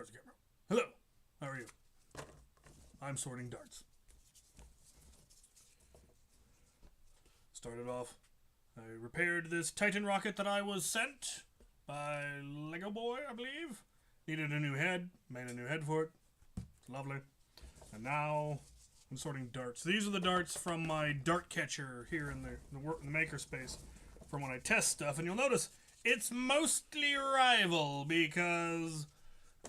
Where's the camera? Hello. How are you? I'm sorting darts. Started off. I repaired this Titan rocket that I was sent by Lego Boy, I believe. Needed a new head. Made a new head for it. It's lovely. And now I'm sorting darts. These are the darts from my dart catcher here in the Makerspace from when I test stuff. And you'll notice it's mostly rival because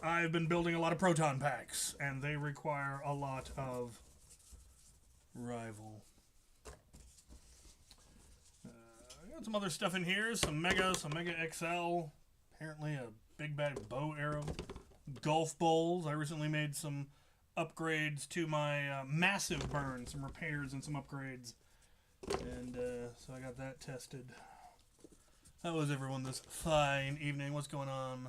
I've been building a lot of Proton packs and they require a lot of rival. I got some other stuff in here. Some Mega XL. Apparently a big bad bow arrow. Golf bowls. I recently made some upgrades to my massive burn. Some repairs and some upgrades. And so I got that tested. How was everyone this fine evening? What's going on?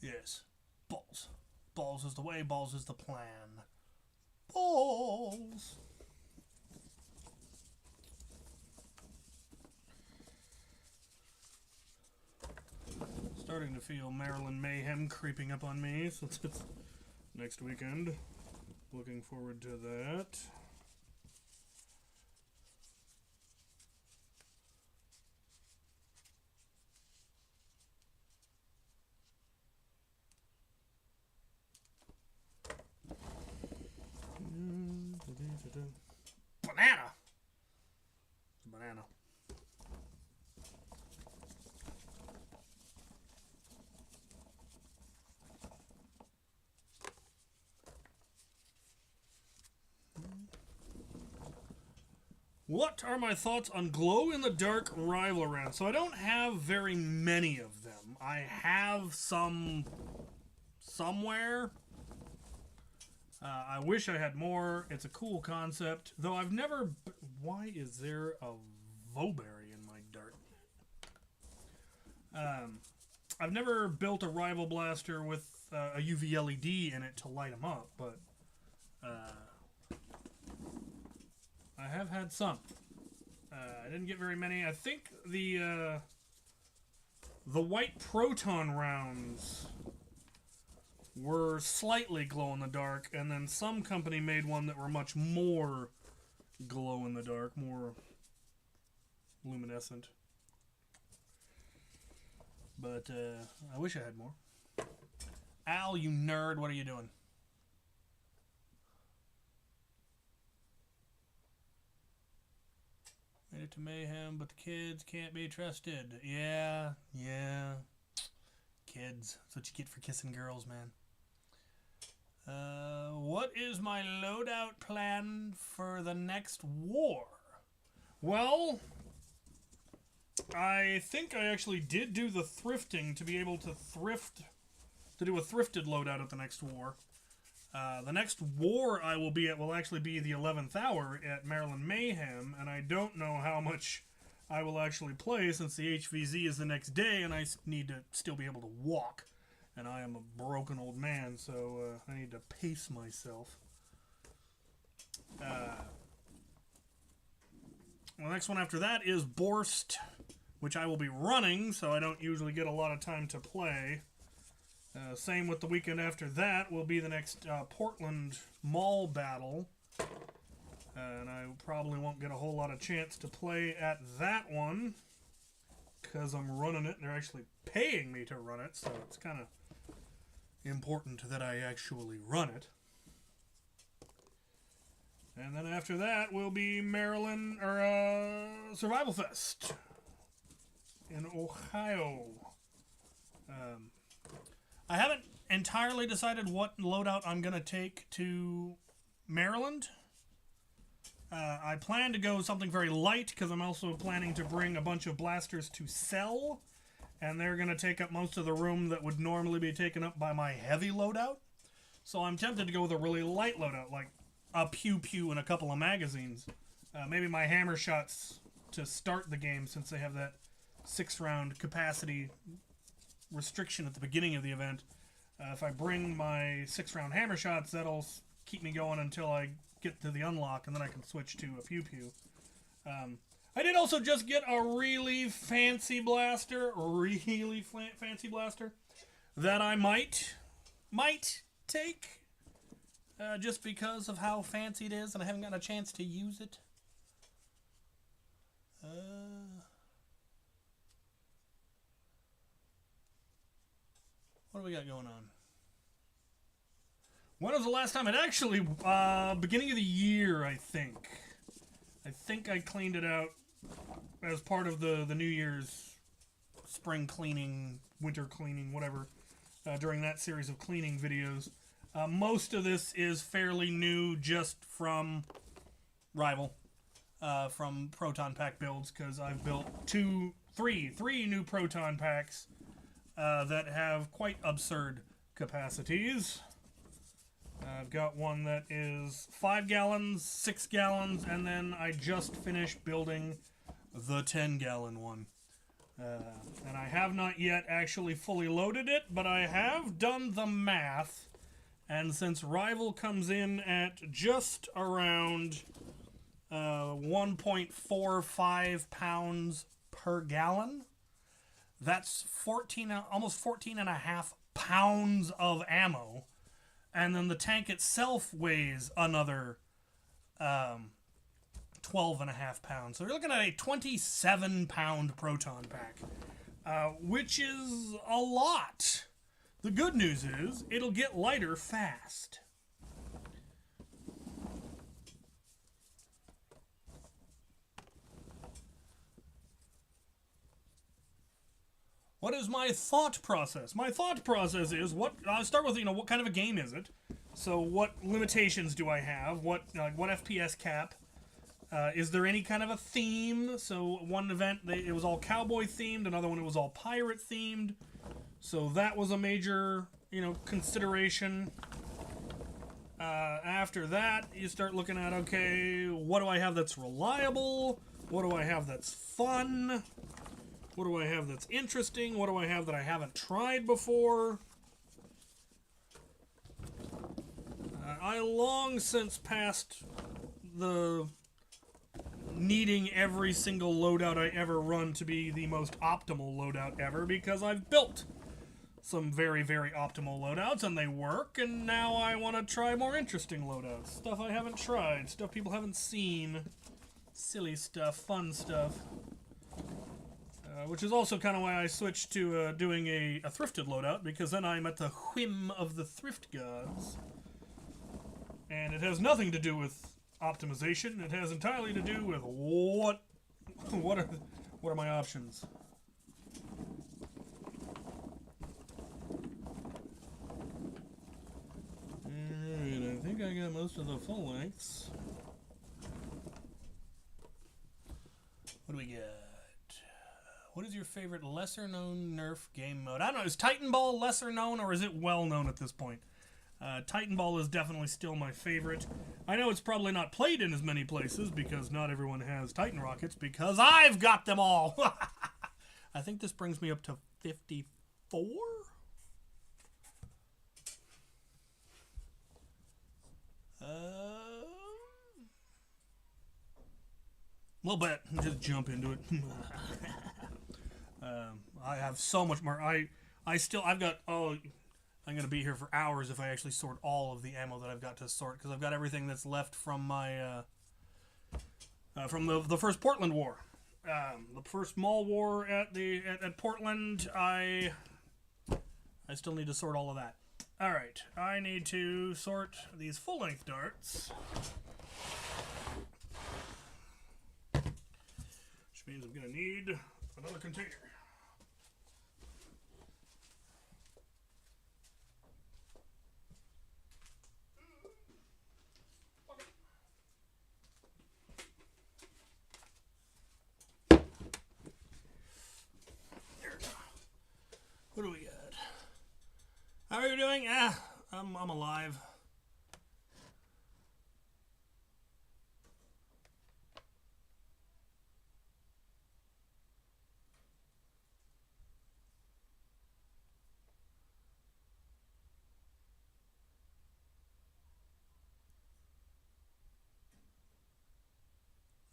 Yes. Balls. Balls is the way. Balls is the plan. Balls. Starting to feel Maryland mayhem creeping up on me since it's next weekend. Looking forward to that. Banana! Banana. What are my thoughts on glow-in-the-dark rival rounds? So I don't have very many of them. I have some somewhere. I wish I had more. It's a cool concept. Though I've never... Why is there a Vowberry in my dart? I've never built a rival blaster with a UV LED in it to light them up, but... I have had some. I didn't get very many. I think the white Proton rounds were slightly glow-in-the-dark, and then some company made one that were much more glow-in-the-dark, more luminescent. But I wish I had more. Al, you nerd, what are you doing? Made it to mayhem, but the kids can't be trusted. Yeah. Kids. That's what you get for kissing girls, man. What is my loadout plan for the next war? Well, I think I actually did do the thrifting to be able to do a thrifted loadout at the next war. The next war I will be at will actually be the 11th hour at Maryland Mayhem, and I don't know how much I will actually play since the HVZ is the next day, and I need to still be able to walk. And I am a broken old man, so I need to pace myself. The next one after that is Borst, which I will be running, so I don't usually get a lot of time to play. Same with the weekend after that will be the next Portland Mall battle. And I probably won't get a whole lot of chance to play at that one because I'm running it and they're actually paying me to run it, so it's kind of important that I actually run it. And then after that will be Maryland or Survival Fest in Ohio. I haven't entirely decided what loadout I'm going to take to Maryland. I plan to go something very light because I'm also planning to bring a bunch of blasters to sell. And they're going to take up most of the room that would normally be taken up by my heavy loadout. So I'm tempted to go with a really light loadout, like a pew-pew and a couple of magazines. Maybe my hammer shots to start the game since they have that 6-round capacity restriction at the beginning of the event. If I bring my 6-round hammer shots, that'll keep me going until I get to the unlock, and then I can switch to a pew-pew. I did also just get a really fancy blaster. that I might take just because of how fancy it is and I haven't gotten a chance to use it. What do we got going on? When was the last time? It actually, beginning of the year, I think. I think I cleaned it out as part of the New Year's spring cleaning, winter cleaning, whatever, during that series of cleaning videos. Most of this is fairly new just from Rival, from Proton pack builds, because I've built three new Proton packs that have quite absurd capacities. I've got one that is 5 gallons, 6 gallons, and then I just finished building the 10-gallon one. And I have not yet actually fully loaded it, but I have done the math, and since Rival comes in at just around 1.45 pounds per gallon, that's almost 14 and a half pounds of ammo. And then the tank itself weighs another 12 and a half pounds. So you're looking at a 27-pound Proton pack, which is a lot. The good news is it'll get lighter fast. What is my thought process? My thought process is I'll start with, what kind of a game is it? So what limitations do I have? What FPS cap? Is there any kind of a theme? So one event, it was all cowboy themed. Another one, it was all pirate themed. So that was a major, consideration. After that, you start looking at, okay, what do I have that's reliable? What do I have that's fun? What do I have that's interesting? What do I have that I haven't tried before? I long since passed the needing every single loadout I ever run to be the most optimal loadout ever, because I've built some very, very optimal loadouts and they work, and now I want to try more interesting loadouts. Stuff I haven't tried, stuff people haven't seen, silly stuff, fun stuff. Which is also kind of why I switched to doing a thrifted loadout, because then I'm at the whim of the thrift gods. And it has nothing to do with optimization. It has entirely to do with what are my options. Alright, I think I got most of the full lengths. What do we got? What is your favorite lesser-known Nerf game mode? I don't know, is Titan Ball lesser-known, or is it well-known at this point? Titan Ball is definitely still my favorite. I know it's probably not played in as many places, because not everyone has Titan rockets, because I've got them all! I think this brings me up to 54? A little bit. Just jump into it. I have so much more. I've got, I'm going to be here for hours if I actually sort all of the ammo that I've got to sort, because I've got everything that's left from my, from the first Portland War. The first Mall War at Portland, I still need to sort all of that. Alright, I need to sort these full-length darts. Which means I'm going to need another container. What do we got? How are you doing? I'm alive.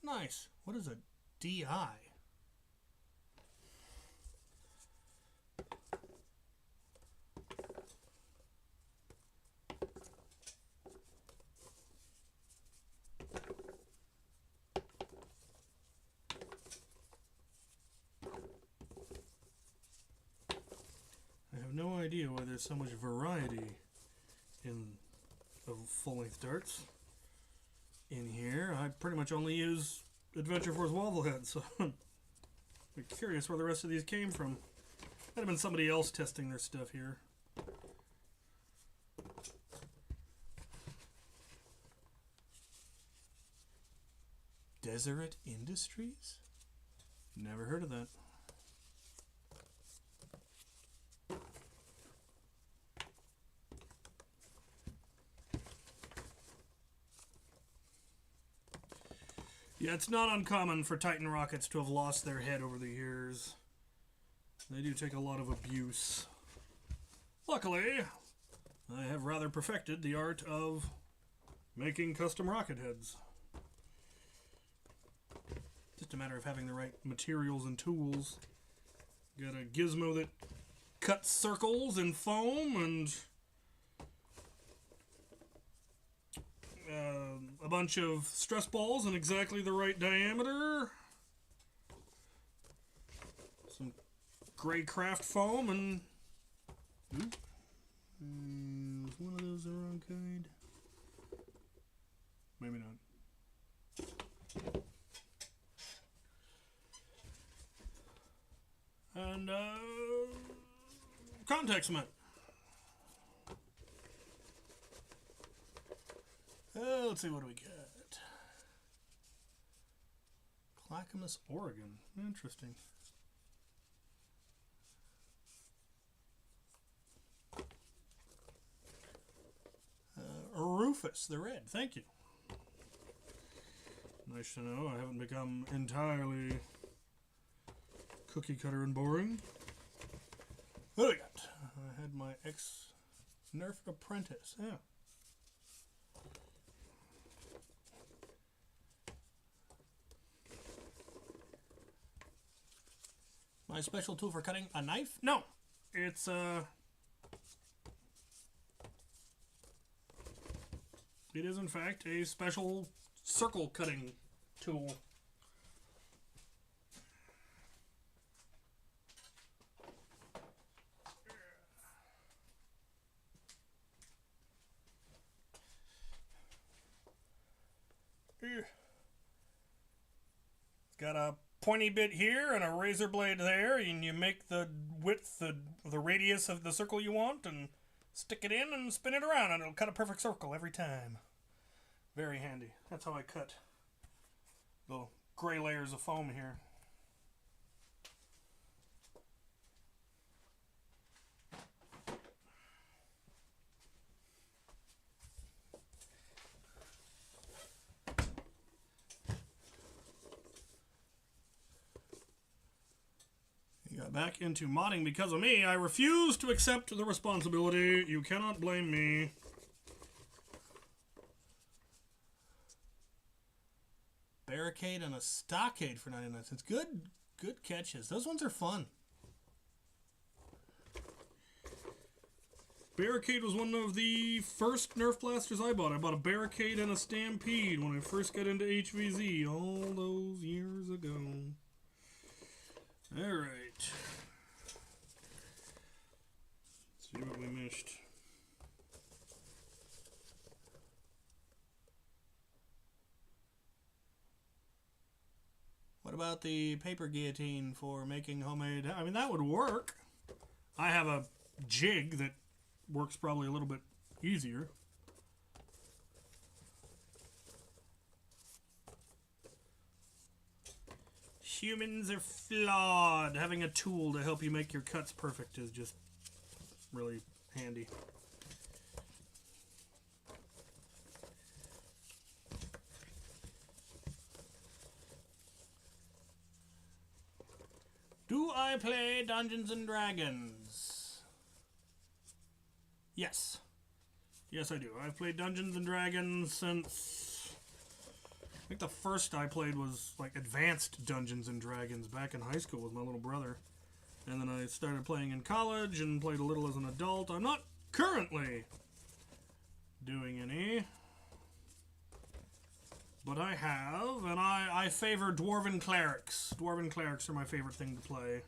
Nice. What is a DI? idea why there's so much variety in of full-length darts in here. I pretty much only use Adventure Force Wobblehead, so I'm curious where the rest of these came from. Might have been somebody else testing their stuff here. Deseret Industries? Never heard of that. Yeah, it's not uncommon for Titan rockets to have lost their head over the years. They do take a lot of abuse. Luckily, I have rather perfected the art of making custom rocket heads. Just a matter of having the right materials and tools. Got a gizmo that cuts circles in foam and a bunch of stress balls in exactly the right diameter. Some gray craft foam and... was one of those the wrong kind? Maybe not. And contact cement. Let's see, what do we get? Clackamas, Oregon. Interesting. Rufus, the red. Thank you. Nice to know I haven't become entirely cookie cutter and boring. What do we got? I had my ex-Nerf apprentice. Yeah. My special tool for cutting a knife? No. It's it is in fact a special circle cutting tool. It's got a pointy bit here and a razor blade there, and you make the width, the radius of the circle you want, and stick it in and spin it around, and it'll cut a perfect circle every time. Very handy. That's how I cut the gray layers of foam here. Got back into modding because of me. I refuse to accept the responsibility. You cannot blame me. Barricade and a stockade for 99 cents. Good catches. Those ones are fun. Barricade was one of the first Nerf blasters I bought. I bought a Barricade and a Stampede when I first got into HVZ all those years ago. Alright. Let's see what we missed. What about the paper guillotine for making homemade? I mean, that would work. I have a jig that works probably a little bit easier. Humans are flawed. Having a tool to help you make your cuts perfect is just really handy. Do I play Dungeons and Dragons? Yes. Yes, I do. I've played Dungeons and Dragons since... I think the first I played was like Advanced Dungeons and Dragons back in high school with my little brother. And then I started playing in college and played a little as an adult. I'm not currently doing any. But I have, and I favor Dwarven Clerics. Dwarven Clerics are my favorite thing to play.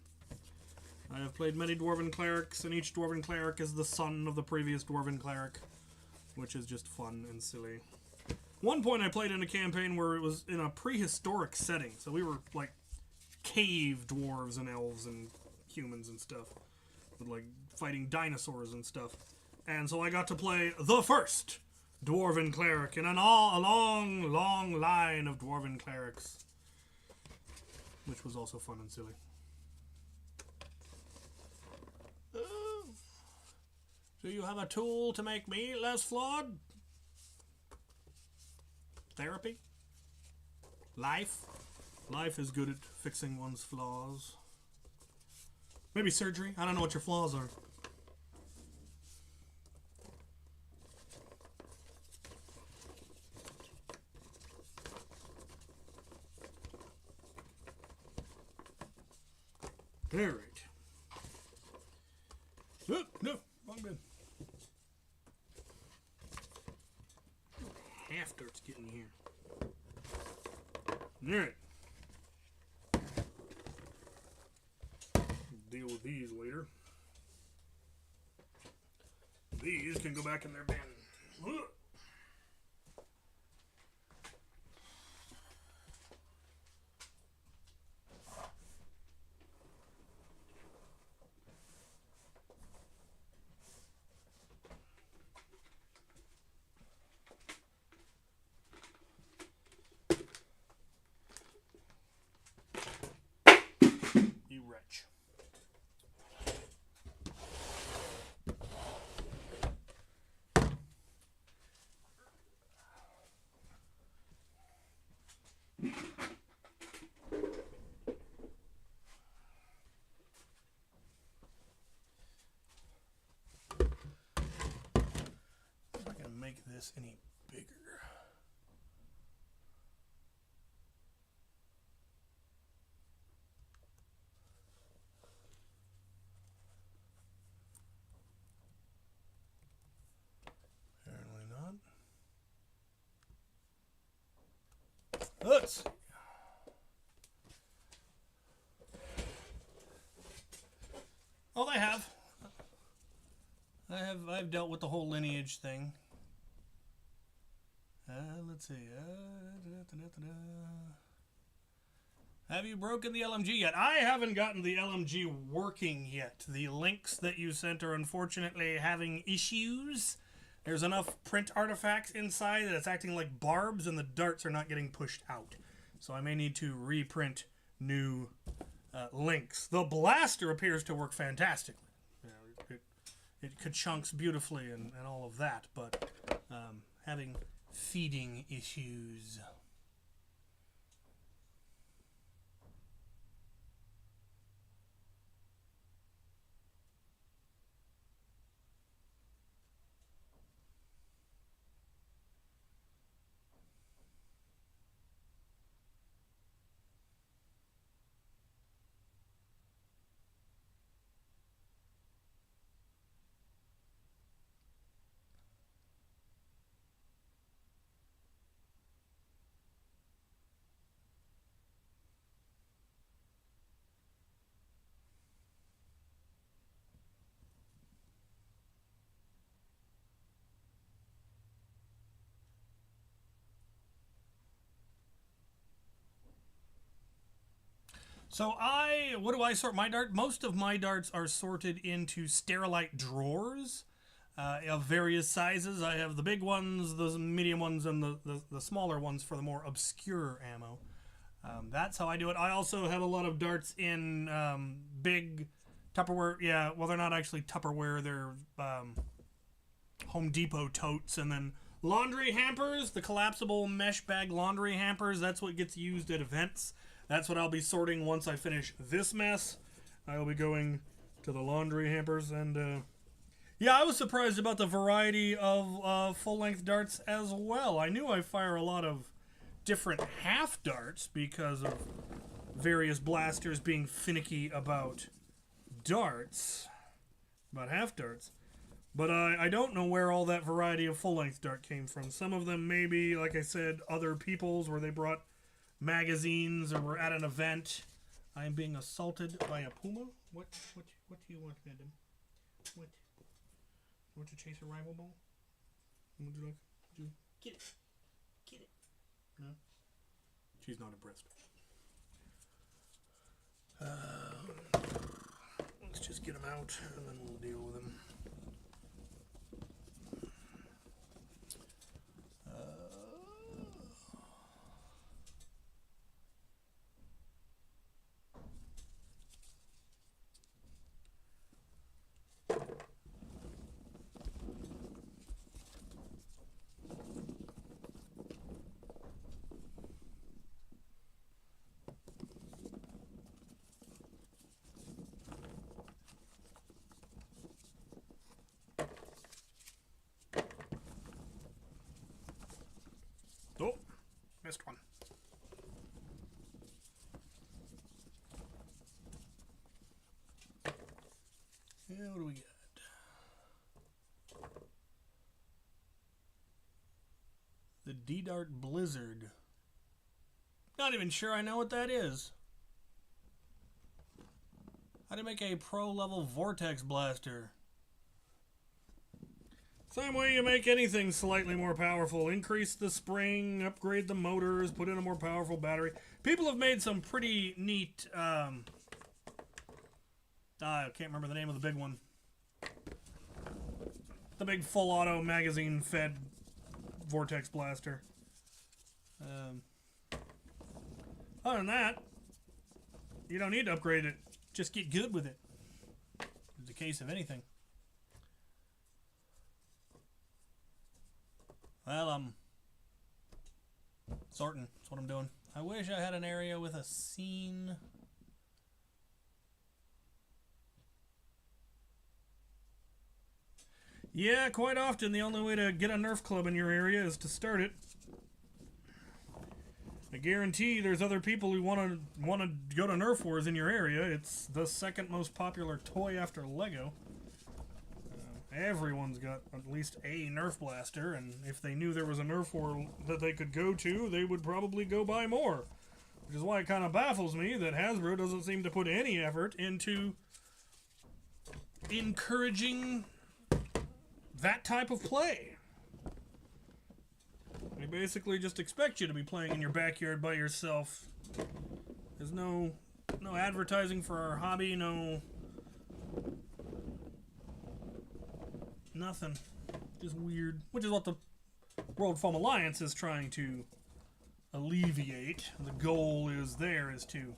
I have played many Dwarven Clerics, and each Dwarven Cleric is the son of the previous Dwarven Cleric, which is just fun and silly. One point I played in a campaign where it was in a prehistoric setting, so we were like cave dwarves and elves and humans and stuff, with like fighting dinosaurs and stuff. And so I got to play the first Dwarven Cleric in a long, long line of Dwarven Clerics, which was also fun and silly. Do you have a tool to make me less flawed? Therapy? Life? Life is good at fixing one's flaws. Maybe surgery? I don't know what your flaws are. Alright. Oh, no, wrong bin. Half dirt's getting here. Alright. Deal with these later. These can go back in their bin. Ugh. You wretch. I'm not going to make this any bigger. Apparently not. Let's see. Oh, I have. I've dealt with the whole lineage thing. Let's see. Have you broken the LMG yet? I haven't gotten the LMG working yet. The links that you sent are unfortunately having issues. There's enough print artifacts inside that it's acting like barbs, and the darts are not getting pushed out. So I may need to reprint new links. The blaster appears to work fantastically. It ka-chunks beautifully and all of that, but having feeding issues. So what do I sort my dart? Most of my darts are sorted into Sterilite drawers of various sizes. I have the big ones, the medium ones, and the smaller ones for the more obscure ammo. That's how I do it. I also have a lot of darts in big Tupperware. Yeah, well, they're not actually Tupperware. They're Home Depot totes. And then laundry hampers, the collapsible mesh bag laundry hampers. That's what gets used at events. That's what I'll be sorting once I finish this mess. I'll be going to the laundry hampers. And yeah, I was surprised about the variety of full-length darts as well. I knew I fire a lot of different half darts because of various blasters being finicky about darts, about half darts. But I don't know where all that variety of full-length dart came from. Some of them maybe, like I said, other people's where they brought magazines or were at an event. I am being assaulted by a puma. What do you want, madam? What? You want to chase a rival ball? Would you like to get it? Get it. No. She's not impressed. Let's just get them out, and then we'll deal with them. Oh, missed one. Yeah, what do we got? The D-Dart Blizzard. Not even sure I know what that is. How to make a pro-level Vortex Blaster. Same way you make anything slightly more powerful. Increase the spring, upgrade the motors, put in a more powerful battery. People have made some pretty neat... I can't remember the name of the big one. The big full auto magazine fed Vortex Blaster. Other than that, you don't need to upgrade it. Just get good with it. It's a case of anything. Well, I'm sorting. That's what I'm doing. I wish I had an area with a scene. Yeah, quite often the only way to get a Nerf club in your area is to start it. I guarantee there's other people who want to go to Nerf Wars in your area. It's the second most popular toy after Lego. Everyone's got at least a Nerf blaster, and if they knew there was a Nerf War that they could go to, they would probably go buy more. Which is why it kind of baffles me that Hasbro doesn't seem to put any effort into encouraging that type of play. They basically just expect you to be playing in your backyard by yourself. There's no advertising for our hobby, nothing. Just weird. Which is what the World Foam Alliance is trying to alleviate. The goal is to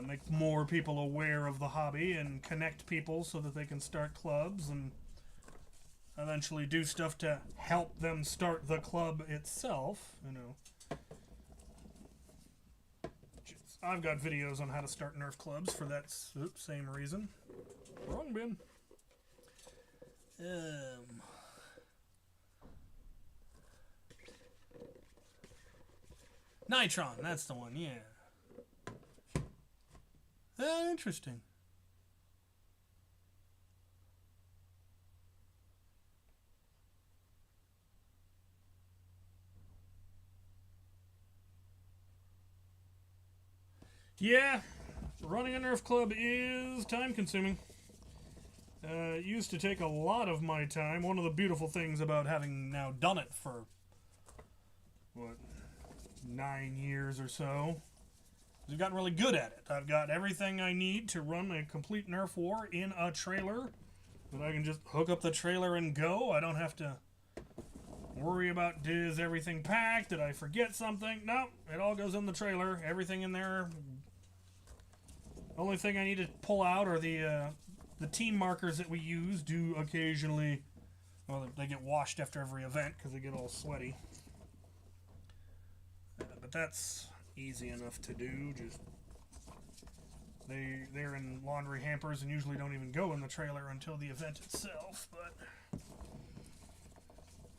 make more people aware of the hobby and connect people so that they can start clubs and eventually do stuff to help them start the club itself, I've got videos on how to start Nerf clubs for that same reason. Wrong bin. Nitron, that's the one, yeah. Interesting. Yeah, running a Nerf club is time consuming. It used to take a lot of my time. One of the beautiful things about having now done it for, 9 years or so, is I've gotten really good at it. I've got everything I need to run a complete Nerf war in a trailer, that I can just hook up the trailer and go. I don't have to worry about, is everything packed? Did I forget something? No, it all goes in the trailer. Everything in there. Only thing I need to pull out are the team markers that we use. Do occasionally, they get washed after every event because they get all sweaty. But that's easy enough to do. Just they're in laundry hampers and usually don't even go in the trailer until the event itself. But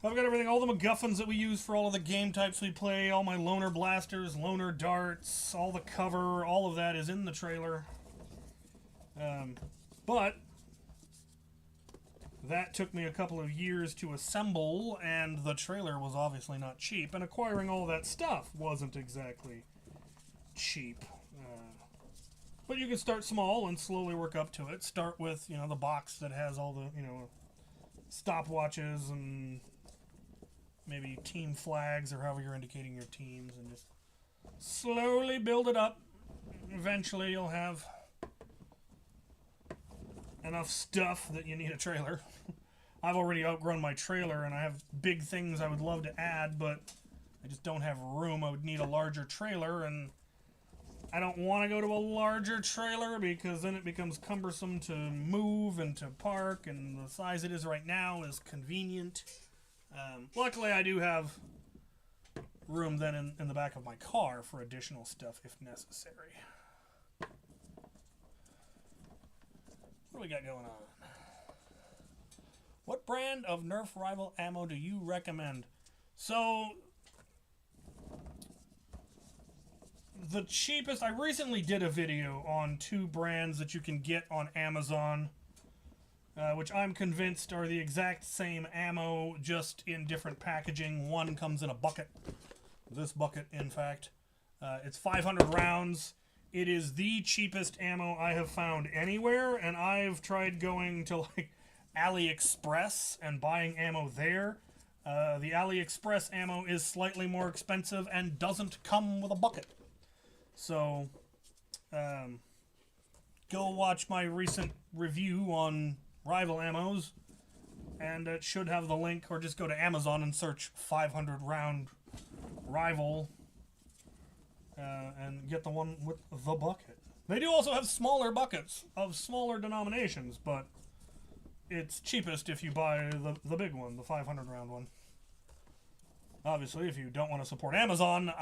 I've got everything, all the MacGuffins that we use for all of the game types we play, all my loner blasters, loner darts, all the cover, all of that is in the trailer. But that took me a couple of years to assemble, and the trailer was obviously not cheap, and acquiring all that stuff wasn't exactly cheap. But you can start small and slowly work up to it. Start with, you know, the box that has all the, you know, stopwatches and maybe team flags or however you're indicating your teams, and just slowly build it up. Eventually you'll have enough stuff that you need a trailer. I've already outgrown my trailer and I have big things I would love to add, but I just don't have room. I would need a larger trailer, and I don't want to go to a larger trailer because then it becomes cumbersome to move and to park, and the size it is right now is convenient. Luckily, I do have room then in the back of my car for additional stuff if necessary. What do we got going on? What brand of Nerf rival ammo do you recommend? So, the cheapest, I recently did a video on 2 brands that you can get on Amazon, which I'm convinced are the exact same ammo, just in different packaging. One comes in a bucket. This bucket, in fact. It's 500 rounds. It is the cheapest ammo I have found anywhere, and I've tried going to like AliExpress and buying ammo there. The AliExpress ammo is slightly more expensive and doesn't come with a bucket. So, go watch my recent review on rival ammos, and it should have the link, or just go to Amazon and search 500 round rival, and get the one with the bucket. They do also have smaller buckets of smaller denominations, but it's cheapest if you buy the big one, the 500 round one. Obviously, if you don't want to support Amazon,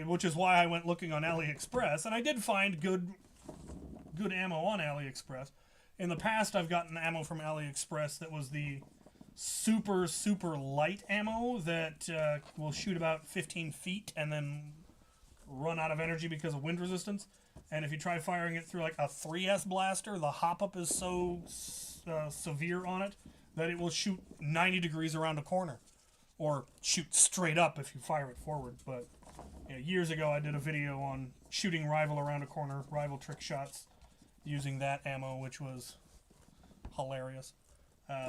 which is why I went looking on AliExpress, and I did find good ammo on AliExpress. In the past, I've gotten ammo from AliExpress that was the super, super light ammo that will shoot about 15 feet and then run out of energy because of wind resistance. And if you try firing it through like a 3S blaster, the hop-up is so severe on it that it will shoot 90 degrees around a corner. Or shoot straight up if you fire it forward. But you know, years ago I did a video on shooting rival around a corner, rival trick shots, using that ammo, which was hilarious.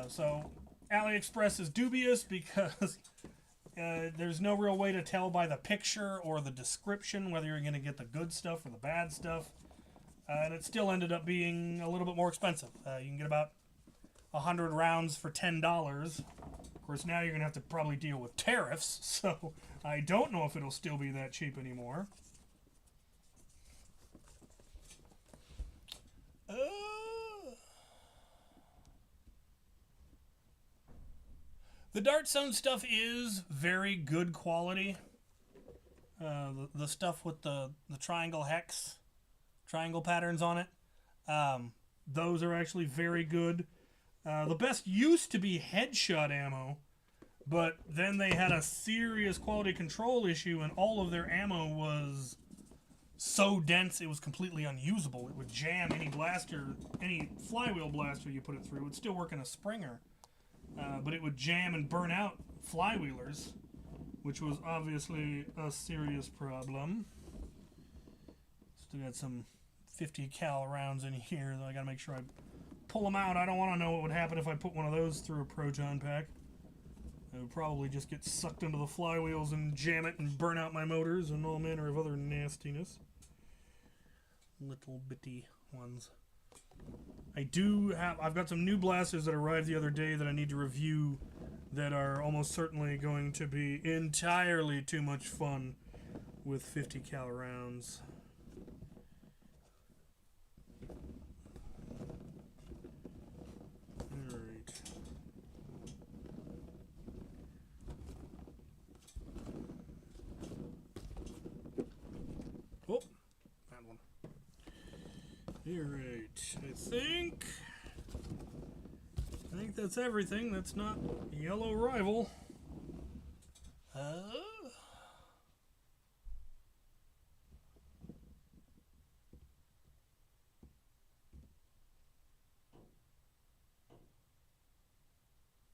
So AliExpress is dubious because there's no real way to tell by the picture or the description whether you're going to get the good stuff or the bad stuff. And it still ended up being a little bit more expensive. You can get about 100 rounds for $10. Of course, now you're going to have to probably deal with tariffs, so I don't know if it'll still be that cheap anymore. The Dart Zone stuff is very good quality. The stuff with the triangle hex, triangle patterns on it, those are actually very good. The best used to be headshot ammo, but then they had a serious quality control issue, and all of their ammo was so dense it was completely unusable. It would jam any blaster, any flywheel blaster you put it through. It would still work in a Springer, but it would jam and burn out flywheelers, which was obviously a serious problem. Still got some 50 cal rounds in here, though I gotta make sure I pull them out. I don't want to know what would happen if I put one of those through a Proton pack. It would probably just get sucked into the flywheels and jam it and burn out my motors and all manner of other nastiness. Little bitty ones. I've got some new blasters that arrived the other day that I need to review that are almost certainly going to be entirely too much fun with 50 cal rounds. Alright, I think that's everything. That's not yellow rival.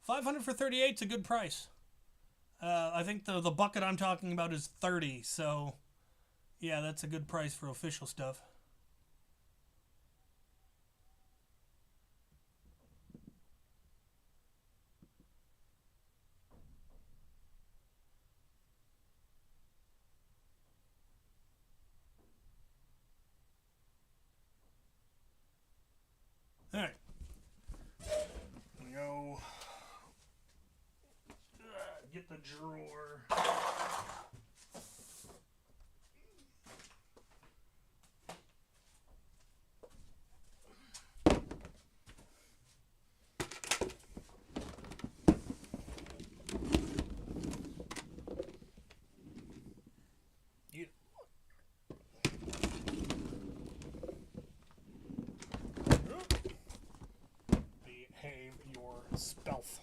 $500 for 38 is a good price. I think the bucket I'm talking about is 30, so yeah, that's a good price for official stuff. drawer. Behave yourself.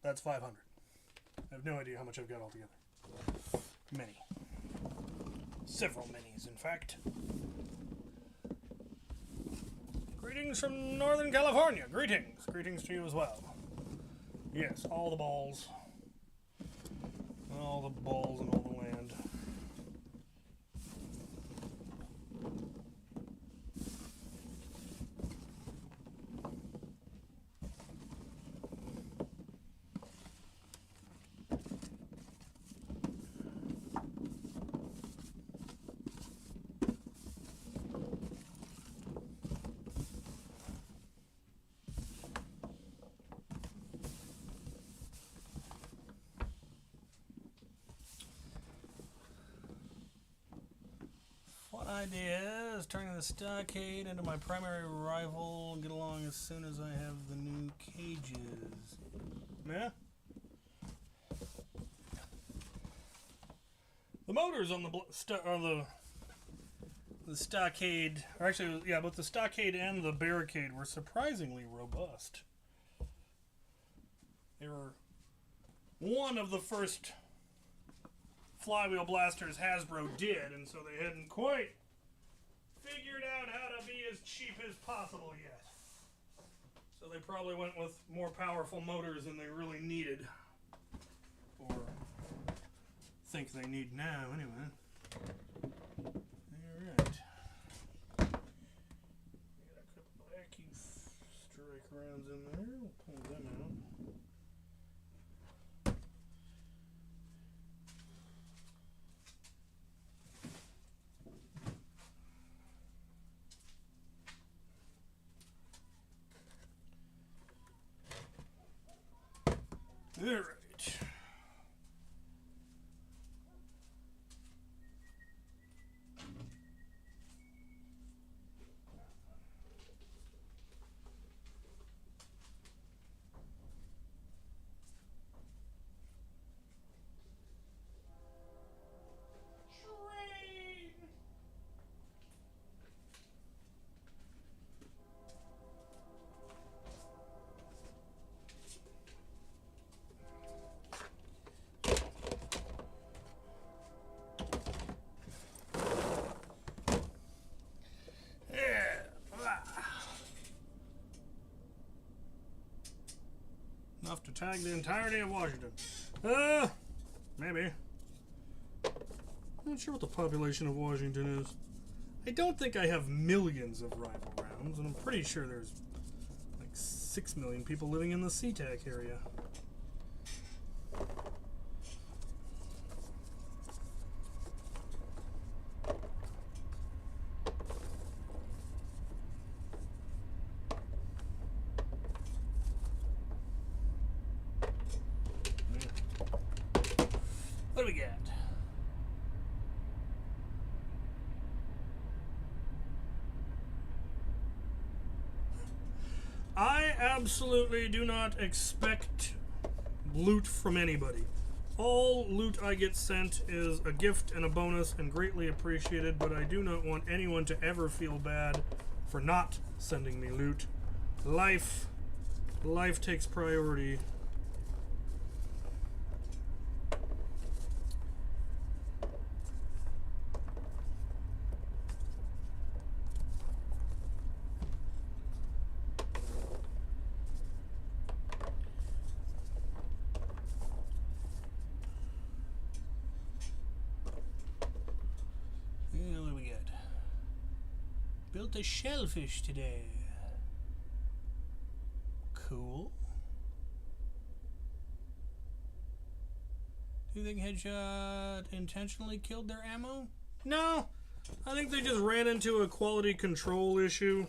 That's 500. I have no idea how much I've got altogether. Many. Several minis, in fact. Greetings from Northern California. Greetings. Greetings to you as well. Yes, all the balls. All the balls and all the land. Idea is turning the stockade into my primary rival and get along as soon as I have the new cages. Yeah? The motors on the stockade, or actually, yeah, both the stockade and the barricade were surprisingly robust. They were one of the first flywheel blasters Hasbro did, and so they hadn't quite figured out how to be as cheap as possible yet. So they probably went with more powerful motors than they really needed. Or think they need now, anyway. Alright. We got a couple of AccuStrike rounds in there. We'll pull them out. All right. Enough to tag the entirety of Washington. Maybe. I'm not sure what the population of Washington is. I don't think I have millions of rival rounds, and I'm pretty sure there's like 6 million people living in the SeaTac area. What do we got? I absolutely do not expect loot from anybody. All loot I get sent is a gift and a bonus and greatly appreciated, but I do not want anyone to ever feel bad for not sending me loot. Life takes priority. What do we got? Built a shellfish today. Cool. Do you think Headshot intentionally killed their ammo? No. I think they just ran into a quality control issue.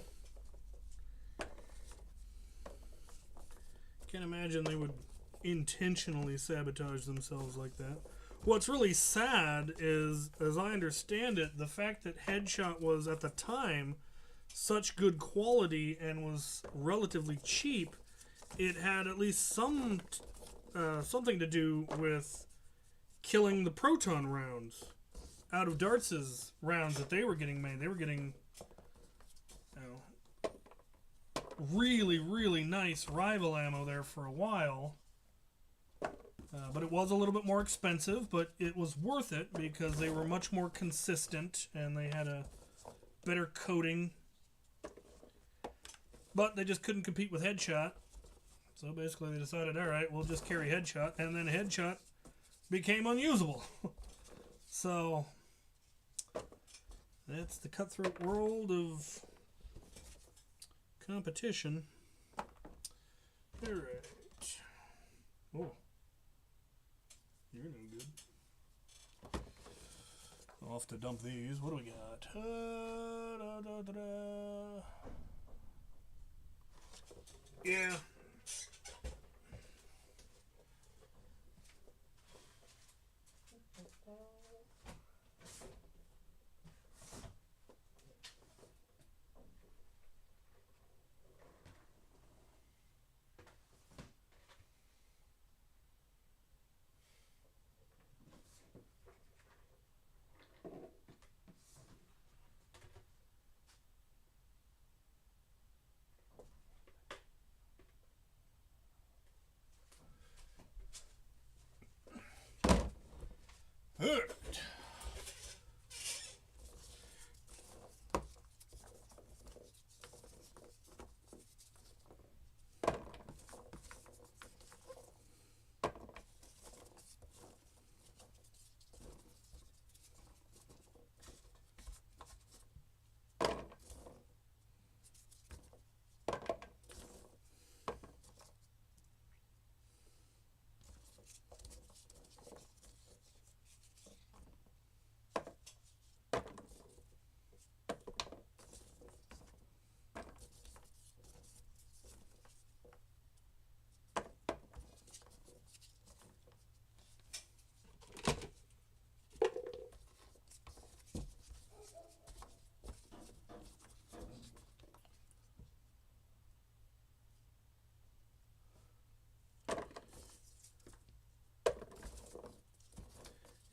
Can't imagine they would intentionally sabotage themselves like that. What's really sad is, as I understand it, the fact that Headshot was, at the time, such good quality and was relatively cheap, it had at least something to do with killing the Proton rounds out of Darts' rounds that they were getting made. They were getting, you know, really, really nice rival ammo there for a while. But it was a little bit more expensive, but it was worth it because they were much more consistent and they had a better coating. But they just couldn't compete with Headshot. So basically they decided, alright, we'll just carry Headshot, and then Headshot became unusable. So that's the cutthroat world of competition. Alright. Oh. You're no good. I'll have to dump these. What do we got? Yeah. Good.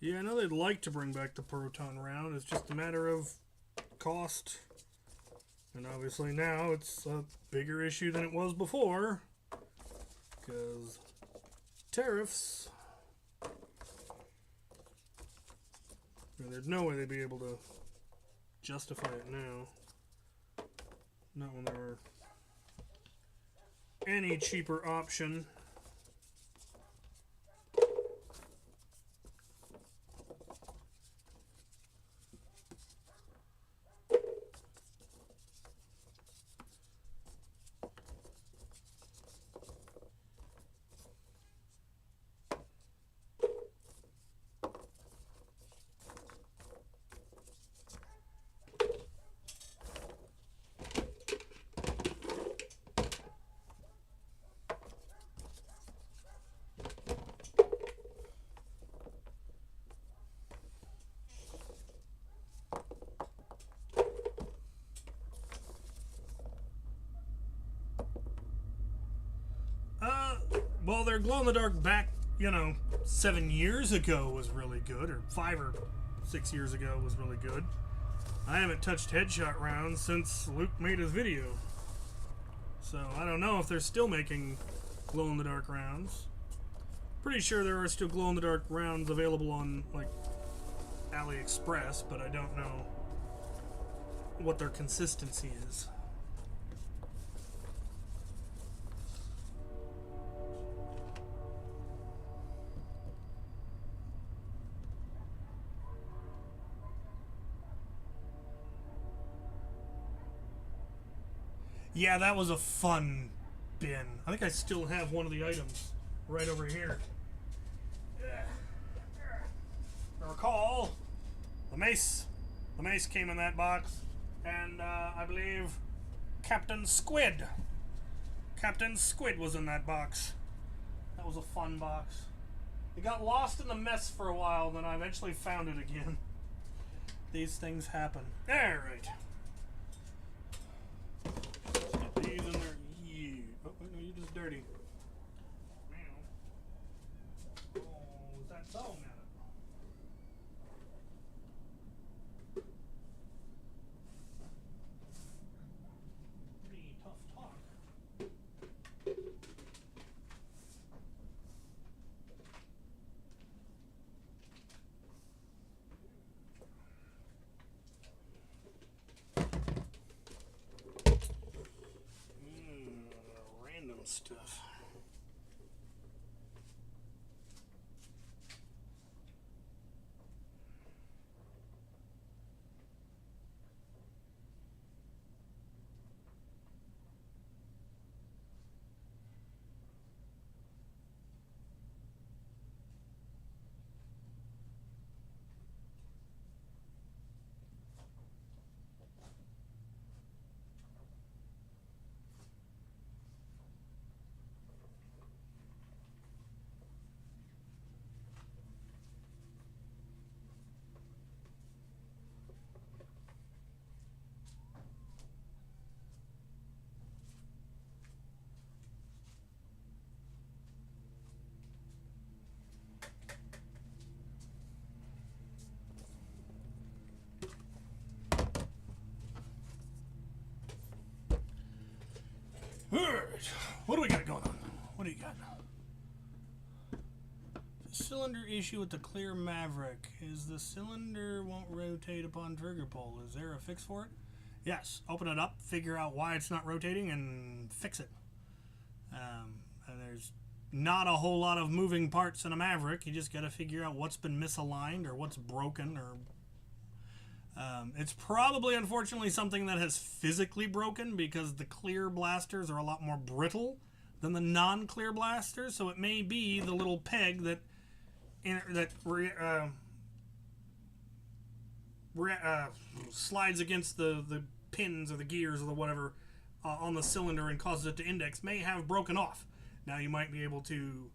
Yeah, I know they'd like to bring back the Proton round. It's just a matter of cost. And obviously now it's a bigger issue than it was before. Because tariffs. And there's no way they'd be able to justify it now. Not when there were any cheaper option. Well, their glow-in-the-dark back, you know, 7 years ago was really good, or 5 or 6 years ago was really good. I haven't touched headshot rounds since Luke made his video. So I don't know if they're still making glow-in-the-dark rounds. Pretty sure there are still glow-in-the-dark rounds available on, like, AliExpress, but I don't know what their consistency is. Yeah, that was a fun bin. I think I still have one of the items right over here. I recall the mace. The mace came in that box, and I believe Captain Squid. Captain Squid was in that box. That was a fun box. It got lost in the mess for a while, then I eventually found it again. These things happen. Alright. Let's get these in there. Yeah. Oh, no, you're just dirty. Oh, is that so? Pretty tough talk. Random stuff. Alright, what do we got going on? What do you got? Cylinder issue with the clear Maverick is the cylinder won't rotate upon trigger pull. Is there a fix for it? Yes. Open it up, figure out why it's not rotating, and fix it. And there's not a whole lot of moving parts in a Maverick. You just got to figure out what's been misaligned or what's broken. Or it's probably, unfortunately, something that has physically broken because the clear blasters are a lot more brittle than the non-clear blasters. So it may be the little peg that slides against the pins or the gears or the whatever on the cylinder and causes it to index may have broken off. Now you might be able to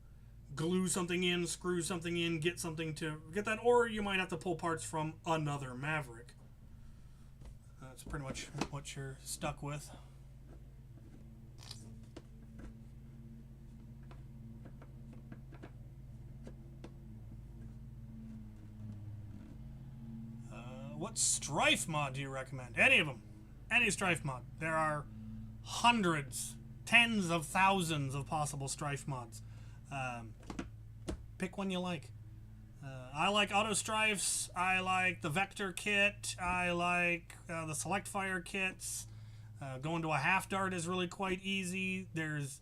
glue something in, screw something in, get something to get that, or you might have to pull parts from another Maverick. That's pretty much what you're stuck with. What Strife mod do you recommend? Any of them. Any Strife mod. There are hundreds, tens of thousands of possible Strife mods. Pick one you like. I like Auto Strifes. I like the Vector kit. I like the Select Fire kits. Going to a half dart is really quite easy. There's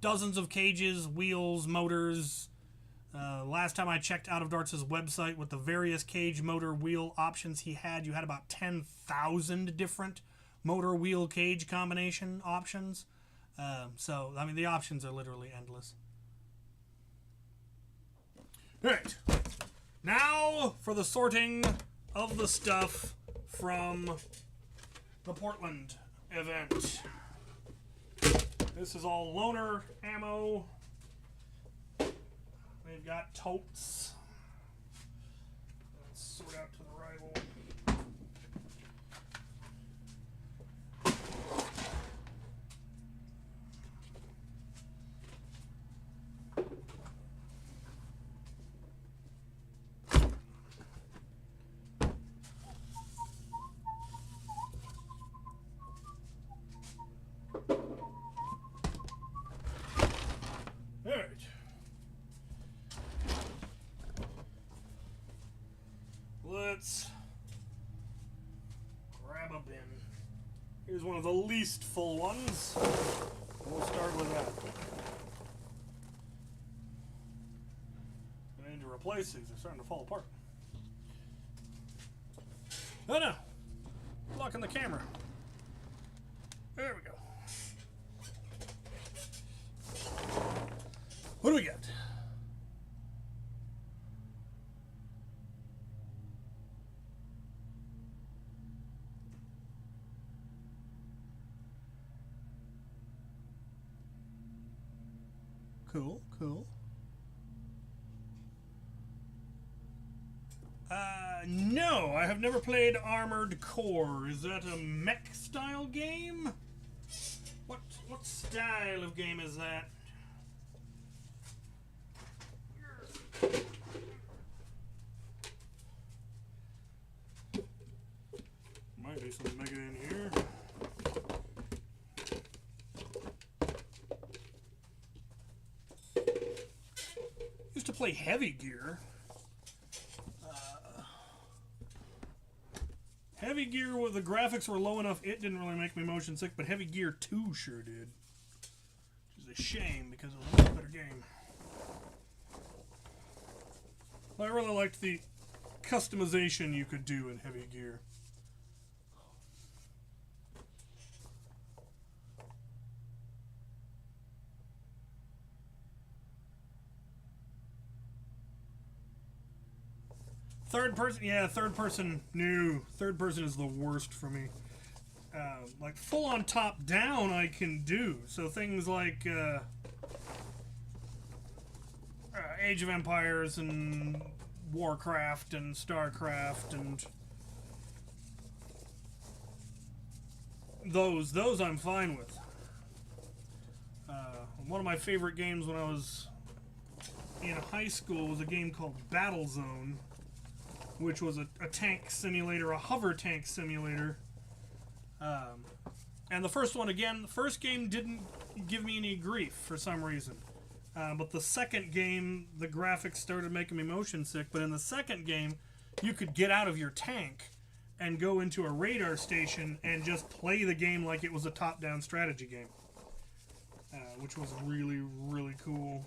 dozens of cages, wheels, motors. Last time I checked Out of Darts' website with the various cage, motor, wheel options he had, you had about 10,000 different motor, wheel, cage combination options. So, I mean, the options are literally endless. Alright. Now for the sorting of the stuff from the Portland event. This is all loaner ammo. We've got totes. Let's sort out to the right one. let's grab a bin. Here's one of the least full ones. We'll start with that. I need to replace these. They're starting to fall apart. Oh no! Blocking the camera. There we go. What do we got? Cool, cool. No, I have never played Armored Core. Is that a mech style game? What style of game is that? Might be some mega in here. Used to play Heavy Gear. Heavy Gear, the graphics were low enough, it didn't really make me motion sick, but Heavy Gear 2 sure did. Which is a shame, because it was a much better game. I really liked the customization you could do in Heavy Gear. Third person, yeah, third person, no. Third person is the worst for me. Like, full on top down I can do. So things like Age of Empires and Warcraft and Starcraft and those I'm fine with. One of my favorite games when I was in high school was a game called Battlezone, which was a tank simulator, a hover tank simulator. And the first one, again, the first game didn't give me any grief for some reason. But the second game, the graphics started making me motion sick. But in the second game, you could get out of your tank and go into a radar station and just play the game like it was a top-down strategy game. Which was really, really cool.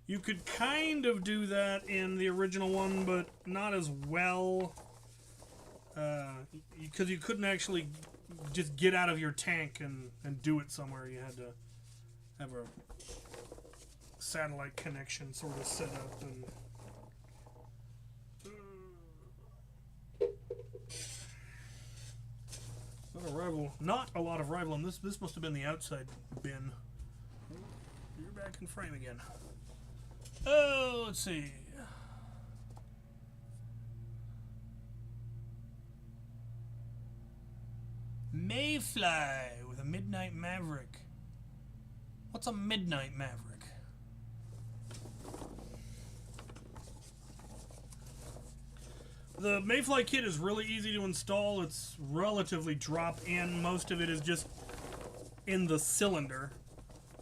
You could kind of do that in the original one, but not as well. Because you couldn't actually just get out of your tank and do it somewhere. You had to have a satellite connection sort of set up. And not a lot of rival in this. This must have been the outside bin. You're back in frame again. Oh, let's see. Mayfly with a Midnight Maverick. What's a Midnight Maverick? The Mayfly kit is really easy to install. It's relatively drop-in. Most of it is just in the cylinder.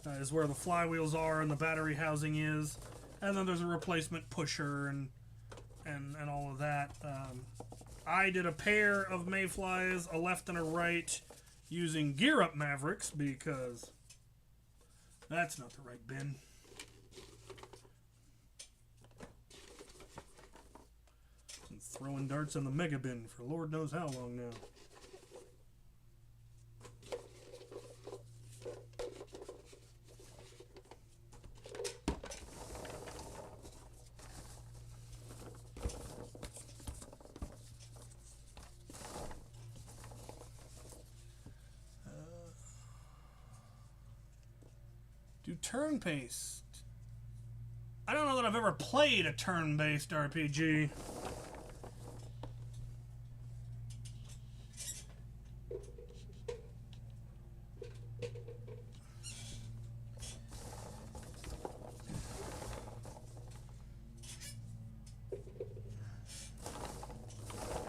Is where the flywheels are and the battery housing is. And then there's a replacement pusher and all of that. I did a pair of Mayflies, a left and a right, using Gear Up Mavericks because that's not the right bin. I'm throwing darts in the mega bin for Lord knows how long now. Turn-based. I don't know that I've ever played a turn-based RPG.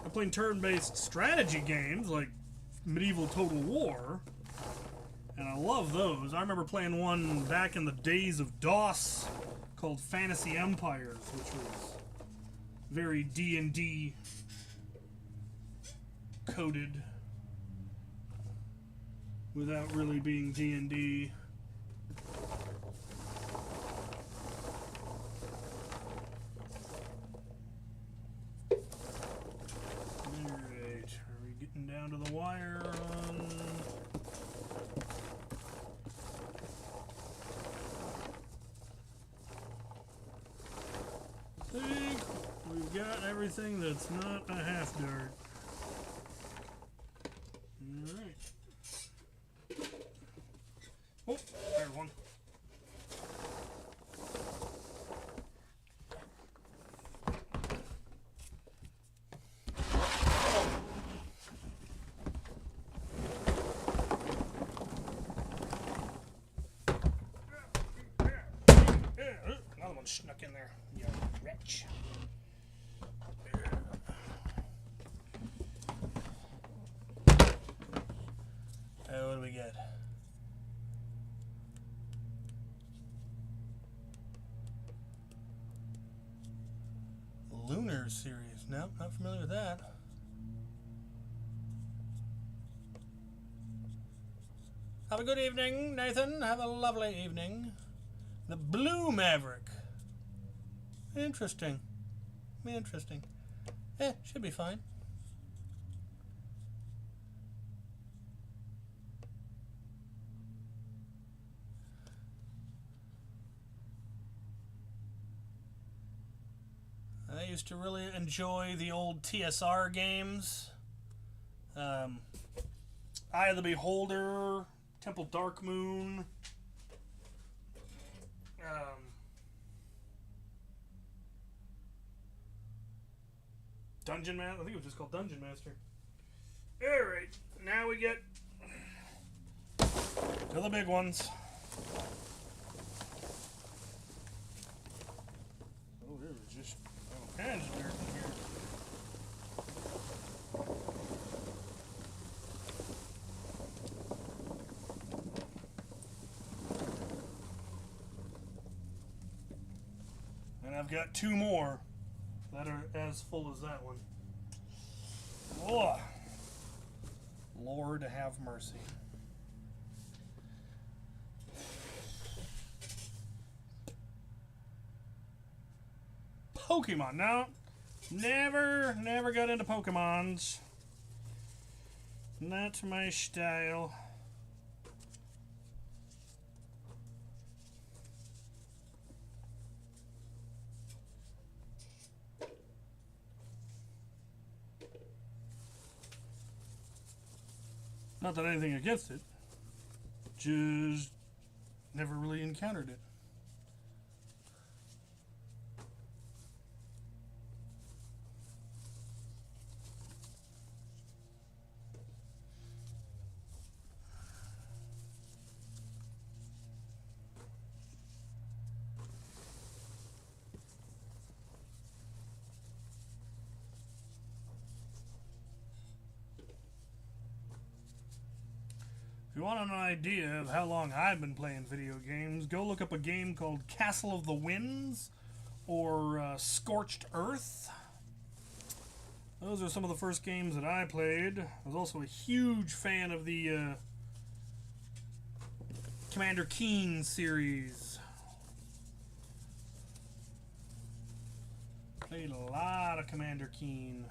I played turn-based strategy games like Medieval Total War. And I love those. I remember playing one back in the days of DOS called Fantasy Empires, which was very D&D coded without really being D&D. Alright, are we getting down to the wire on... I think we've got everything that's not a half dart. Alright. Oh, there's one. Another one snuck in there. You wretch. What do we get? Lunar series. Nope, not familiar with that. Have a good evening, Nathan. Have a lovely evening. The Blue Maverick. Interesting. Interesting. Should be fine. I used to really enjoy the old TSR games. Eye of the Beholder, Temple Dark Moon. Dungeon Master. I think it was just called Dungeon Master. Alright, now we get to the big ones. Oh, there was just all kinds of dirt in here. And I've got two more that are as full as that one. Oh, Lord have mercy. Pokemon. No, never got into Pokemons. Not my style. Not that anything against it, just never really encountered it. If you want an idea of how long I've been playing video games, go look up a game called Castle of the Winds or Scorched Earth. Those are some of the first games that I played. I was also a huge fan of the Commander Keen series. Played a lot of Commander Keen.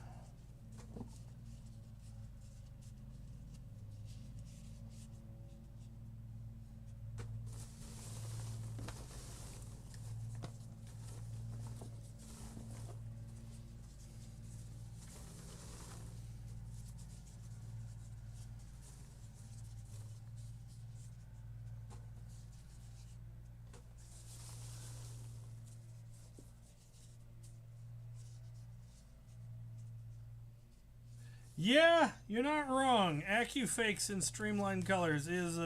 Yeah, you're not wrong. AccuFakes in streamlined colors is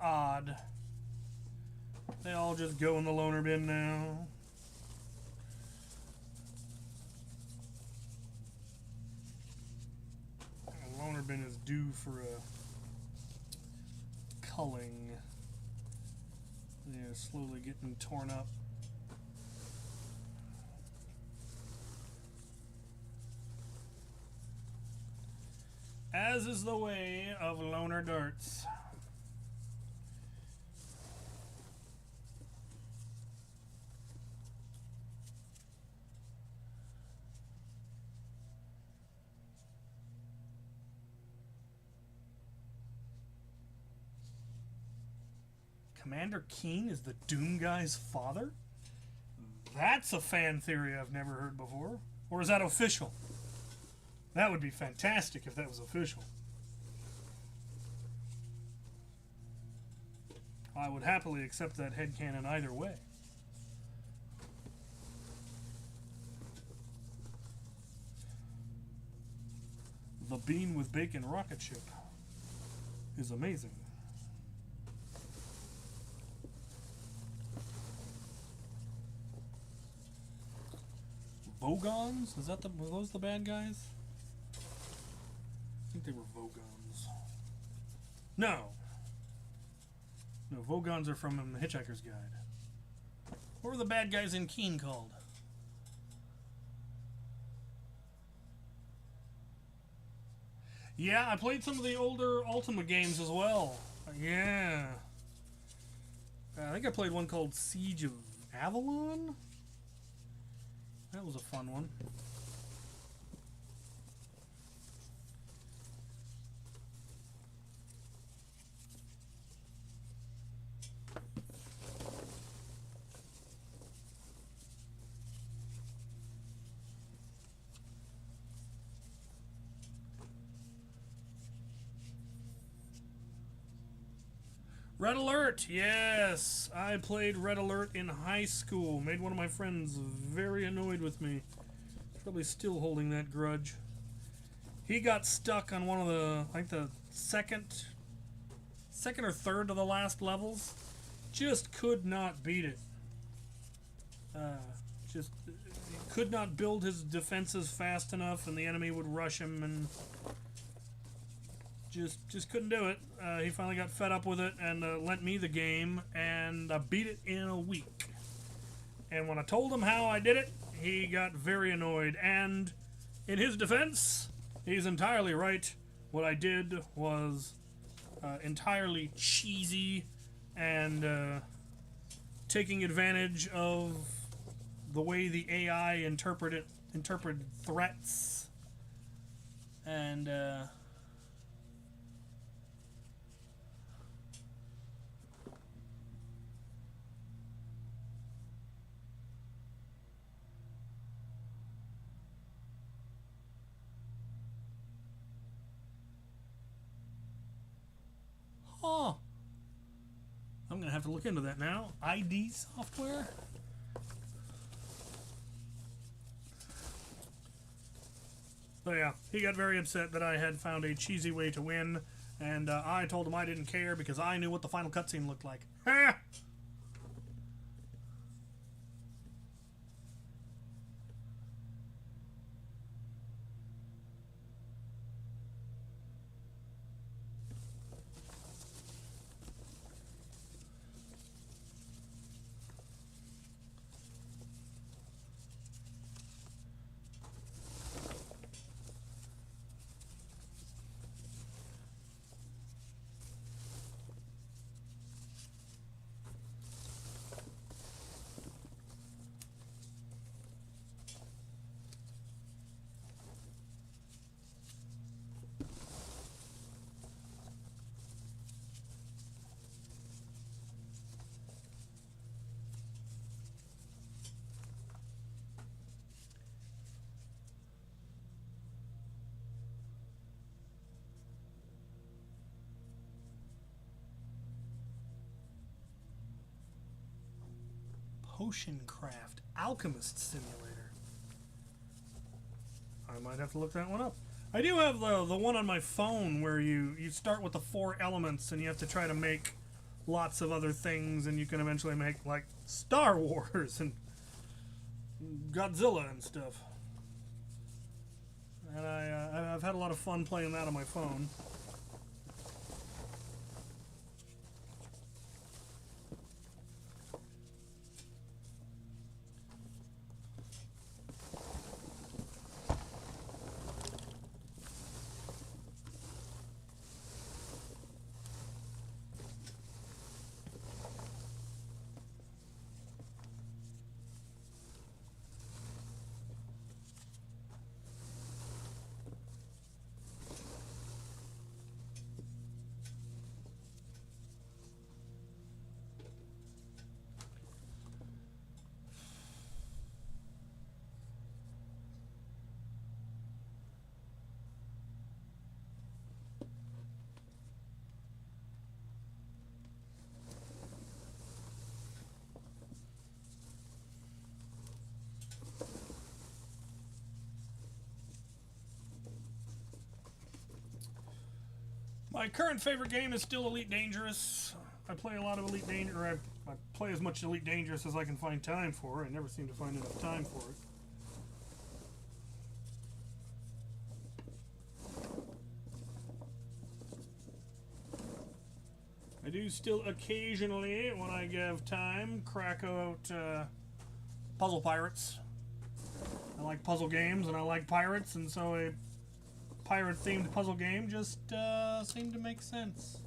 odd. They all just go in the loaner bin now. The loaner bin is due for a culling. They're slowly getting torn up. as is the way of loner darts. Commander Keen is the Doom guy's father? That's a fan theory I've never heard before. Or is that official? That would be fantastic if that was official. I would happily accept that headcanon either way. The bean with bacon rocket ship is amazing. Vogons? Is that were those the bad guys? I think they were Vogons. No. No, Vogons are from The Hitchhiker's Guide. What were the bad guys in Keen called? Yeah, I played some of the older Ultima games as well. Yeah. I think I played one called Siege of Avalon? That was a fun one. Red Alert, yes! I played Red Alert in high school. Made one of my friends very annoyed with me. Probably still holding that grudge. He got stuck on one of the, I think the second or third of the last levels. Just could not beat it. Just could not build his defenses fast enough, and the enemy would rush him, and just couldn't do it. He finally got fed up with it and lent me the game, and I beat it in a week. And when I told him how I did it, he got very annoyed. And in his defense, he's entirely right. What I did was entirely cheesy and taking advantage of the way the AI interpreted threats. And I'm going to have to look into that now. ID software? So yeah, he got very upset that I had found a cheesy way to win, and I told him I didn't care because I knew what the final cutscene looked like. Ha! Potion Craft Alchemist Simulator. I might have to look that one up. I do have the one on my phone where you start with the 4 elements and you have to try to make lots of other things, and you can eventually make like Star Wars and Godzilla and stuff. And I've had a lot of fun playing that on my phone. My current favorite game is still Elite Dangerous. I play a lot of Elite Dangerous. I play as much Elite Dangerous as I can find time for. I never seem to find enough time for it. I do still occasionally, when I have time, crack out Puzzle Pirates. I like puzzle games and I like pirates, and so a pirate-themed puzzle game just seemed to make sense.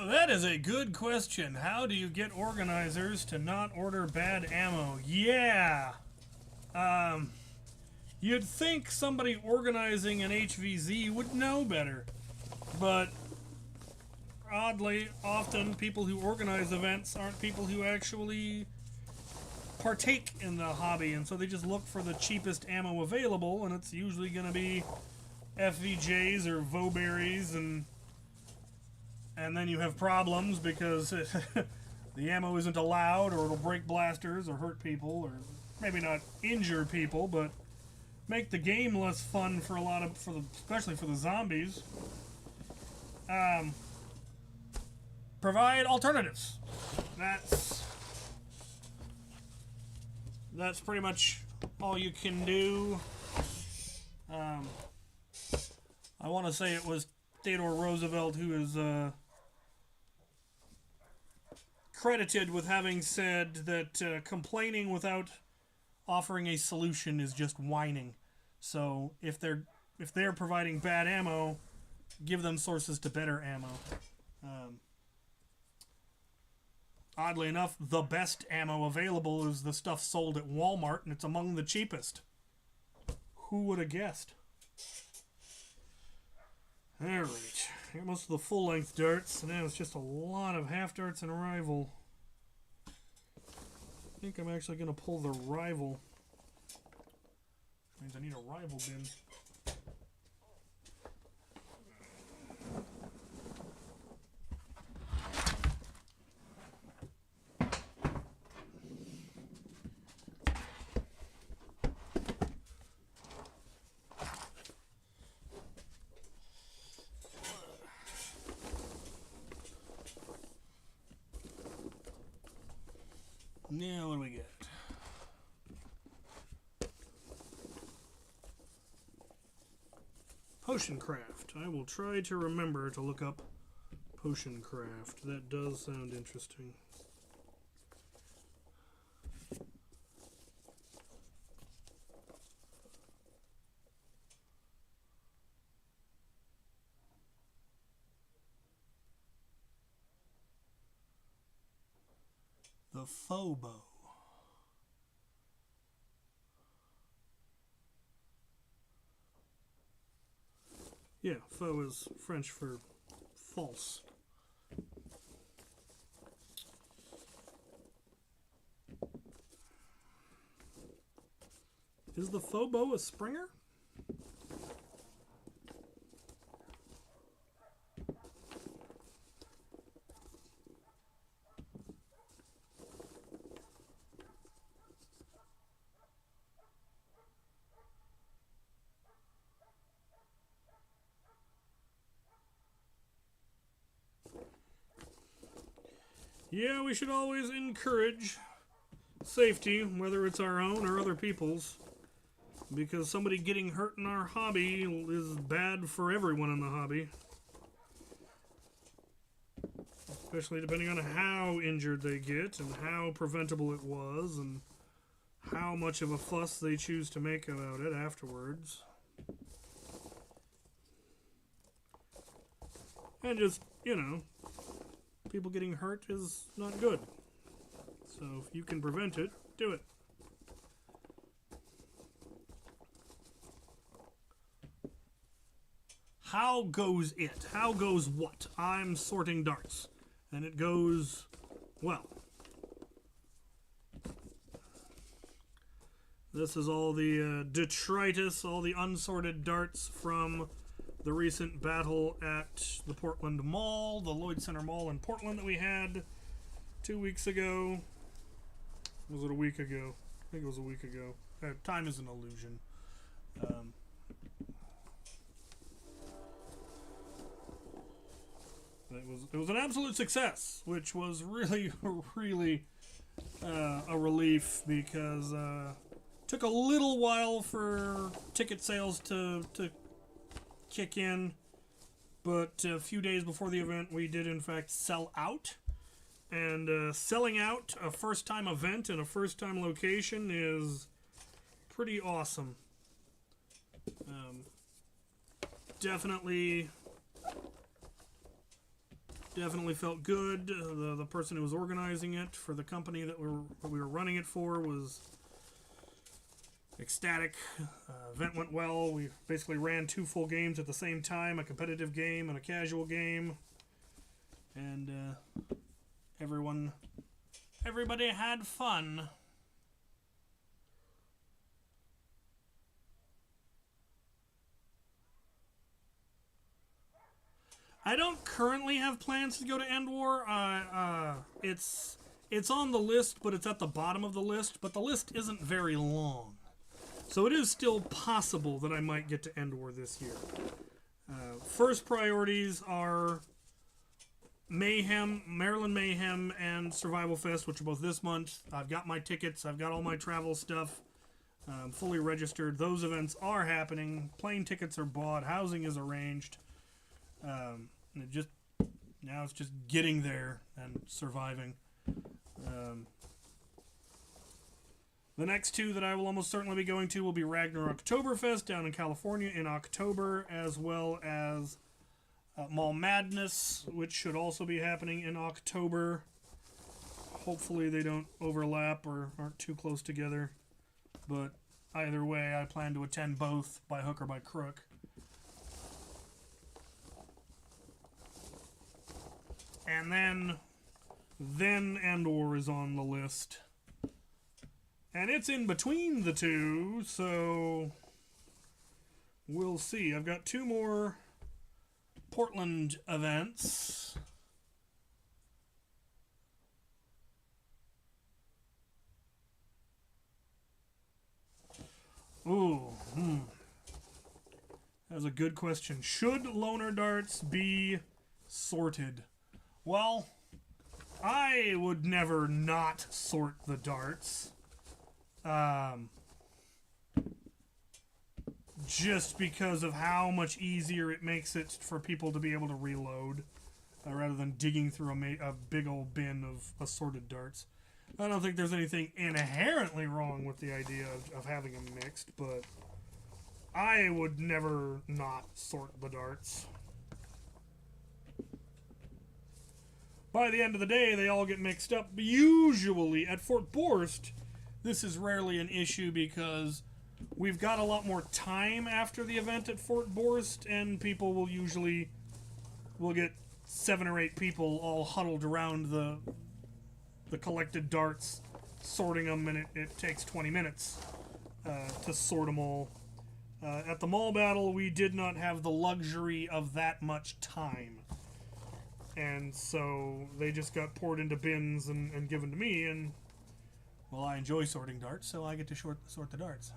That is a good question. How do you get organizers to not order bad ammo? Yeah. You'd think somebody organizing an HVZ would know better. But oddly, often people who organize events aren't people who actually partake in the hobby, and so they just look for the cheapest ammo available, and it's usually going to be FVJs or Vowberries, and then you have problems because the ammo isn't allowed, or it'll break blasters or hurt people, or maybe not injure people, but make the game less fun for a lot of, especially for the zombies. Provide alternatives. That's pretty much all you can do. I want to say it was Theodore Roosevelt who is credited with having said that complaining without offering a solution is just whining. So if they're providing bad ammo, give them sources to better ammo. Oddly enough, the best ammo available is the stuff sold at Walmart, and it's among the cheapest. Who would have guessed? Alright, got most of the full-length darts, and now it's just a lot of half-darts and rival. I think I'm actually going to pull the rival. Which means I need a rival bin. Now, what do we get? Potion craft. I will try to remember to look up potion craft. That does sound interesting. The Phobo. Yeah, faux is French for false. Is the Phobo a Springer? Yeah, we should always encourage safety, whether it's our own or other people's, because somebody getting hurt in our hobby is bad for everyone in the hobby. especially depending on how injured they get and how preventable it was and how much of a fuss they choose to make about it afterwards. And just, you know, people getting hurt is not good. So if you can prevent it, do it. How goes it? How goes what? I'm sorting darts. And it goes well. This is all the detritus, all the unsorted darts from the recent battle at the Portland Mall, the Lloyd Center Mall in Portland that we had 2 weeks ago. Was it a week ago? I think it was a week ago. Time is an illusion. It was an absolute success, which was really, really a relief because took a little while for ticket sales to kick in, but a few days before the event we did in fact sell out. And selling out a first-time event in a first-time location is pretty awesome. Definitely felt good. The person who was organizing it for the company that we were running it for was ecstatic. Event went well. We basically ran 2 full games at the same time, a competitive game and a casual game. And everybody had fun. I don't currently have plans to go to End War. It's on the list, but it's at the bottom of the list. But the list isn't very long. So it is still possible that I might get to End War this year. First priorities are Mayhem, Maryland Mayhem, and Survival Fest, which are both this month. I've got my tickets. I've got all my travel stuff fully registered. Those events are happening. Plane tickets are bought. Housing is arranged. Now it's just getting there and surviving. The next 2 that I will almost certainly be going to will be Ragnarok Oktoberfest down in California in October, as well as Mall Madness, which should also be happening in October. Hopefully they don't overlap or aren't too close together. But either way, I plan to attend both by hook or by crook. And then End War is on the list. And it's in between the 2, so we'll see. I've got 2 more Portland events. Ooh, That's a good question. Should loaner darts be sorted? Well, I would never not sort the darts. Just because of how much easier it makes it for people to be able to reload rather than digging through a big old bin of assorted darts. I don't think there's anything inherently wrong with the idea of having them mixed, but I would never not sort the darts. By the end of the day, they all get mixed up. Usually at Fort Borst, this is rarely an issue because we've got a lot more time after the event at Fort Borst, and people will get 7 or 8 people all huddled around the collected darts, sorting them, and it takes 20 minutes to sort them all. At the mall battle, we did not have the luxury of that much time. And so they just got poured into bins and given to me, and well, I enjoy sorting darts, so I get to sort the darts.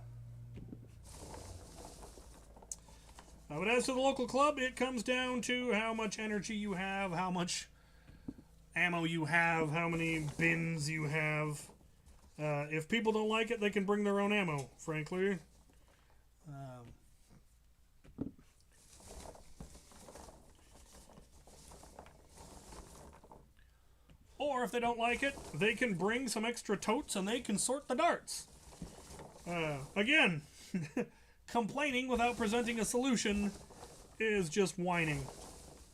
But as to the local club, it comes down to how much energy you have, how much ammo you have, how many bins you have. If people don't like it, they can bring their own ammo, frankly. Or if they don't like it, they can bring some extra totes and they can sort the darts. Again, complaining without presenting a solution is just whining.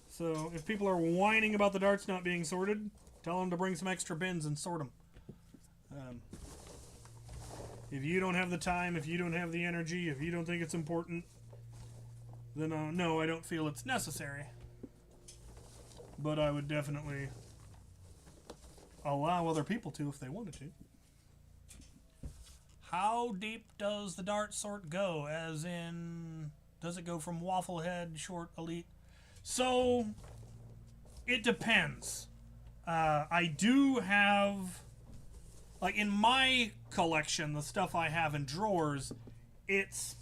So if people are whining about the darts not being sorted, tell them to bring some extra bins and sort them. If you don't have the time, if you don't have the energy, if you don't think it's important, then no, I don't feel it's necessary. But I would definitely allow other people to if they wanted to. How deep does the dart sort go? As in, does it go from waffle head, short, elite? So, it depends. I do have, like in my collection, the stuff I have in drawers, it's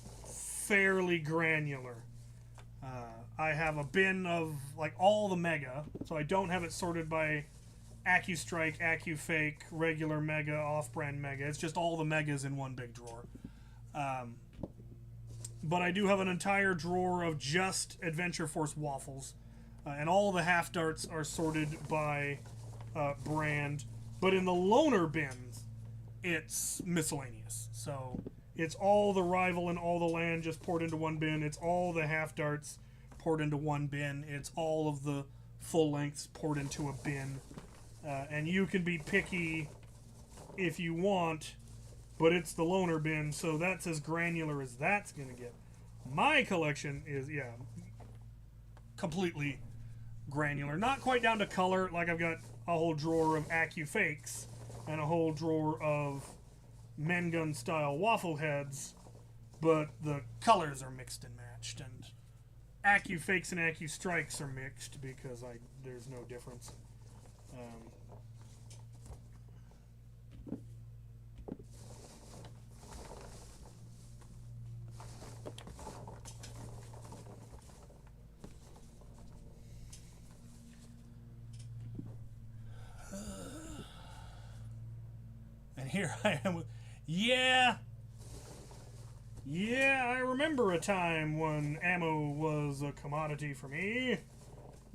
fairly granular. I have a bin of like all the mega, so I don't have it sorted by AccuStrike, AccuFake, regular mega, off-brand mega. It's just all the megas in one big drawer. But I do have an entire drawer of just Adventure Force waffles. And all the half darts are sorted by brand. But in the loaner bins, it's miscellaneous. So it's all the rival and all the land just poured into one bin. It's all the half darts poured into one bin. It's all of the full lengths poured into a bin. And you can be picky if you want, but it's the loaner bin, so that's as granular as that's going to get. My collection is, yeah, completely granular. Not quite down to color, like I've got a whole drawer of AccuFakes and a whole drawer of Men Gun style waffle heads, but the colors are mixed and matched, and AccuFakes and AccuStrikes are mixed because there's no difference. And here I am with, yeah, I remember a time when ammo was a commodity for me.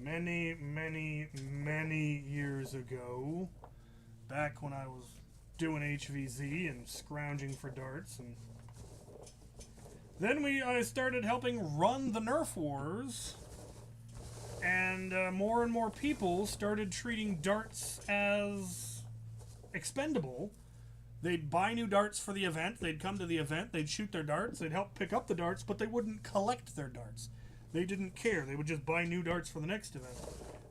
Many, many, many years ago. Back when I was doing HVZ and scrounging for darts. And then I started helping run the Nerf wars. And more and more people started treating darts as expendable. They'd buy new darts for the event. They'd come to the event. They'd shoot their darts. They'd help pick up the darts, but they wouldn't collect their darts. They didn't care. They would just buy new darts for the next event.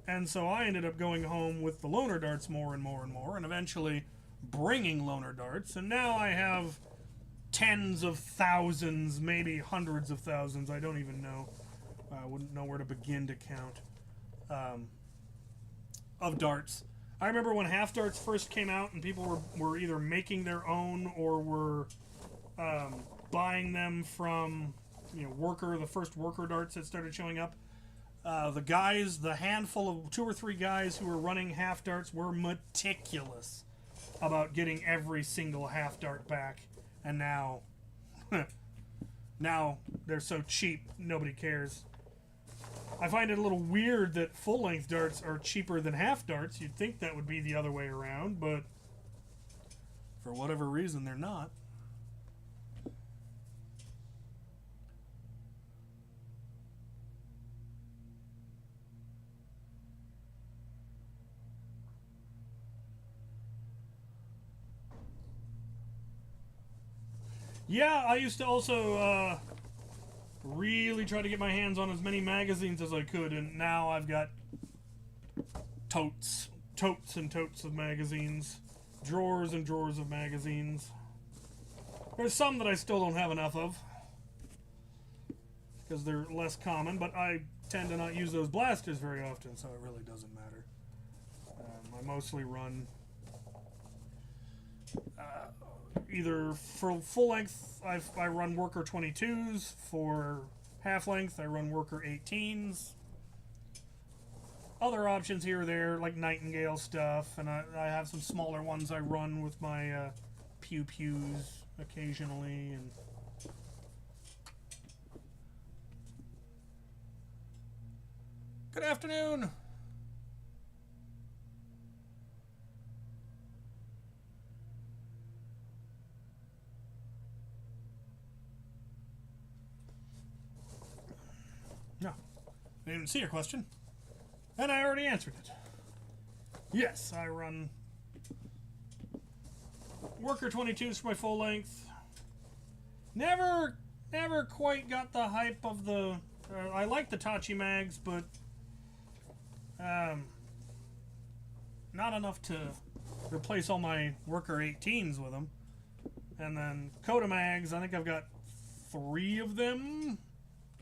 And so I ended up going home with the loaner darts more and more and more, and eventually bringing loaner darts. And now I have tens of thousands, maybe hundreds of thousands. I don't even know. I wouldn't know where to begin to count. Of darts. I remember when half darts first came out and people were either making their own or were buying them from, the first worker darts that started showing up. The handful of 2 or 3 guys who were running half darts were meticulous about getting every single half dart back. And now they're so cheap, nobody cares. I find it a little weird that full-length darts are cheaper than half darts. You'd think that would be the other way around, but for whatever reason, they're not. Yeah, I used to also really try to get my hands on as many magazines as I could, and now I've got totes and totes of magazines, drawers and drawers of magazines. There's some that I still don't have enough of because they're less common, but I tend to not use those blasters very often, so it really doesn't matter. I mostly run either for full length, I run Worker 22s. For half length, I run Worker 18s. Other options here or there, like Nightingale stuff, and I have some smaller ones I run with my Pew Pews occasionally. And good afternoon. didn't even see your question. And I already answered it. Yes, I run Worker 22s for my full length. Never quite got the hype of the... I like the Tachi mags, but... not enough to replace all my Worker 18s with them. And then Coda mags, I think I've got 3 of them.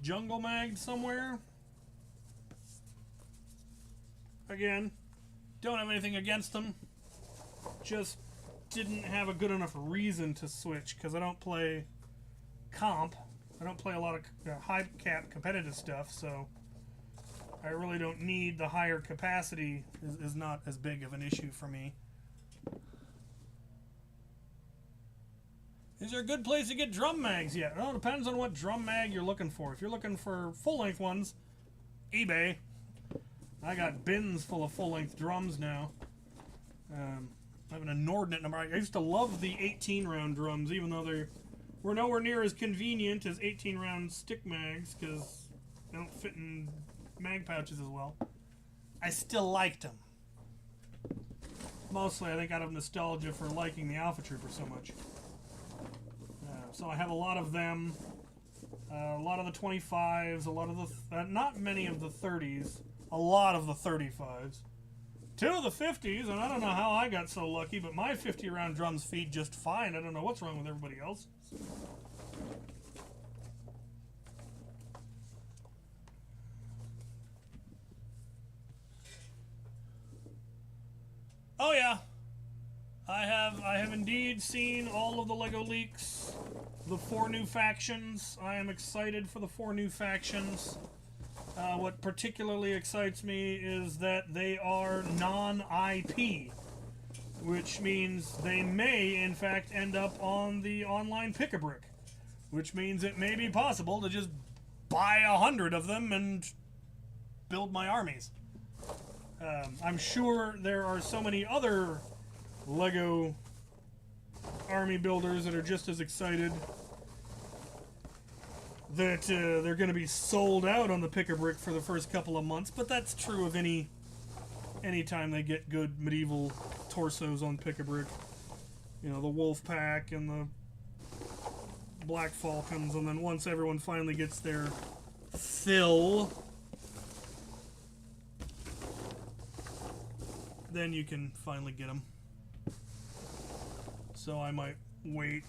Jungle magged somewhere. Again, don't have anything against them. Just didn't have a good enough reason to switch because I don't play comp. I don't play a lot of high cap competitive stuff, so I really don't need the higher capacity. Is not as big of an issue for me. Is there a good place to get drum mags yet? Well, it depends on what drum mag you're looking for. If you're looking for full-length ones, eBay. I got bins full of full-length drums now. I have an inordinate number. I used to love the 18-round drums, even though they were nowhere near as convenient as 18-round stick mags, because they don't fit in mag pouches as well. I still liked them. Mostly, I think, out of nostalgia for liking the Alpha Trooper so much. So I have a lot of them, a lot of the 25s, a lot of the, not many of the 30s, a lot of the 35s, 2 of the 50s, and I don't know how I got so lucky, but my 50-round drums feed just fine. I don't know what's wrong with everybody else. Oh yeah, I have indeed seen all of the LEGO leaks. The 4 new factions. I am excited for the 4 new factions. What particularly excites me is that they are non-IP, which means they may, in fact, end up on the online Pick-a-Brick, which means it may be possible to just buy 100 of them and build my armies. I'm sure there are so many other LEGO army builders that are just as excited that they're going to be sold out on the Pick-a-Brick for the first couple of months, but that's true of any time they get good medieval torsos on Pick-a-Brick. You know, the Wolf Pack and the Black Falcons, and then once everyone finally gets their fill, then you can finally get them. So I might wait.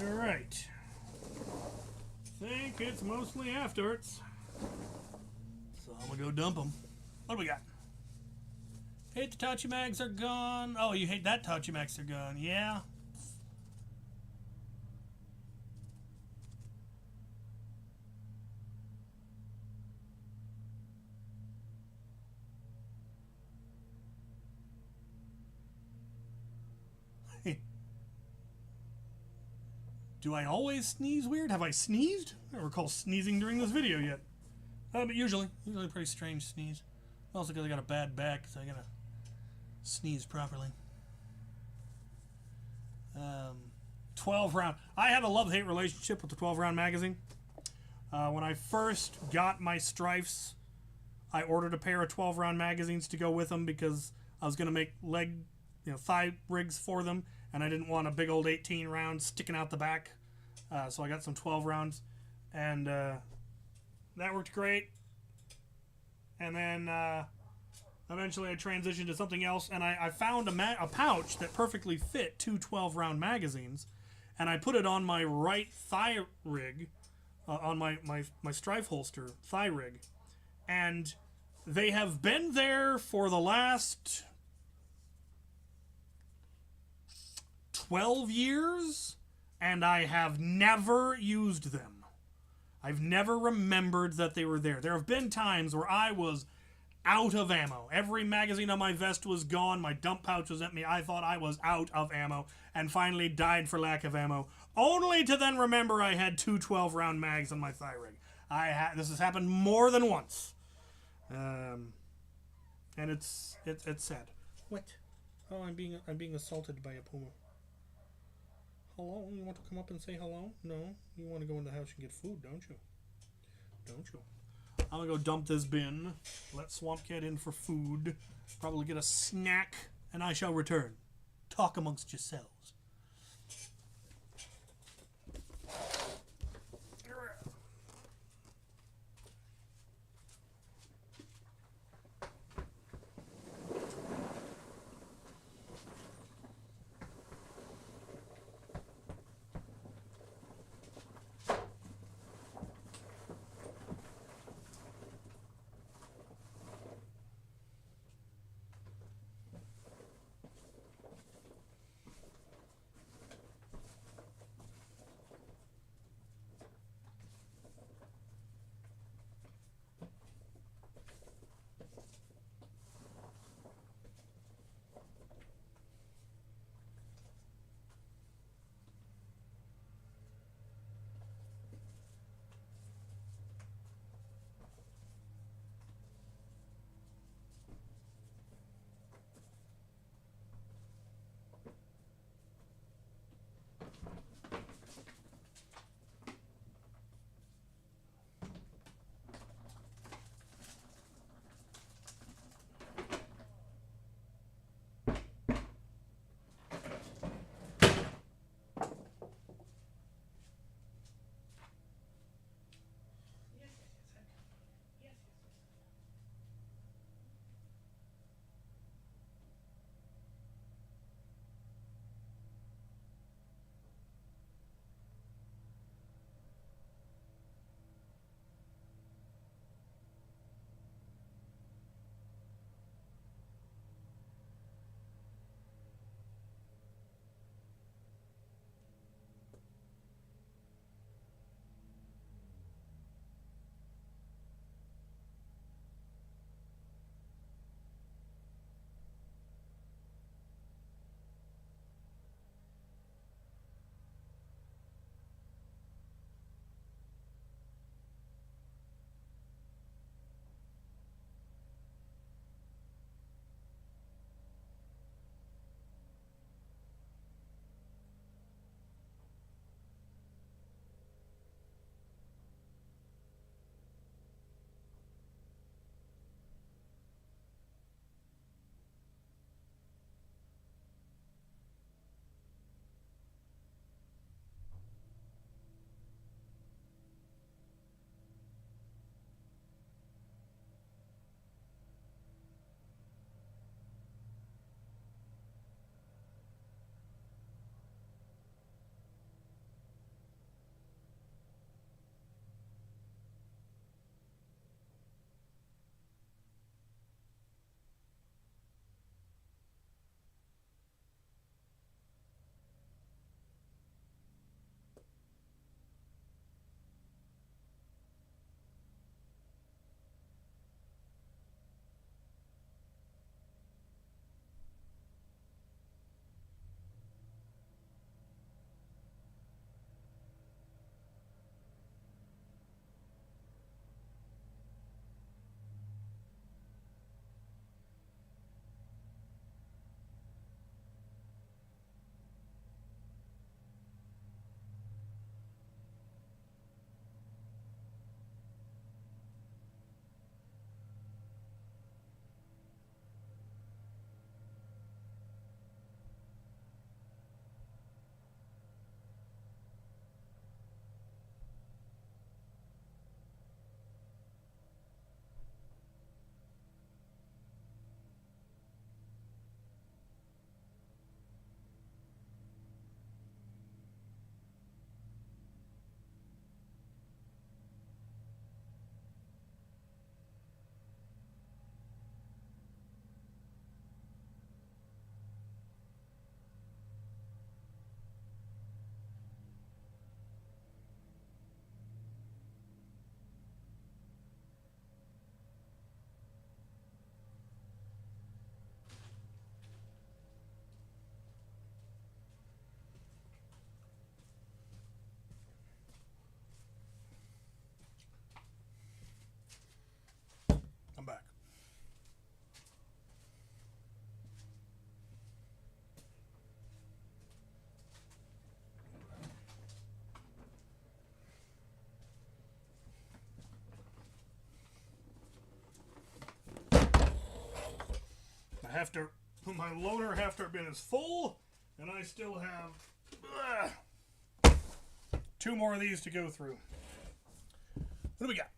Alright. Think it's mostly afterwards. So I'm gonna go dump them. What do we got? Hate the Tachi mags are gone. Oh, you hate that Tachi mags are gone. Yeah. Do I always sneeze weird? Have I sneezed? I don't recall sneezing during this video yet. But usually a pretty strange sneeze. Also because I got a bad back, so I gotta sneeze properly. 12 round. I had a love-hate relationship with the 12-round magazine. When I first got my Strifes, I ordered a pair of 12-round magazines to go with them because I was gonna make thigh rigs for them, and I didn't want a big old 18 round sticking out the back. So I got some 12 rounds, and that worked great. And then eventually I transitioned to something else, and I found a pouch that perfectly fit 2 12-round magazines, and I put it on my right thigh rig, on my Strife holster thigh rig, and they have been there for the last 12 years, and I have never used them. I've never remembered that they were there. There have been times where I was out of ammo. Every magazine on my vest was gone. My dump pouch was empty. I thought I was out of ammo and finally died for lack of ammo, only to then remember I had 2 12-round mags on my thigh rig. This has happened more than once. And it's sad. What? Oh, I'm being assaulted by a puma. Hello? You want to come up and say hello? No? You want to go in the house and get food, don't you? Don't you? I'm gonna go dump this bin. Let Swamp Cat in for food. Probably get a snack, and I shall return. Talk amongst yourselves. my loader hefter bin is full, and I still have 2 more of these to go through. What do we got?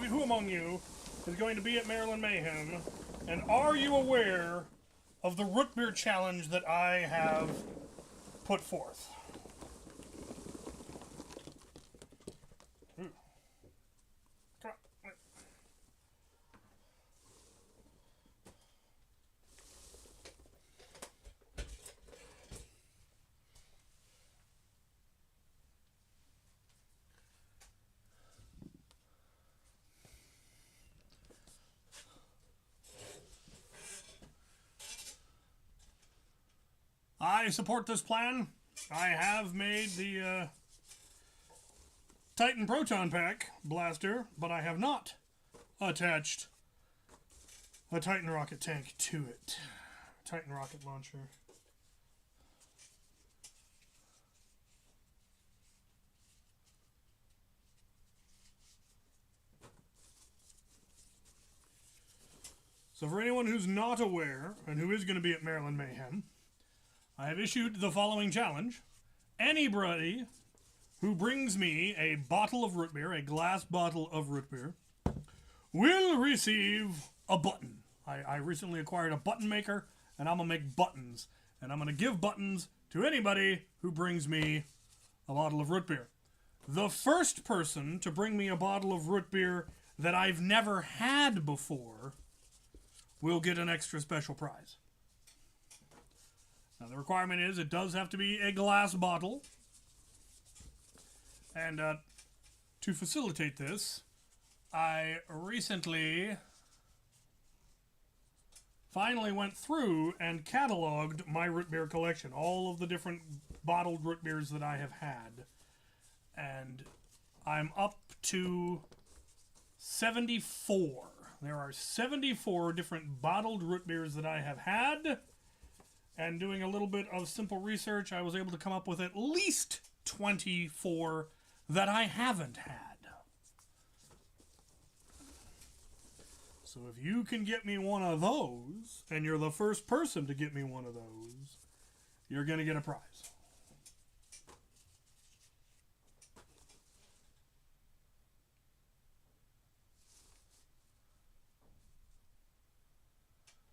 Who among you is going to be at Maryland Mayhem, and are you aware of the root beer challenge that I have put forth? Ooh. Come on. I support this plan. I have made the Titan Proton Pack blaster, but I have not attached a Titan rocket tank to it. Titan rocket launcher. So for anyone who's not aware, and who is going to be at Maryland Mayhem, I have issued the following challenge. Anybody who brings me a bottle of root beer, a glass bottle of root beer, will receive a button. I recently acquired a button maker, and I'm going to make buttons. And I'm going to give buttons to anybody who brings me a bottle of root beer. The first person to bring me a bottle of root beer that I've never had before will get an extra special prize. Now, the requirement is it does have to be a glass bottle. And to facilitate this, I recently finally went through and cataloged my root beer collection. All of the different bottled root beers that I have had. And I'm up to 74. There are 74 different bottled root beers that I have had. And doing a little bit of simple research, I was able to come up with at least 24 that I haven't had. So if you can get me one of those, and you're the first person to get me one of those, you're going to get a prize.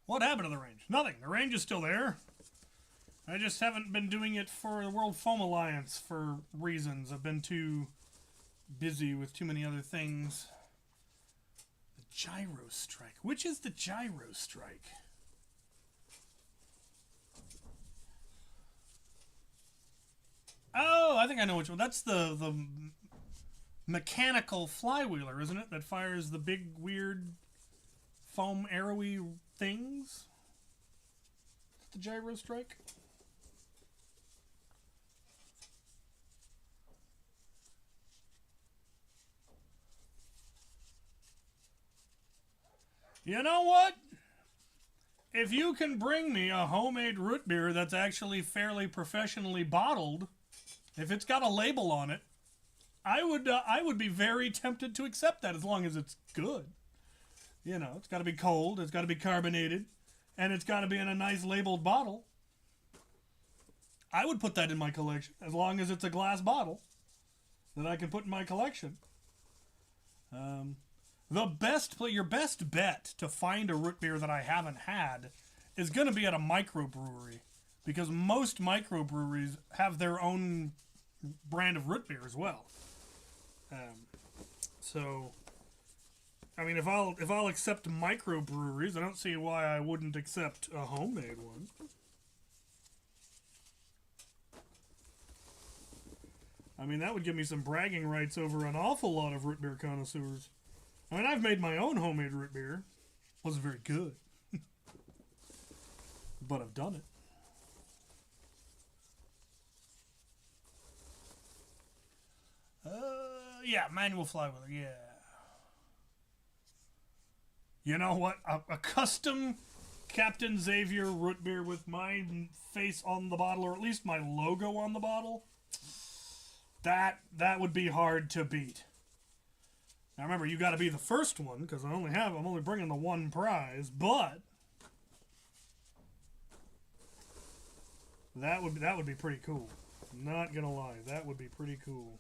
What happened to the range? Nothing. The range is still there. I just haven't been doing it for the World Foam Alliance for reasons. I've been too busy with too many other things. The gyro strike. Which is the gyro strike? Oh, I think I know which one. That's the mechanical flywheeler, isn't it? That fires the big, weird, foam, arrowy things? The gyro strike? You know what? If you can bring me a homemade root beer that's actually fairly professionally bottled, if it's got a label on it, I would be very tempted to accept that as long as it's good. You know, it's got to be cold, it's got to be carbonated, and it's got to be in a nice labeled bottle. I would put that in my collection as long as it's a glass bottle that I can put in my collection. Your best bet to find a root beer that I haven't had is going to be at a microbrewery, because most microbreweries have their own brand of root beer as well. So, I mean, if I'll accept microbreweries, I don't see why I wouldn't accept a homemade one. I mean, that would give me some bragging rights over an awful lot of root beer connoisseurs. I mean, I've made my own homemade root beer. Wasn't very good. But I've done it. Yeah, manual fly wheeler, yeah. You know what? A custom Captain Xavier root beer with my face on the bottle, or at least my logo on the bottle, that would be hard to beat. Now remember, you got to be the first one, because I'm only bringing the one prize, but that would be pretty cool. Not gonna lie, that would be pretty cool.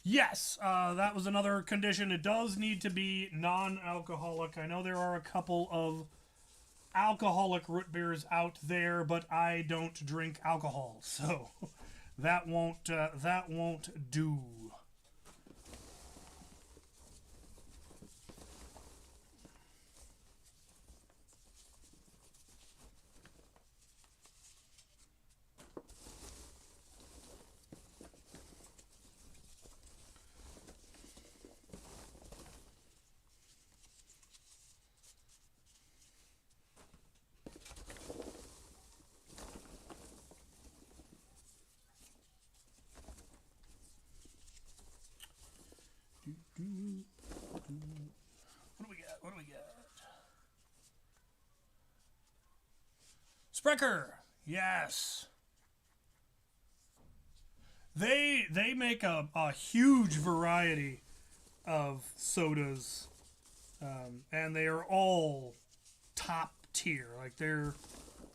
Yes, that was another condition. It does need to be non-alcoholic. I know there are a couple of alcoholic root beers out there, but I don't drink alcohol, so that won't do. What do we got? Sprecher, yes. They make a huge variety of sodas, and they are all top tier. Like their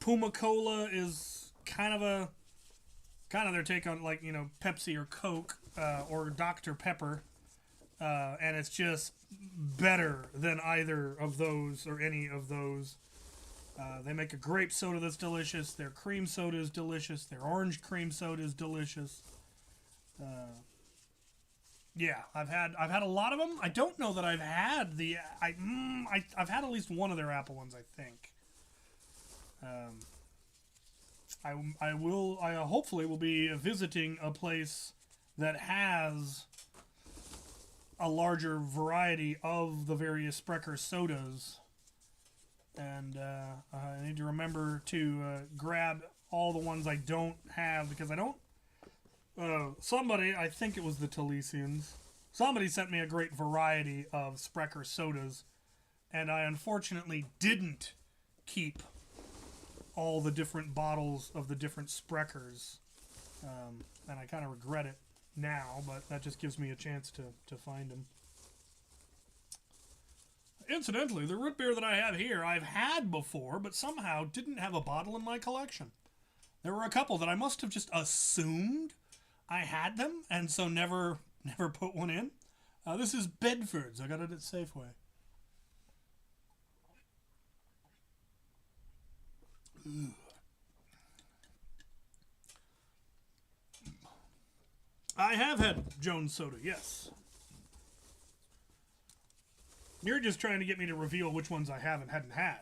Puma Cola is kind of their take on, like, you know, Pepsi or Coke or Dr. Pepper. And it's just better than either of those or any of those. They make a grape soda that's delicious. Their cream soda is delicious. Their orange cream soda is delicious. Yeah, I've had a lot of them. I don't know that I've had I've had at least one of their apple ones, I think. I hopefully will be visiting a place that has a larger variety of the various Sprecher sodas, and I need to remember to grab all the ones I don't have, because I don't. Somebody, I think it was the Talesians, somebody sent me a great variety of Sprecher sodas, and I unfortunately didn't keep all the different bottles of the different Sprechers, and I kind of regret it now, but that just gives me a chance to find them. Incidentally, the root beer that I have here, I've had before, but somehow didn't have a bottle in my collection. There were a couple that I must have just assumed I had them, and so never put one in. This is Bedford's. I got it at Safeway. Ugh. I have had Jones Soda, yes. You're just trying to get me to reveal which ones I hadn't had.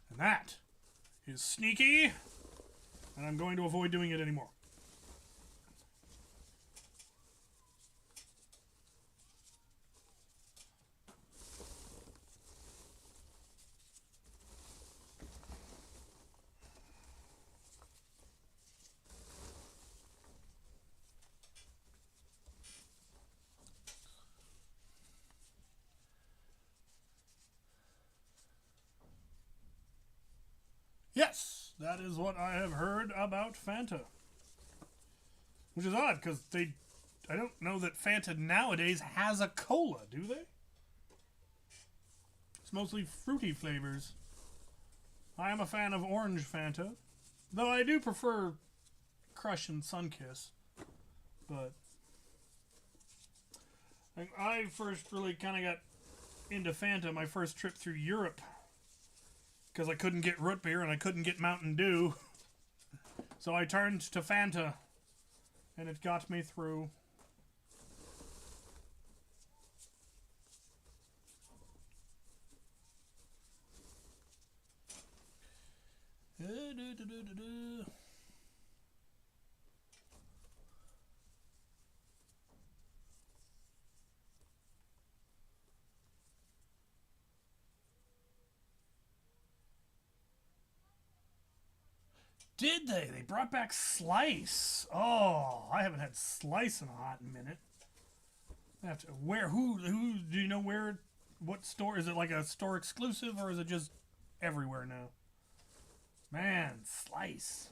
And that is sneaky, and I'm going to avoid doing it anymore. Yes, that is what I have heard about Fanta. Which is odd, because I don't know that Fanta nowadays has a cola, do they? It's mostly fruity flavors. I am a fan of orange Fanta, though I do prefer Crush and Sunkiss. But I first really kind of got into Fanta my first trip through Europe, because I couldn't get root beer and I couldn't get Mountain Dew. So I turned to Fanta, and it got me through. Did they? They brought back Slice. Oh, I haven't had Slice in a hot minute. I have to, who do you know where, what store? Is it like a store exclusive or is it just everywhere now? Man, Slice.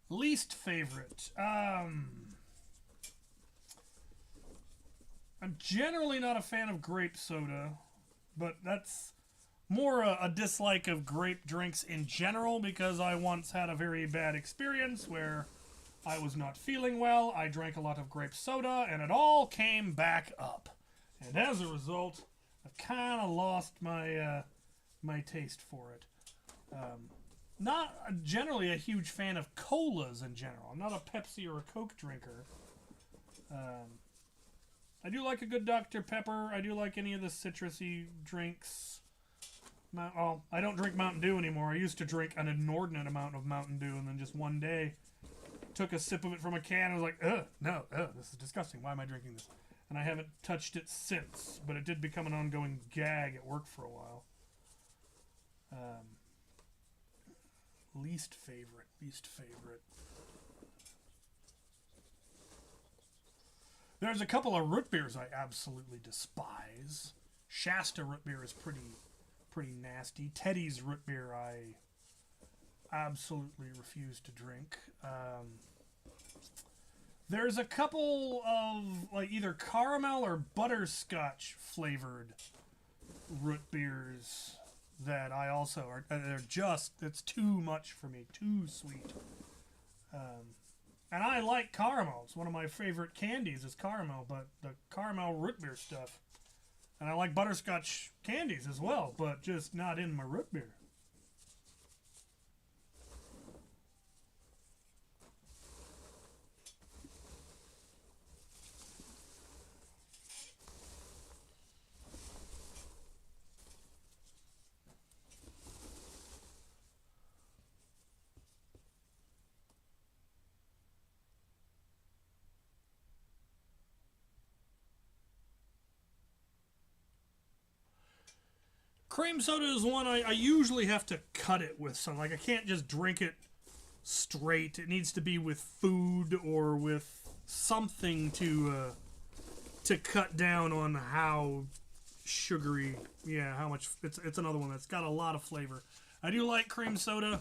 Least favorite. I'm generally not a fan of grape soda, but that's more a dislike of grape drinks in general because I once had a very bad experience where I was not feeling well. I drank a lot of grape soda and it all came back up. And as a result, I've kind of lost my my taste for it. Not generally a huge fan of colas in general. I'm not a Pepsi or a Coke drinker. I do like a good Dr. Pepper. I do like any of the citrusy drinks. Well, I don't drink Mountain Dew anymore. I used to drink an inordinate amount of Mountain Dew, and then just one day took a sip of it from a can and was like, this is disgusting. Why am I drinking this? And I haven't touched it since, but it did become an ongoing gag at work for a while. Least favorite. There's a couple of root beers I absolutely despise. Shasta root beer is pretty nasty. Teddy's root beer I absolutely refuse to drink. There's a couple of like either caramel or butterscotch flavored root beers that I also are. It's too much for me. Too sweet. And I like caramel. It's one of my favorite candies is caramel, but the caramel root beer stuff. And I like butterscotch candies as well, but just not in my root beer. Cream soda is one I usually have to cut it with something. Like I can't just drink it straight. It needs to be with food or with something to cut down on how sugary. Yeah, how much. It's another one that's got a lot of flavor. I do like cream soda,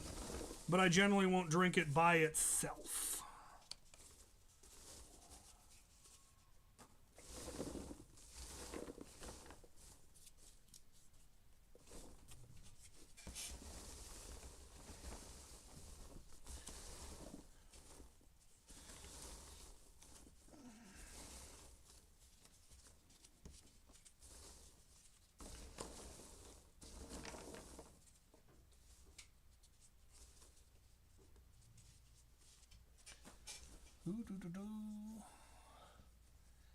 but I generally won't drink it by itself.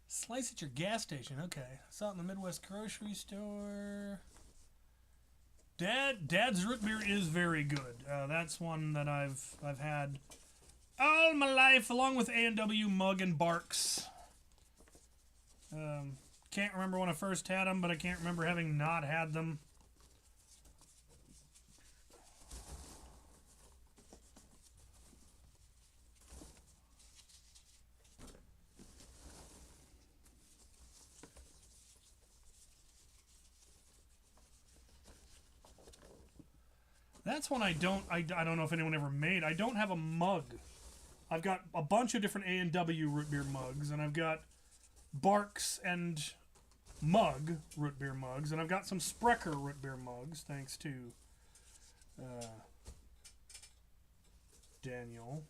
Slice at your gas station. Okay. Saw it in the Midwest grocery store. Dad's root beer is very good. That's one that I've had all my life, along with A&W, Mug, and Barks. Can't remember when I first had them, but I can't remember having not had them. That's one I don't know if anyone ever made. I don't have a mug. I've got a bunch of different A&W root beer mugs, and I've got Barks and Mug root beer mugs, and I've got some Sprecher root beer mugs, thanks to Daniel.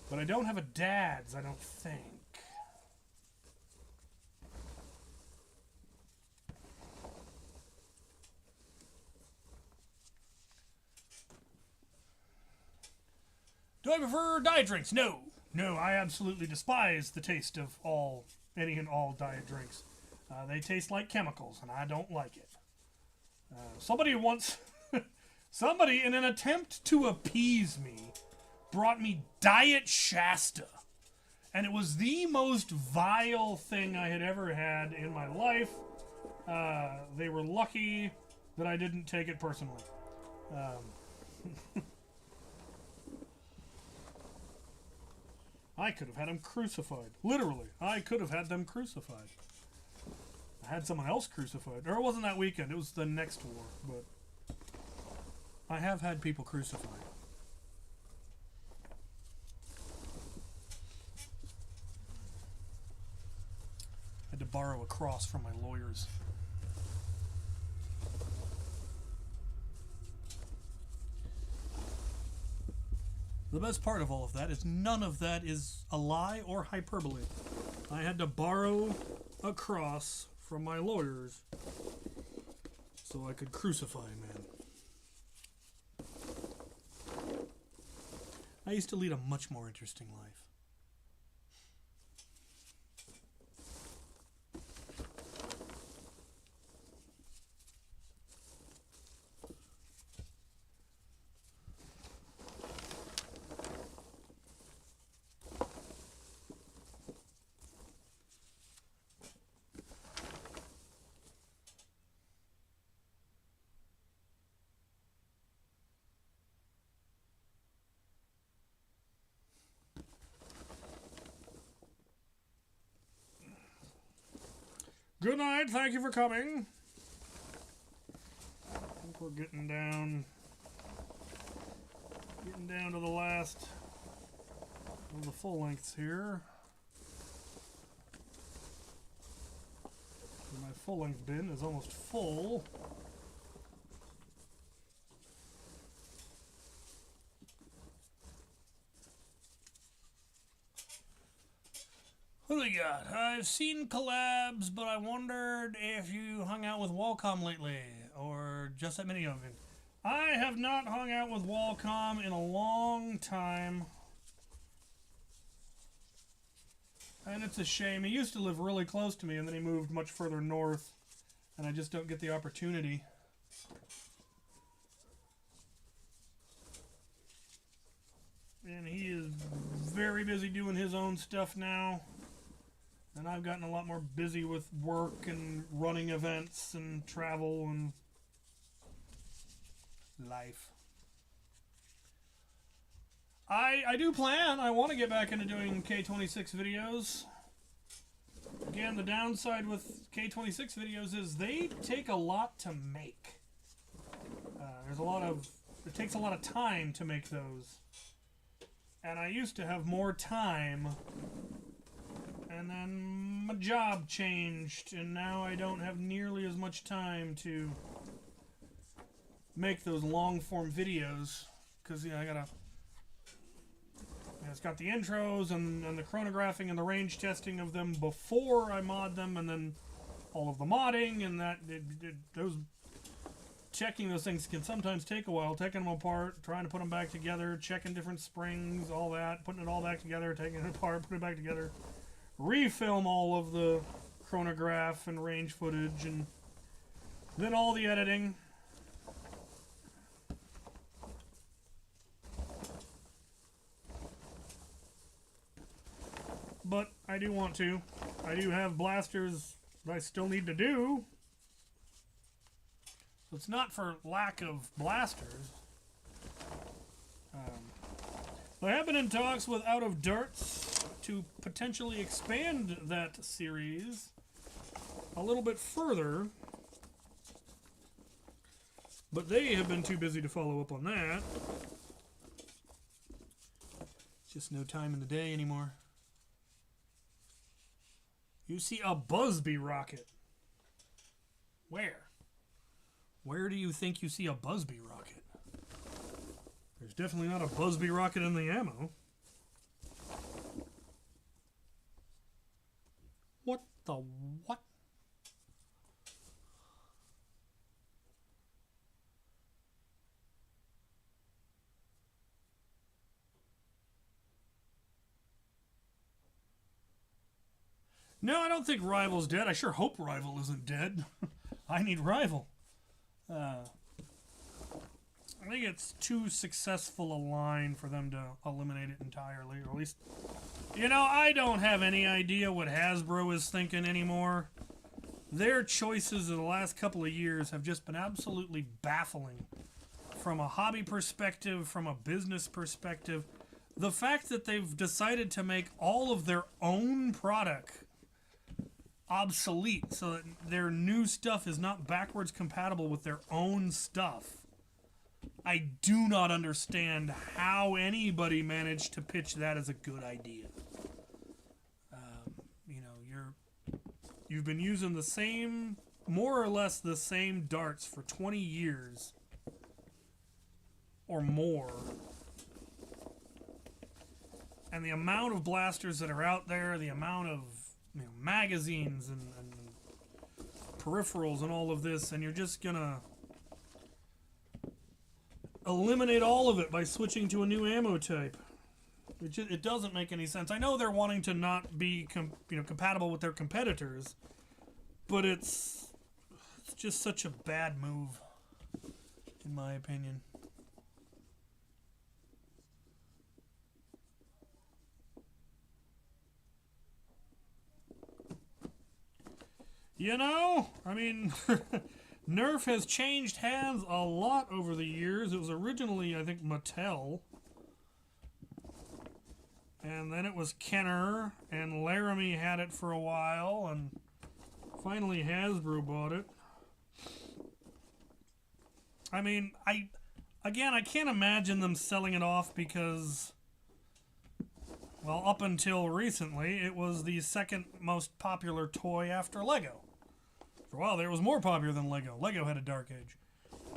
But I don't have a Dad's, I don't think. Do I prefer diet drinks? No. No, I absolutely despise the taste of any and all diet drinks. They taste like chemicals, and I don't like it. Somebody once, somebody in an attempt to appease me, brought me Diet Shasta. And it was the most vile thing I had ever had in my life. They were lucky that I didn't take it personally. I could have had them crucified. Literally, I could have had them crucified. I had someone else crucified. Or it wasn't that weekend, it was the next war. But I have had people crucified. I had to borrow a cross from my lawyers. The best part of all of that is none of that is a lie or hyperbole. I had to borrow a cross from my lawyers so I could crucify a man. I used to lead a much more interesting life. Good night, thank you for coming. I think we're getting down to the last of the full lengths here. My full length bin is almost full. What do we got? I've seen collabs, but I wondered if you hung out with Wacom lately, or just at Mini Oven. I have not hung out with Wacom in a long time. And it's a shame. He used to live really close to me, and then he moved much further north, and I just don't get the opportunity. And he is very busy doing his own stuff now. And I've gotten a lot more busy with work and running events and travel and life. I do plan. I want to get back into doing K26 videos. Again, the downside with K26 videos is they take a lot to make. It takes a lot of time to make those. And I used to have more time. And then my job changed, and now I don't have nearly as much time to make those long-form videos. Because, I gotta... it's got the intros and the chronographing and the range testing of them before I mod them, and then all of the modding, and checking those things can sometimes take a while. Taking them apart, trying to put them back together, checking different springs, all that, putting it all back together, taking it apart, putting it back together. Refilm all of the chronograph and range footage, and then all the editing. But I do want to. I do have blasters that I still need to do. So it's not for lack of blasters. I have been in talks with Out of Darts to potentially expand that series a little bit further, but they have been too busy to follow up on that. Just no time in the day anymore. You see a Busby rocket. Where? Where do you think you see a Busby rocket? There's definitely not a Busby rocket in the ammo. What the what? No, I don't think Rival's dead. I sure hope Rival isn't dead. I need Rival. I think it's too successful a line for them to eliminate it entirely, or at least... You know, I don't have any idea what Hasbro is thinking anymore. Their choices in the last couple of years have just been absolutely baffling. From a hobby perspective, from a business perspective. The fact that they've decided to make all of their own product obsolete so that their new stuff is not backwards compatible with their own stuff. I do not understand how anybody managed to pitch that as a good idea. You know, you've been using the same, more or less the same darts for 20 years or more. And the amount of blasters that are out there, the amount of magazines and peripherals and all of this, and you're just gonna eliminate all of it by switching to a new ammo type. It doesn't make any sense. I know they're wanting to not be compatible with their competitors, but it's just such a bad move, in my opinion. You know, I mean, Nerf has changed hands a lot over the years. It was originally, I think, Mattel. And then it was Kenner, and Laramie had it for a while, and finally Hasbro bought it. I mean, I can't imagine them selling it off because... Well, up until recently, it was the second most popular toy after Lego. For a while there, it was more popular than Lego. Lego had a dark age.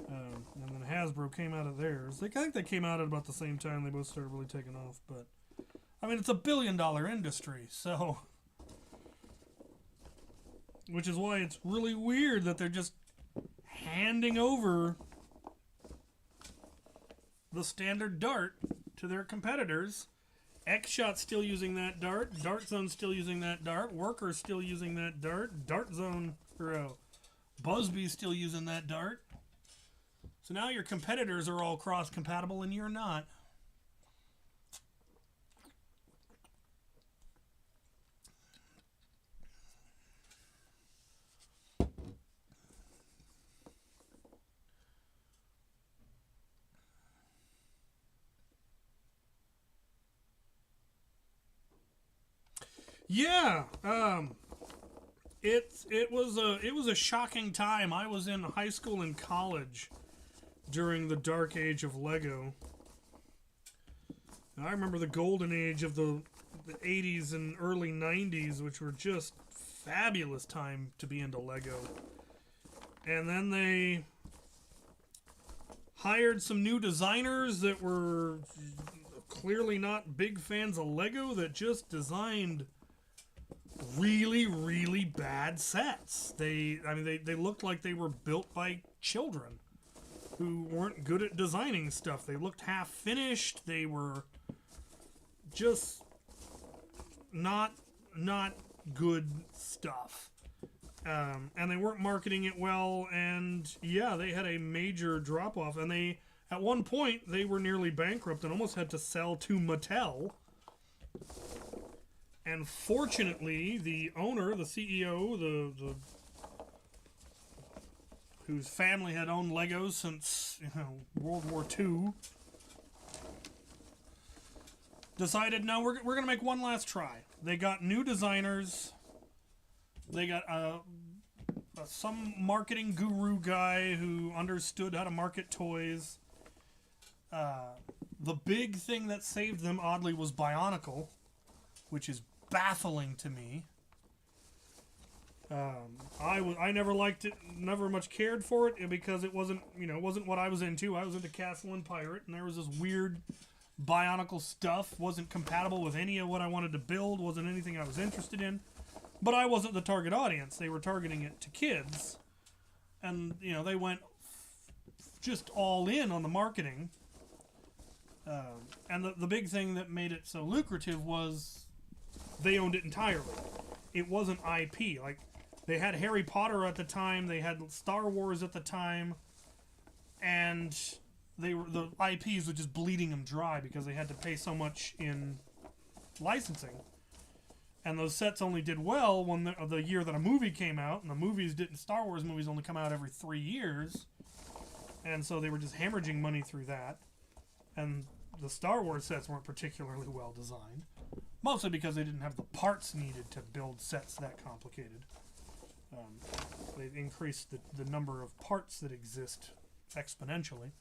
And then Hasbro came out of theirs. I think they came out at about the same time. They both started really taking off. But, I mean, it's a billion-dollar industry, so... Which is why it's really weird that they're just handing over the standard dart to their competitors. X-Shot's still using that dart. Dart Zone's still using that dart. Worker's still using that dart. Dart Zone, Busby's still using that dart. So now your competitors are all cross-compatible and you're not. Yeah, it was a shocking time. I was in high school and college during the dark age of Lego. I remember the golden age of the 80s and early 90s, which were just fabulous time to be into Lego. And then they hired some new designers that were clearly not big fans of Lego that just designed really, really bad sets. They looked like they were built by children who weren't good at designing stuff. They looked half finished. They were just not good stuff. And they weren't marketing it well, and yeah, they had a major drop off, and they, at one point, they were nearly bankrupt and almost had to sell to Mattel. And fortunately, the owner, the CEO, whose family had owned Legos since World War II, decided, no, we're going to make one last try. They got new designers. They got some marketing guru guy who understood how to market toys. The big thing that saved them, oddly, was Bionicle, which is baffling to me. I never liked it, never much cared for it because it wasn't what I was into. I was into Castle and Pirate, and there was this weird Bionicle stuff. Wasn't compatible with any of what I wanted to build. Wasn't anything I was interested in. But I wasn't the target audience. They were targeting it to kids, and they went just all in on the marketing. And the big thing that made it so lucrative was they owned it entirely. it wasn't IP. Like, they had Harry Potter at the time, they had Star Wars at the time, and the IPs were just bleeding them dry because they had to pay so much in licensing. And those sets only did well when the year that a movie came out, and the movies didn't. Star Wars movies only come out every 3 years, and so they were just hemorrhaging money through that. And the Star Wars sets weren't particularly well designed, mostly because they didn't have the parts needed to build sets that complicated. They've increased the number of parts that exist exponentially.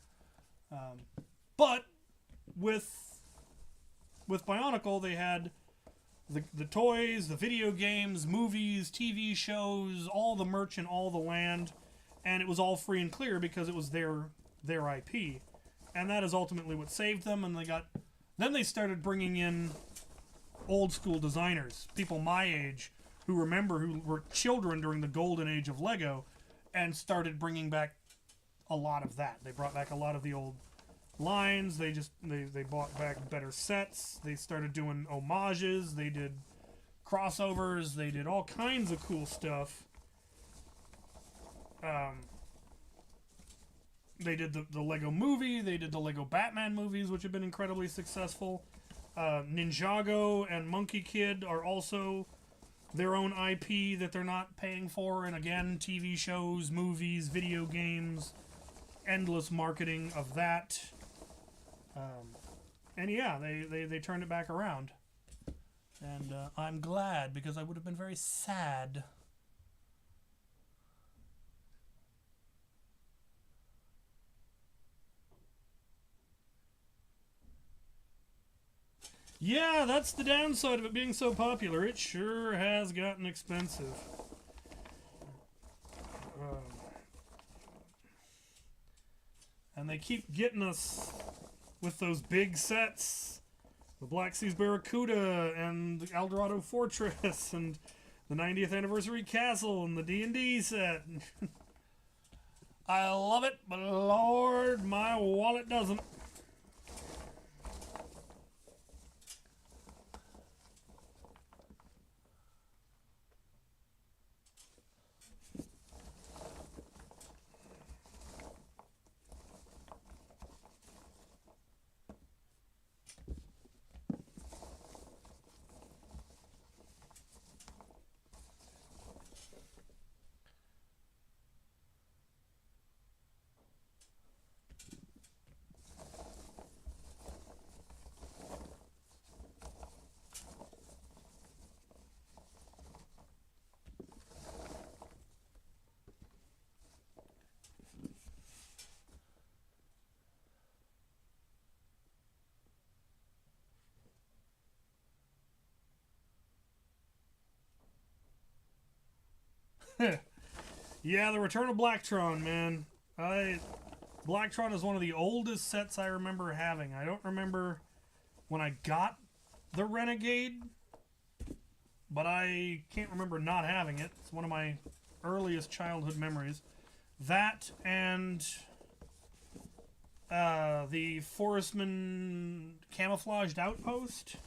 But with Bionicle, they had the toys, the video games, movies, TV shows, all the merch and all the land, and it was all free and clear because it was their IP. And that is ultimately what saved them, and then they started bringing in old school designers, people my age who were children during the golden age of Lego, and started bringing back a lot of that. They brought back a lot of the old lines. They bought back better sets. They started doing homages. They did crossovers. They did all kinds of cool stuff. They did the Lego movie. They did the Lego Batman movies, which have been incredibly successful. Ninjago and Monkey Kid are also their own IP that they're not paying for. And again, TV shows, movies, video games, endless marketing of that. And yeah, they turned it back around. And I'm glad, because I would have been very sad. Yeah, that's the downside of it being so popular. It sure has gotten expensive. And they keep getting us with those big sets. The Black Seas Barracuda and the Eldorado Fortress and the 90th Anniversary Castle and the D&D set. I love it, but Lord, my wallet doesn't. Yeah, the Return of Blacktron, man. Blacktron is one of the oldest sets I remember having. I don't remember when I got the Renegade, but I can't remember not having it. It's one of my earliest childhood memories. That and the Forestman Camouflaged Outpost.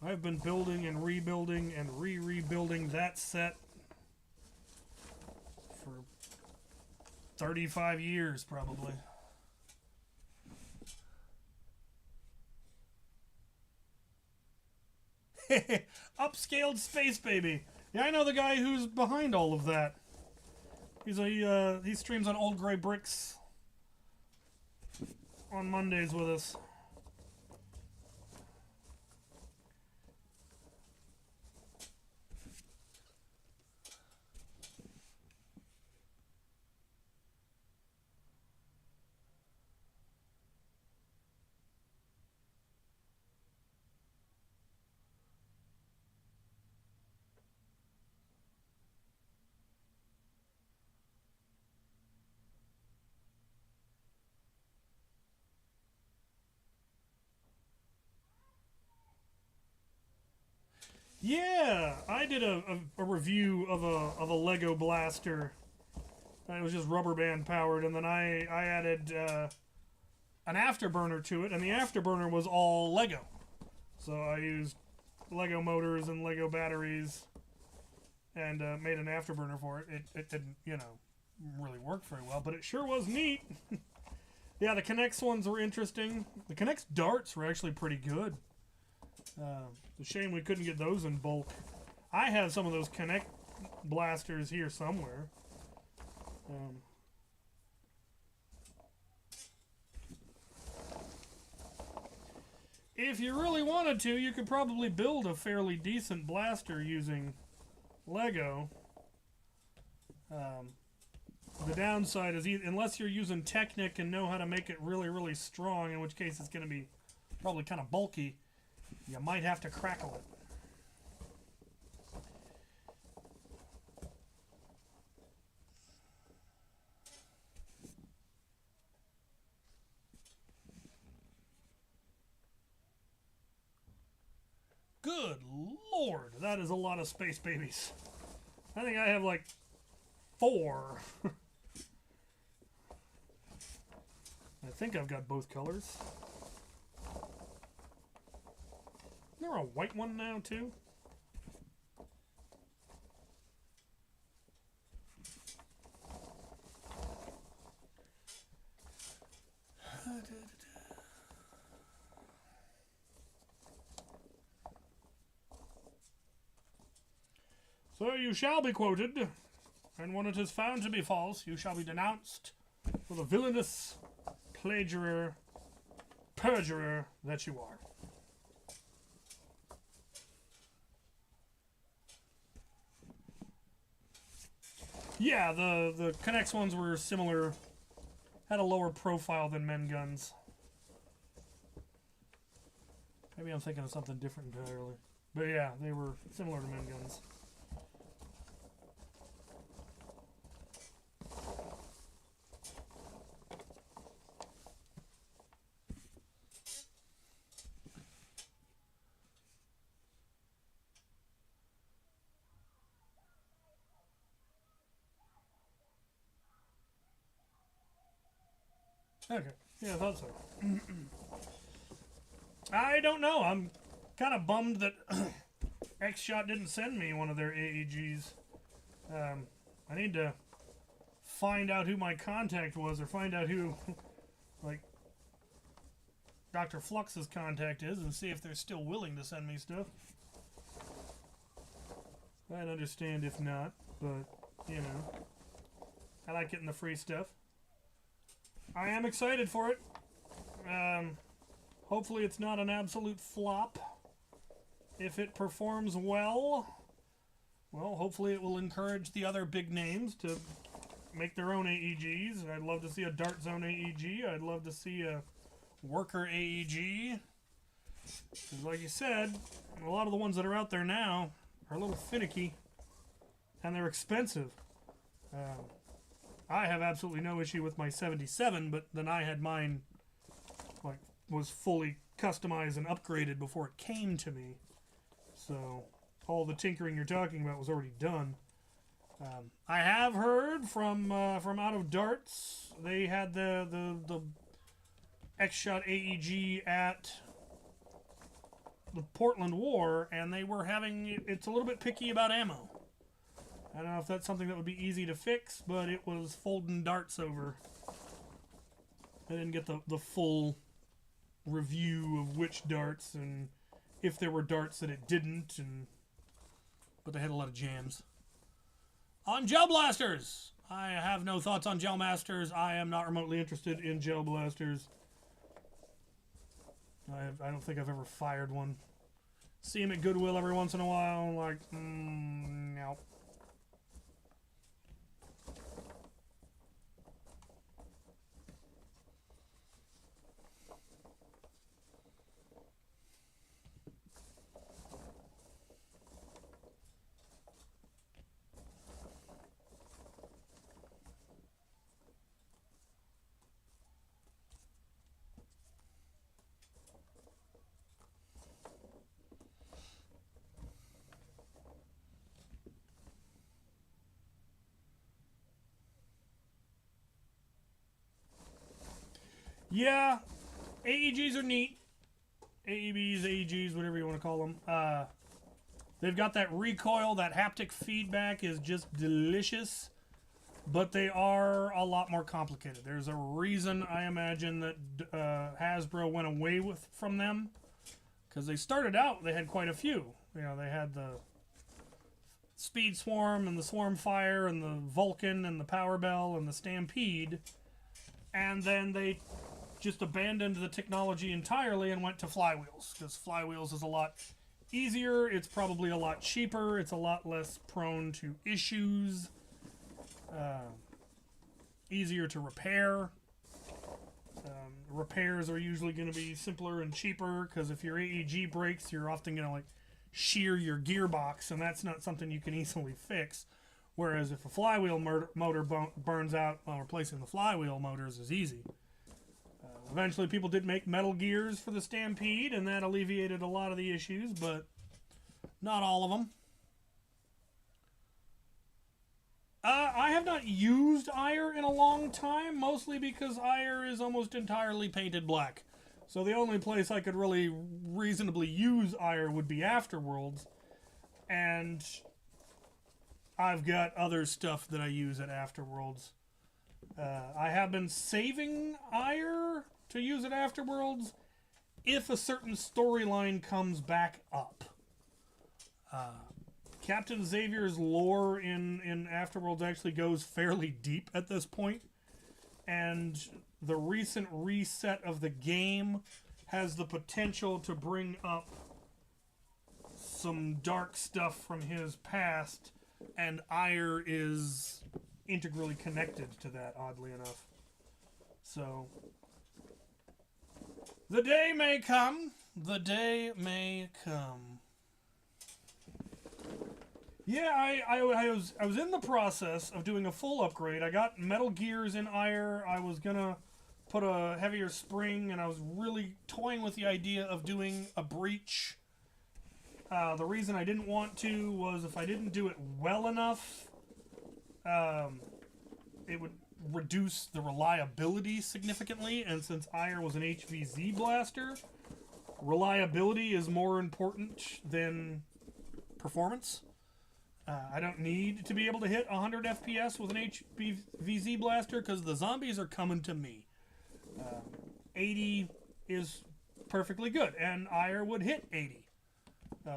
I've been building and rebuilding and rebuilding that set for 35 years, probably. Upscaled Space Baby. Yeah, I know the guy who's behind all of that. He streams on Old Gray Bricks on Mondays with us. Yeah, I did a review of a Lego blaster. It was just rubber band powered, and then I added an afterburner to it, and the afterburner was all Lego. So I used Lego motors and Lego batteries and made an afterburner for it. It didn't, you know, really work very well, but it sure was neat. Yeah, the Connects ones were interesting. The Connects darts were actually pretty good. It's a shame we couldn't get those in bulk. I have some of those Connect blasters here somewhere. If you really wanted to, you could probably build a fairly decent blaster using Lego. The downside is, unless you're using Technic and know how to make it really, really strong, in which case it's going to be probably kind of bulky, you might have to crackle it. Good Lord, that is a lot of space babies. I think I have like 4. I think I've got both colors. Is there a white one now too? So you shall be quoted, and when it is found to be false, you shall be denounced for the villainous perjurer that you are. Yeah, the Connects ones were similar, had a lower profile than men guns. Maybe I'm thinking of something different entirely. But yeah, they were similar to men guns. Okay, yeah, I thought so. I don't know. I'm kind of bummed that X-Shot didn't send me one of their AEGs. I need to find out who my contact was, or find out who, like, Dr. Flux's contact is, and see if they're still willing to send me stuff. I'd understand if not, but, you know, I like getting the free stuff. I am excited for it. Hopefully it's not an absolute flop. If it performs well, hopefully it will encourage the other big names to make their own AEGs. I'd love to see a Dart Zone AEG. I'd love to see a Worker AEG. Because like you said, a lot of the ones that are out there now are a little finicky. And they're expensive. I have absolutely no issue with my 77, but then I had mine, like, was fully customized and upgraded before it came to me. So all the tinkering you're talking about was already done. I have heard from out of Darts, they had the X-Shot AEG at the Portland War, and they were having, it's a little bit picky about ammo. I don't know if that's something that would be easy to fix, but it was folding darts over. I didn't get the full review of which darts and if there were darts that it didn't, but they had a lot of jams. On gel blasters! I have no thoughts on gel blasters. I am not remotely interested in gel blasters. I don't think I've ever fired one. See them at Goodwill every once in a while, like, no. Yeah, AEGs are neat. AEBs, AEGs, whatever you want to call them. They've got that recoil, that haptic feedback is just delicious, but they are a lot more complicated. There's a reason, I imagine, that Hasbro went away from them, because they started out, they had quite a few. You know, they had the Speed Swarm and the Swarm Fire and the Vulcan and the Power Bell and the Stampede, and then they just abandoned the technology entirely and went to flywheels, because flywheels is a lot easier, it's probably a lot cheaper, it's a lot less prone to issues, easier to repair. Repairs are usually going to be simpler and cheaper, because if your AEG breaks, you're often going to like shear your gearbox, and that's not something you can easily fix. Whereas if a flywheel motor burns out, well, replacing the flywheel motors is easy. Eventually people did make metal gears for the Stampede, and that alleviated a lot of the issues, but not all of them. I have not used ire in a long time, mostly because ire is almost entirely painted black. So the only place I could really reasonably use ire would be Afterworlds, and I've got other stuff that I use at Afterworlds. I have been saving ire to use at Afterworlds if a certain storyline comes back up. Captain Xavier's lore in Afterworlds actually goes fairly deep at this point, and the recent reset of the game has the potential to bring up some dark stuff from his past, and ire is integrally connected to that, oddly enough. So, the day may come. The day may come. Yeah, I was in the process of doing a full upgrade. I got metal gears in ire. I was gonna put a heavier spring, and I was really toying with the idea of doing a breach. The reason I didn't want to was if I didn't do it well enough, it would reduce the reliability significantly, and since ire was an HVZ blaster, reliability is more important than performance. I don't need to be able to hit 100 FPS with an HVZ blaster, because the zombies are coming to me. 80 is perfectly good, and ire would hit 80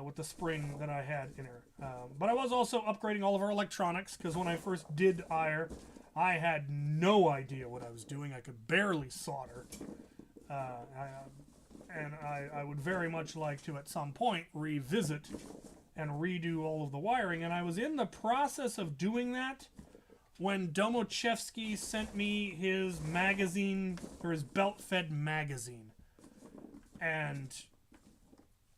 with the spring that I had in her. But I was also upgrading all of our electronics, because when I first did ire, I had no idea what I was doing. I could barely solder. And I would very much like to, at some point, revisit and redo all of the wiring. And I was in the process of doing that when Domochevsky sent me his magazine, or his belt-fed magazine. And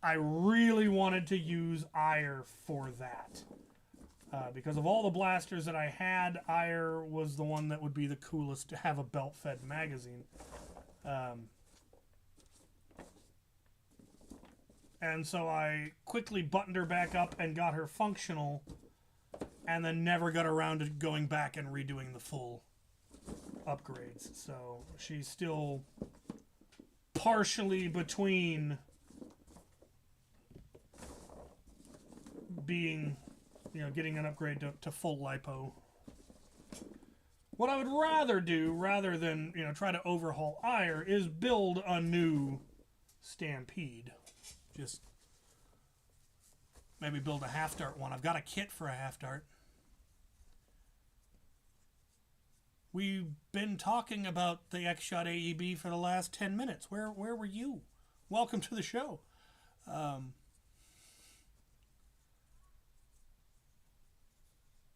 I really wanted to use ire for that. Because of all the blasters that I had, ire was the one that would be the coolest to have a belt-fed magazine. And so I quickly buttoned her back up and got her functional, and then never got around to going back and redoing the full upgrades. So she's still partially between being, getting an upgrade to full lipo. What I would rather do, rather than, try to overhaul ire, is build a new Stampede. Just maybe build a half-dart one. I've got a kit for a half-dart. We've been talking about the X-Shot AEB for the last 10 minutes. Where were you? Welcome to the show.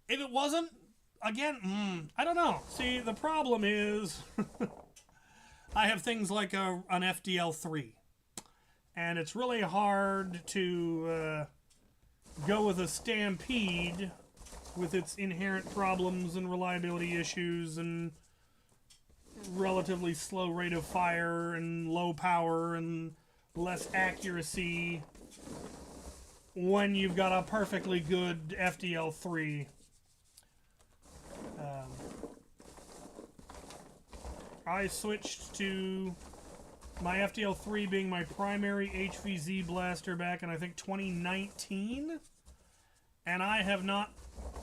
If it wasn't, again, I don't know. See, the problem is I have things like an FDL3. And it's really hard to go with a Stampede with its inherent problems and reliability issues and relatively slow rate of fire and low power and less accuracy when you've got a perfectly good FDL3. I switched to my FDL3 being my primary HVZ blaster back in, I think, 2019. And I have not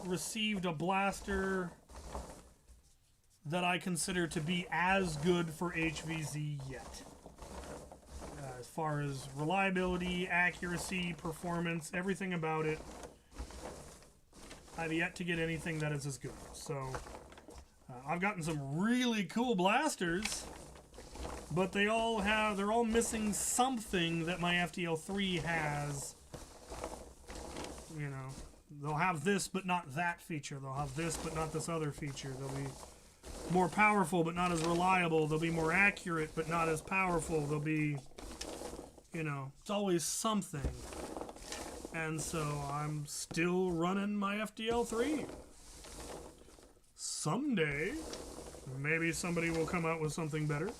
received a blaster that I consider to be as good for HVZ yet. As far as reliability, accuracy, performance, everything about it, I've yet to get anything that is as good. So, I've gotten some really cool blasters, but they're all missing something that my FDL3 has. You know, they'll have this but not that feature. They'll have this but not this other feature. They'll be more powerful but not as reliable. They'll be more accurate but not as powerful. They'll be, you know, it's always something. And so I'm still running my FDL3. Someday, maybe somebody will come out with something better.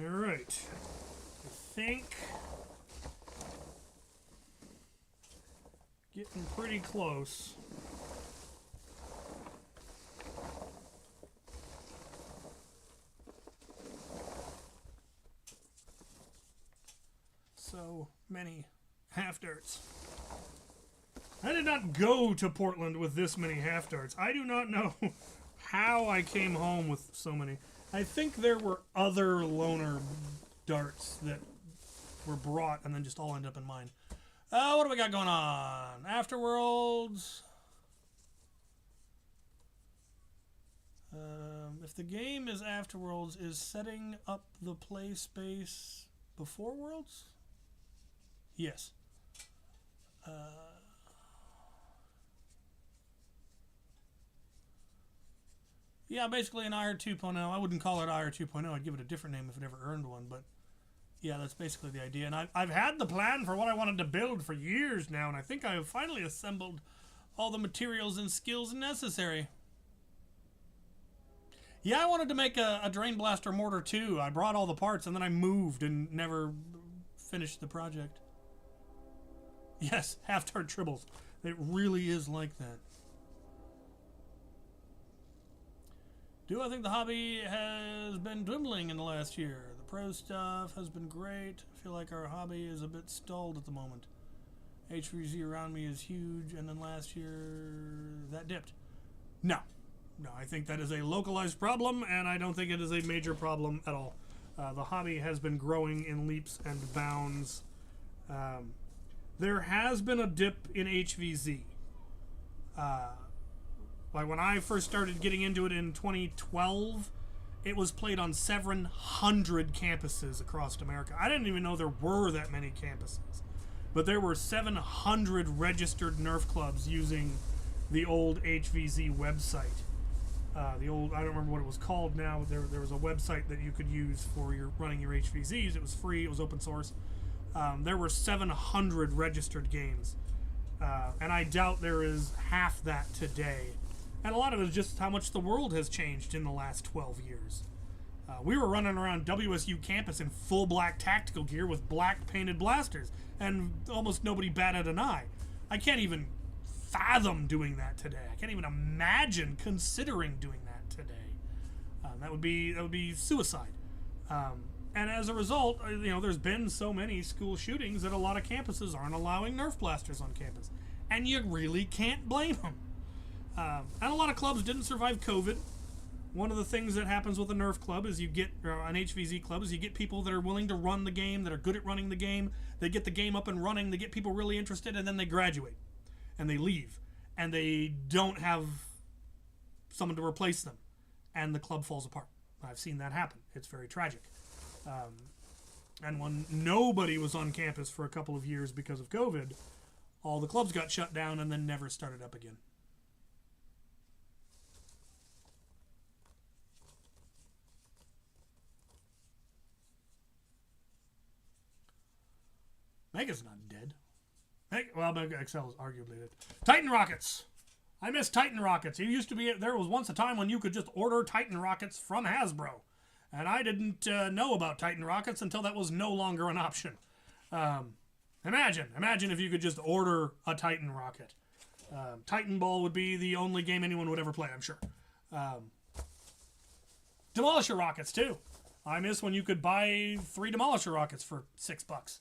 Alright. I think getting pretty close. So many half darts. I did not go to Portland with this many half darts. I do not know how I came home with so many. I think there were other loaner darts that were brought and then just all end up in mine. What do we got going on? Afterworlds. If the game is Afterworlds, is setting up the play space before Worlds? Yes. Yeah, basically an IR 2.0. I wouldn't call it IR 2.0. I'd give it a different name if it ever earned one, but yeah, that's basically the idea. And I've had the plan for what I wanted to build for years now, and I think I have finally assembled all the materials and skills necessary. Yeah, I wanted to make a Drain Blaster Mortar too. I brought all the parts, and then I moved and never finished the project. Yes, half-tart tribbles. It really is like that. Do I think the hobby has been dwindling in the last year? The pro stuff has been great. I feel like our hobby is a bit stalled at the moment. HVZ around me is huge, and then last year that dipped. No, I think that is a localized problem, and I don't think it is a major problem at all. The hobby has been growing in leaps and bounds. There has been a dip in HVZ. Like when I first started getting into it in 2012, it was played on 700 campuses across America. I didn't even know there were that many campuses. But there were 700 registered Nerf clubs using the old HVZ website. The old, I don't remember what it was called now. There was a website that you could use for running your HVZs. It was free. It was open source. There were 700 registered games. And I doubt there is half that today. And a lot of it is just how much the world has changed in the last 12 years. We were running around WSU campus in full black tactical gear with black painted blasters, and almost nobody batted an eye. I can't even fathom doing that today. I can't even imagine considering doing that today. That would be suicide. And as a result, you know, there's been so many school shootings that a lot of campuses aren't allowing Nerf blasters on campus, and you really can't blame them. And a lot of clubs didn't survive COVID. One of the things that happens with a Nerf club is you get, or an HVZ club, is you get people that are willing to run the game, that are good at running the game. They get the game up and running, they get people really interested, and then they graduate. And they leave. And they don't have someone to replace them. And the club falls apart. I've seen that happen. It's very tragic. And when nobody was on campus for a couple of years because of COVID, all the clubs got shut down and then never started up again. Mega's not dead. Well, Mega XL is arguably dead. Titan rockets. I miss Titan rockets. It used to be, there was once a time when you could just order Titan rockets from Hasbro. And I didn't know about Titan rockets until that was no longer an option. Imagine if you could just order a Titan rocket. Titan Ball would be the only game anyone would ever play, I'm sure. Demolisher rockets, too. I miss when you could buy 3 Demolisher rockets for $6.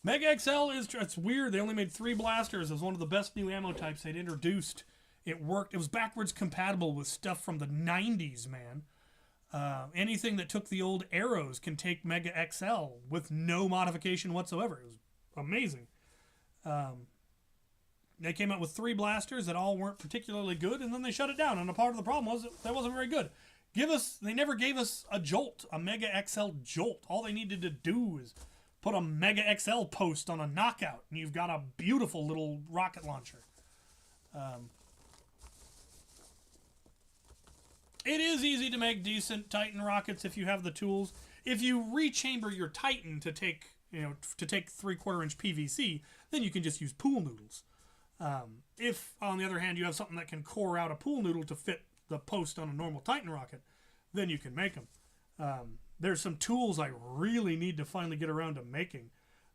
Mega XL it's weird. They only made 3 blasters. It was one of the best new ammo types they'd introduced. It worked. It was backwards compatible with stuff from the 90s, man. Anything that took the old arrows can take Mega XL with no modification whatsoever. It was amazing. They came out with 3 blasters that all weren't particularly good, and then they shut it down. And a part of the problem was that wasn't very good. They never gave us a Jolt, a Mega XL Jolt. All they needed to do is put a Mega XL post on a Knockout, and you've got a beautiful little rocket launcher. It is easy to make decent Titan rockets if you have the tools. If you rechamber your Titan to take 3/4 inch PVC, then you can just use pool noodles. If, on the other hand, you have something that can core out a pool noodle to fit the post on a normal Titan rocket, then you can make them. There's some tools I really need to finally get around to making.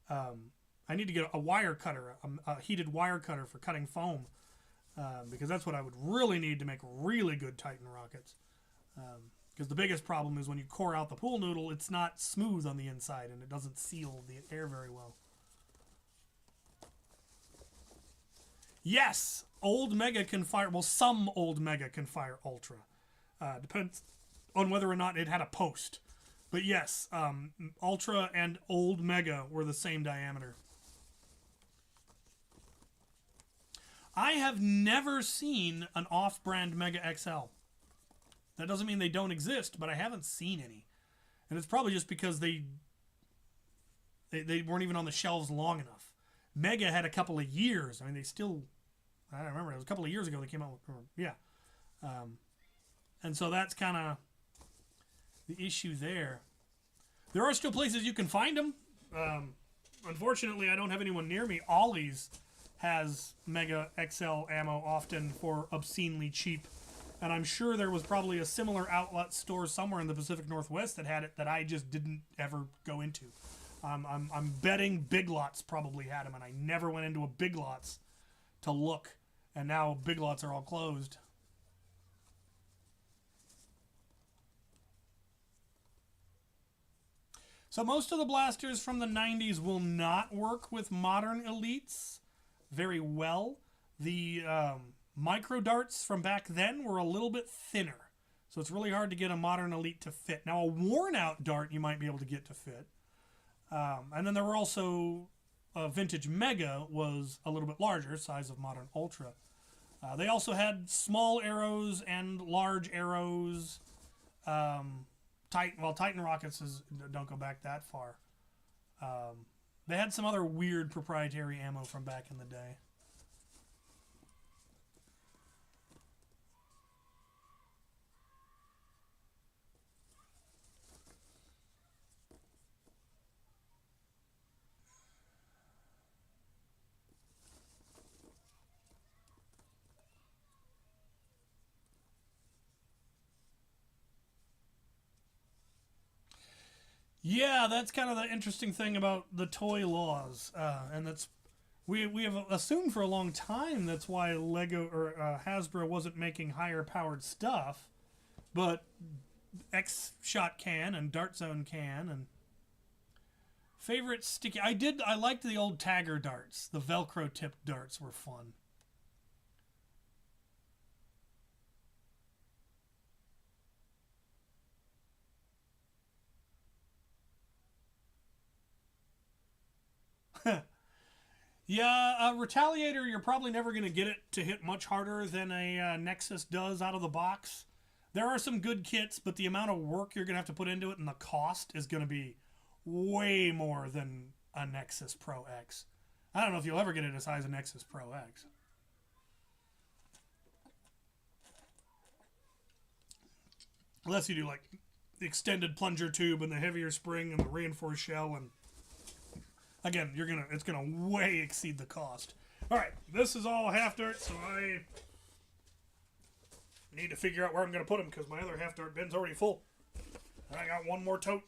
I need to get a wire cutter, a heated wire cutter for cutting foam, because that's what I would really need to make really good Titan rockets. Because the biggest problem is when you core out the pool noodle, it's not smooth on the inside and it doesn't seal the air very well. Yes, old Mega can fire. Well, some old Mega can fire Ultra. Depends on whether or not it had a post. But yes, Ultra and old Mega were the same diameter. I have never seen an off-brand Mega XL. That doesn't mean they don't exist, but I haven't seen any. And it's probably just because they weren't even on the shelves long enough. Mega had a couple of years. I mean, I don't remember. It was a couple of years ago they came out with, yeah. And so that's kind of the issue there. There are still places you can find them. Unfortunately, I don't have anyone near me. Ollie's has Mega XL ammo often for obscenely cheap. And I'm sure there was probably a similar outlet store somewhere in the Pacific Northwest that had it that I just didn't ever go into. I'm betting Big Lots probably had them, and I never went into a Big Lots to look. And now Big Lots are all closed. So most of the blasters from the 90s will not work with modern elites very well. The micro darts from back then were a little bit thinner, so it's really hard to get a modern elite to fit. Now a worn out dart you might be able to get to fit. And then there were also vintage Mega was a little bit larger, size of modern Ultra. They also had small arrows and large arrows. Titan rockets don't go back that far. They had some other weird proprietary ammo from back in the day. Yeah, that's kind of the interesting thing about the toy laws, and that's we have assumed for a long time that's why Lego or Hasbro wasn't making higher powered stuff, but X-Shot can and Dart Zone can and favorite sticky. I liked the old Tagger darts. The Velcro tipped darts were fun. Yeah, a Retaliator, you're probably never going to get it to hit much harder than a Nexus does out of the box. There are some good kits, but the amount of work you're going to have to put into it and the cost is going to be way more than a Nexus Pro X. I don't know if you'll ever get it as high as a Nexus Pro X. Unless you do like the extended plunger tube and the heavier spring and the reinforced shell, and again, it's gonna way exceed the cost. All right, this is all half dart, so I need to figure out where I'm gonna put them because my other half dart bin's already full. I got one more tote.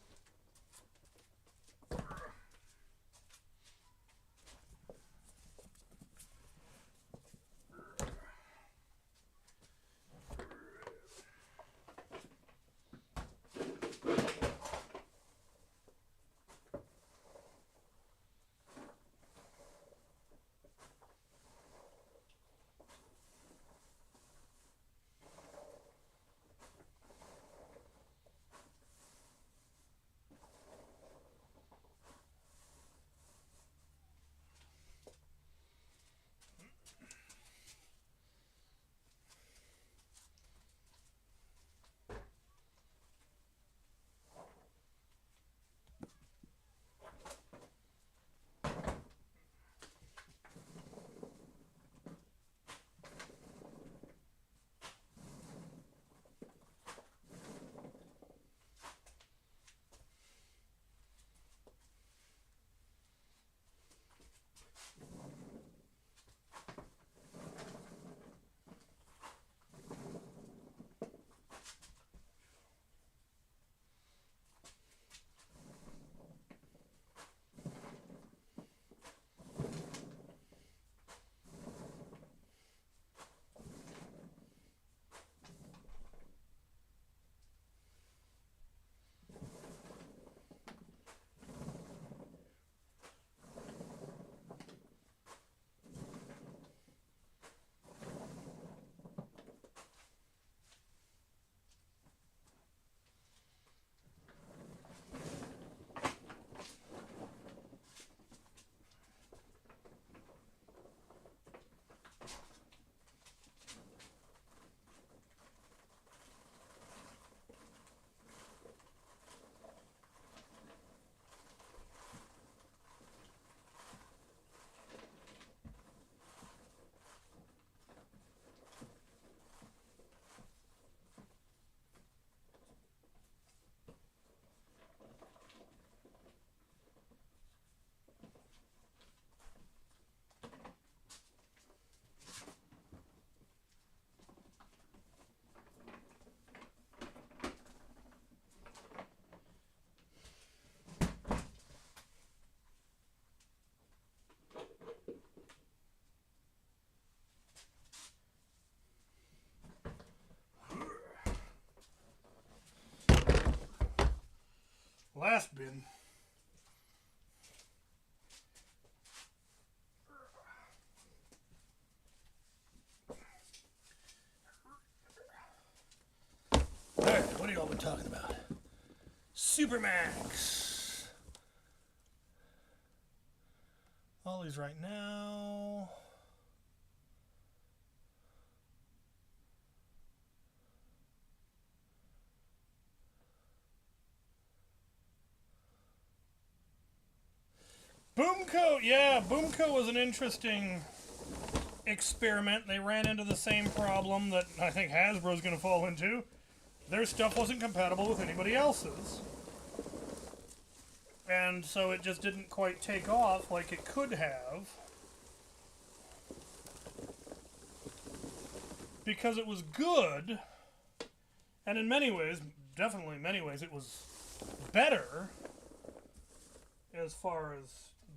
last bin. Alright, what are y'all been talking about? Supermax. All these right now. Boomco, yeah, Boomco was an interesting experiment. They ran into the same problem that I think Hasbro's going to fall into. Their stuff wasn't compatible with anybody else's. And so it just didn't quite take off like it could have. Because it was good, and in many ways, definitely in many ways, it was better as far as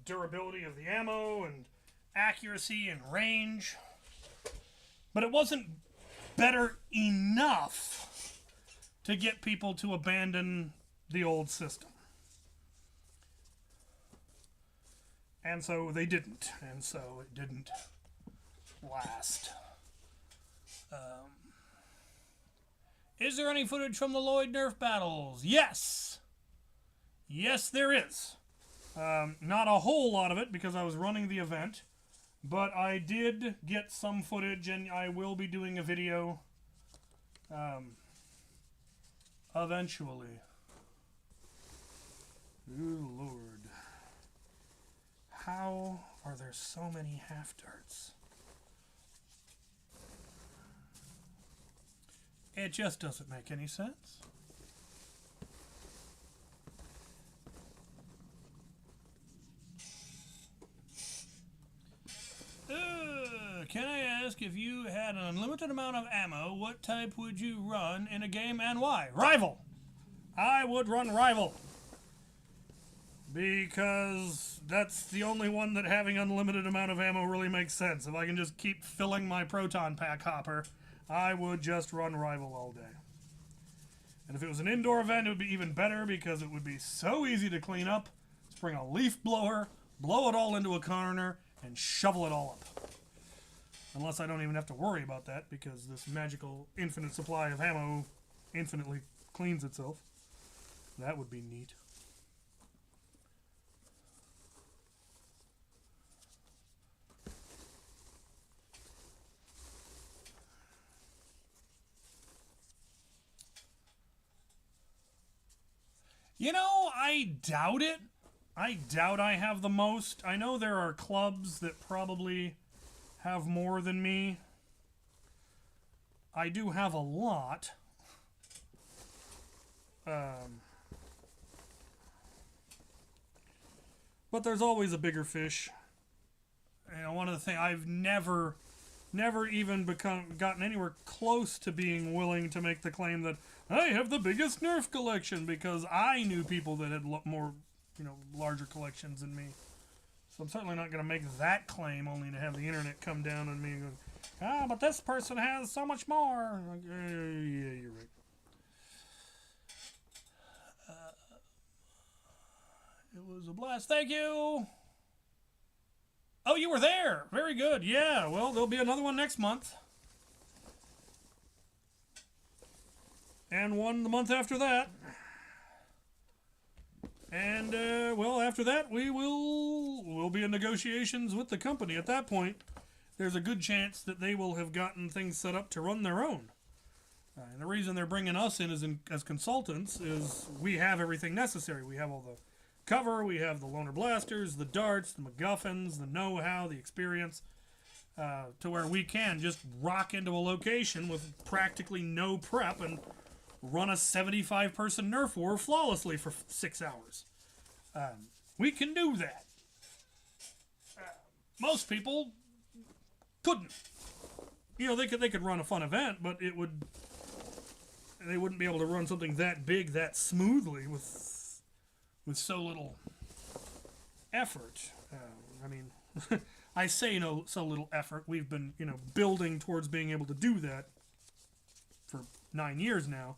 durability of the ammo and accuracy and range. But it wasn't better enough to get people to abandon the old system. And so they didn't, and so it didn't last. Is there any footage from the Lloyd Nerf battles? Yes! Yes, there is. Not a whole lot of it because I was running the event, but I did get some footage, and I will be doing a video eventually. Ooh, Lord. How are there so many half-darts? It just doesn't make any sense. Can I ask, if you had an unlimited amount of ammo, what type would you run in a game and why? Rival! I would run Rival. Because that's the only one that having unlimited amount of ammo really makes sense. If I can just keep filling my Proton pack hopper, I would just run Rival all day. And if it was an indoor event, it would be even better because it would be so easy to clean up. Just bring a leaf blower, blow it all into a corner, and shovel it all up. Unless I don't even have to worry about that because this magical infinite supply of ammo infinitely cleans itself. That would be neat. You know, I doubt it. I doubt I have the most. I know there are clubs that probably have more than me. I do have a lot. But there's always a bigger fish. You know, one of the things I've never even gotten anywhere close to being willing to make the claim that I have the biggest Nerf collection because I knew people that had more, larger collections than me. So I'm certainly not going to make that claim only to have the internet come down on me and go, but this person has so much more. Like, yeah, you're right. It was a blast. Thank you. Oh, you were there. Very good. Yeah, well, there'll be another one next month. And one the month after that. And, after that, we'll be in negotiations with the company. At that point, there's a good chance that they will have gotten things set up to run their own. And the reason they're bringing us in as consultants is we have everything necessary. We have all the cover, we have the loaner blasters, the darts, the MacGuffins, the know-how, the experience, to where we can just rock into a location with practically no prep and run a 75-person Nerf war flawlessly for 6 hours. We can do that. Most people couldn't. They could run a fun event, but they wouldn't be able to run something that big that smoothly with so little effort. I say so little effort. We've been, building towards being able to do that for 9 years now.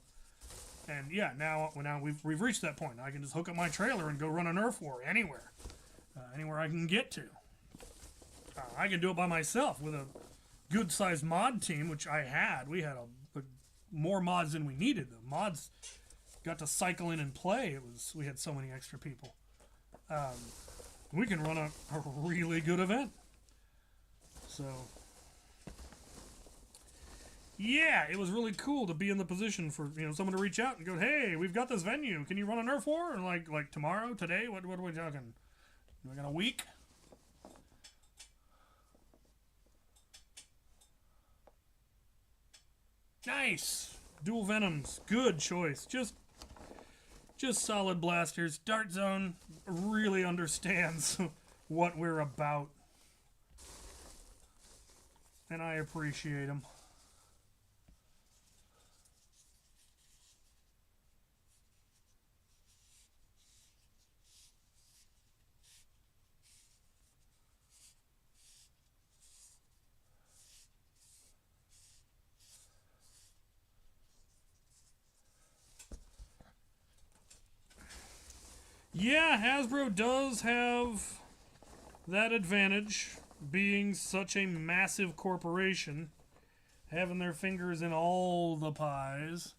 And yeah, now we've reached that point. I can just hook up my trailer and go run a Nerf war anywhere, anywhere I can get to. I can do it by myself with a good-sized mod team, which I had. We had more mods than we needed. The mods got to cycle in and play. We had so many extra people. We can run a really good event. So, yeah, it was really cool to be in the position for someone to reach out and go, "Hey, we've got this venue. Can you run a Nerf war?" And like tomorrow, today, what are we talking? We got a week. Nice. Dual Venoms. Good choice. Just solid blasters. Dart Zone really understands what we're about. And I appreciate him. Yeah, Hasbro does have that advantage, being such a massive corporation, having their fingers in all the pies,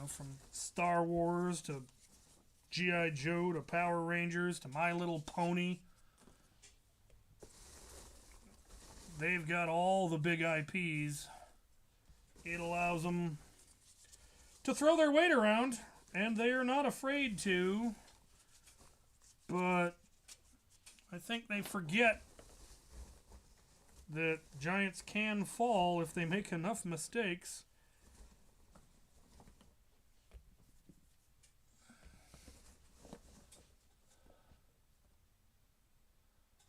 from Star Wars to G.I. Joe to Power Rangers to My Little Pony. They've got all the big IPs. It allows them to throw their weight around, and they are not afraid to. But I think they forget that giants can fall if they make enough mistakes.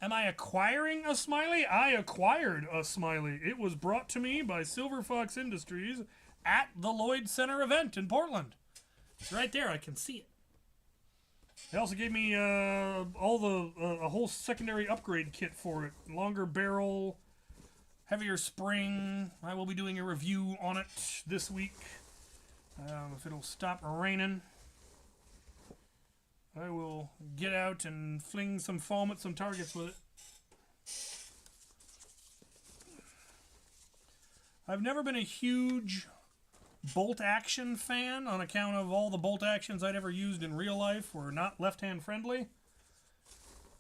Am I acquiring a Smiley? I acquired a Smiley. It was brought to me by Silver Fox Industries at the Lloyd Center event in Portland. It's right there. I can see it. They also gave me a whole secondary upgrade kit for it. Longer barrel, heavier spring. I will be doing a review on it this week. If it'll stop raining, I will get out and fling some foam at some targets with it. I've never been a huge bolt action fan on account of all the bolt actions I'd ever used in real life were not left-hand friendly.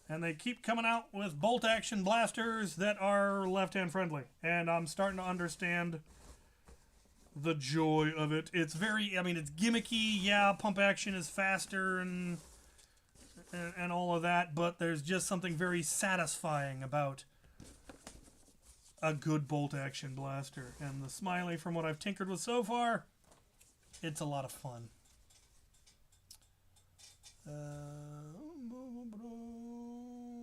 And they keep coming out with bolt action blasters that are left-hand friendly. And I'm starting to understand the joy of it. It's it's gimmicky. Yeah, pump action is faster and all of that, but there's just something very satisfying about a good bolt action blaster. And the Smiley, from what I've tinkered with so far, it's a lot of fun.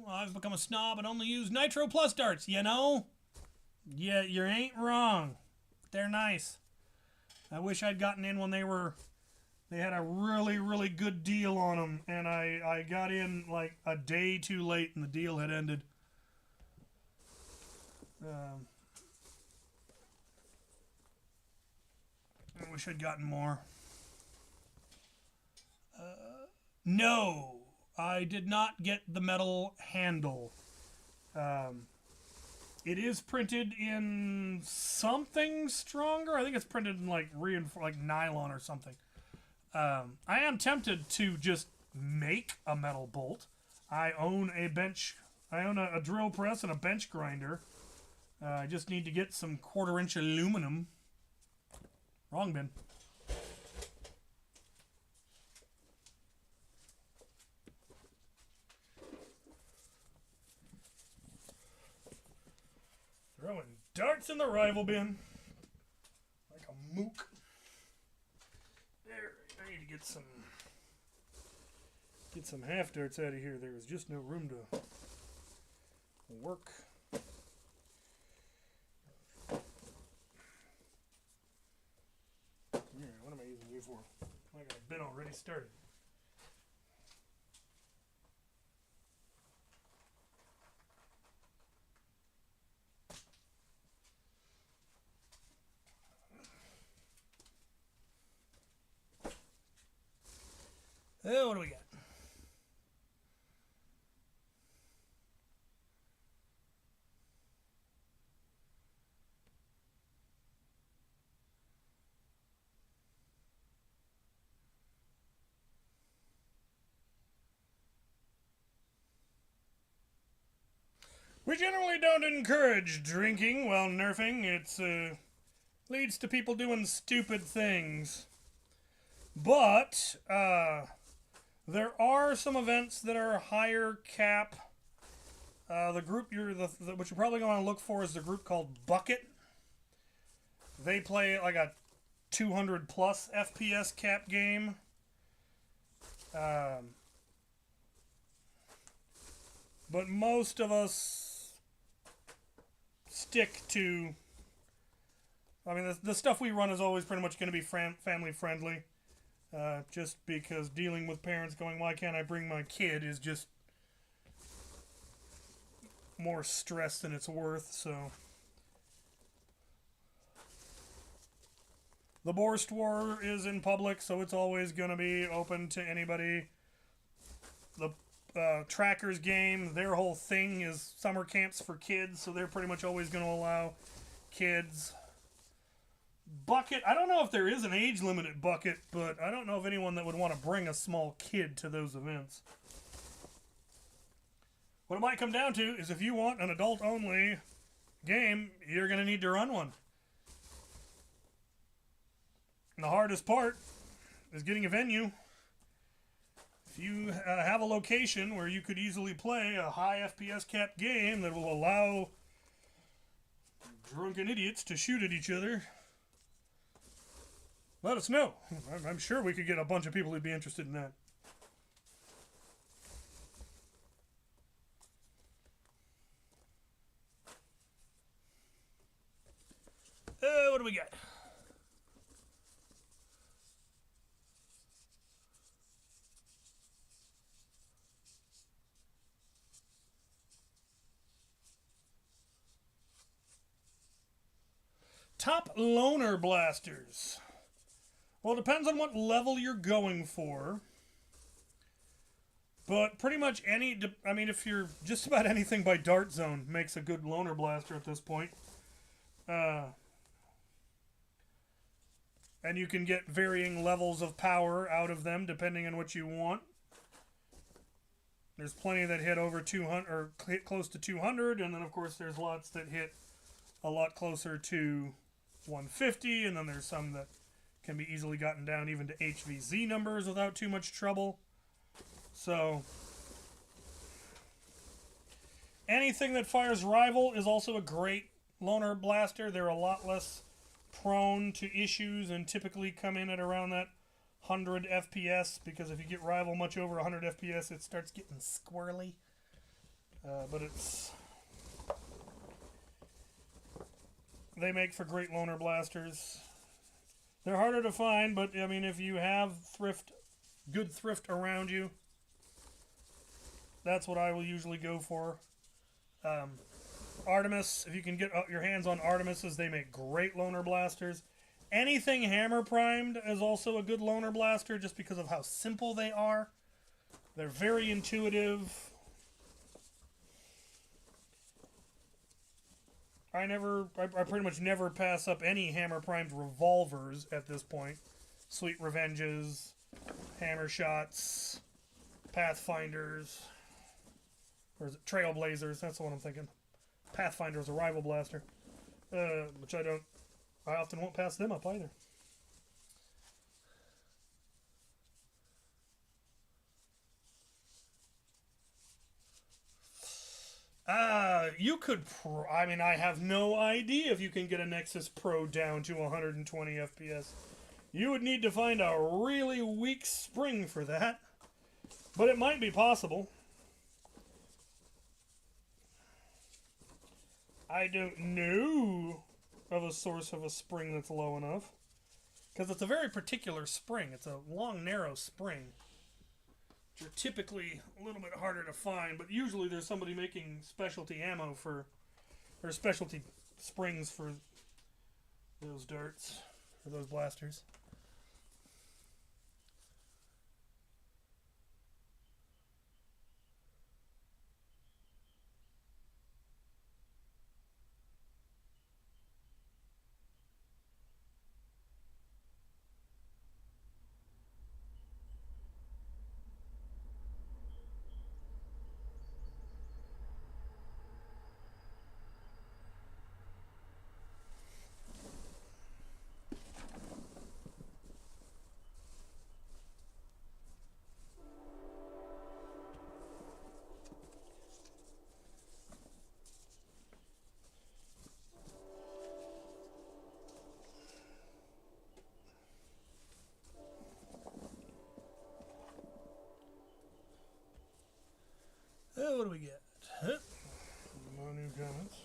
I've become a snob and only use Nitro Plus darts, Yeah, you ain't wrong. They're nice. I wish I'd gotten in when they had a really, really good deal on them, and I got in like a day too late and the deal had ended. I wish I'd gotten more. No, I did not get the metal handle. It is printed in something stronger. I think it's printed in like nylon or something. I am tempted to just make a metal bolt. I own a drill press and a bench grinder. I just need to get some 1/4 inch aluminum. Wrong bin. Throwing darts in the rival bin. Like a mook. There, I need to get some half darts out of here. There was just no room to work. Yeah, what am I using you for? I got a bin already started. What do we got? We generally don't encourage drinking while nerfing. It's leads to people doing stupid things. But there are some events that are higher cap. The group what you're probably going to look for is the group called Bucket. They play like a 200 plus FPS cap game. But most of us stick to... I mean, the stuff we run is always pretty much going to be family friendly. Just because dealing with parents going, why can't I bring my kid, is just more stress than it's worth, so... The Borst War is in public, so it's always going to be open to anybody. The Trackers game, their whole thing is summer camps for kids, so they're pretty much always going to allow kids. Bucket, I don't know if there is an age limit at Bucket, but I don't know of anyone that would want to bring a small kid to those events. What it might come down to is if you want an adult-only game, you're going to need to run one. And the hardest part is getting a venue. If you have a location where you could easily play a high FPS cap game that will allow drunken idiots to shoot at each other, let us know. I'm sure we could get a bunch of people who'd be interested in that. What do we got? Top loaner blasters. Well, it depends on what level you're going for. But pretty much I mean, if you're just about anything by Dart Zone makes a good loaner blaster at this point. And you can get varying levels of power out of them depending on what you want. There's plenty that hit over 200 or hit close to 200, and then of course there's lots that hit a lot closer to 150, and then there's some that can be easily gotten down even to HVZ numbers without too much trouble. So anything that fires rival is also a great loaner blaster. They're a lot less prone to issues and typically come in at around that 100 FPS, because if you get rival much over 100 FPS, it starts getting squirrely. But they make for great loaner blasters. They're harder to find, but I mean, if you have good thrift around you, that's what I will usually go for. Artemis, if you can get your hands on Artemises, they make great loaner blasters. Anything hammer primed is also a good loaner blaster just because of how simple they are. They're very intuitive. I pretty much never pass up any hammer primed revolvers at this point. Sweet Revenges, Hammer Shots, Pathfinders, or is it Trailblazers? That's the one I'm thinking. Pathfinder is a rival blaster, which I often won't pass them up either. You could, I mean, I have no idea if you can get a Nexus Pro down to 120 FPS. You would need to find a really weak spring for that, but it might be possible. I don't know of a source of a spring that's low enough, because it's a very particular spring. It's a long, narrow spring, which are typically a little bit harder to find, but usually there's somebody making specialty ammo or specialty springs for those darts, or those blasters. what do we get? No new comments.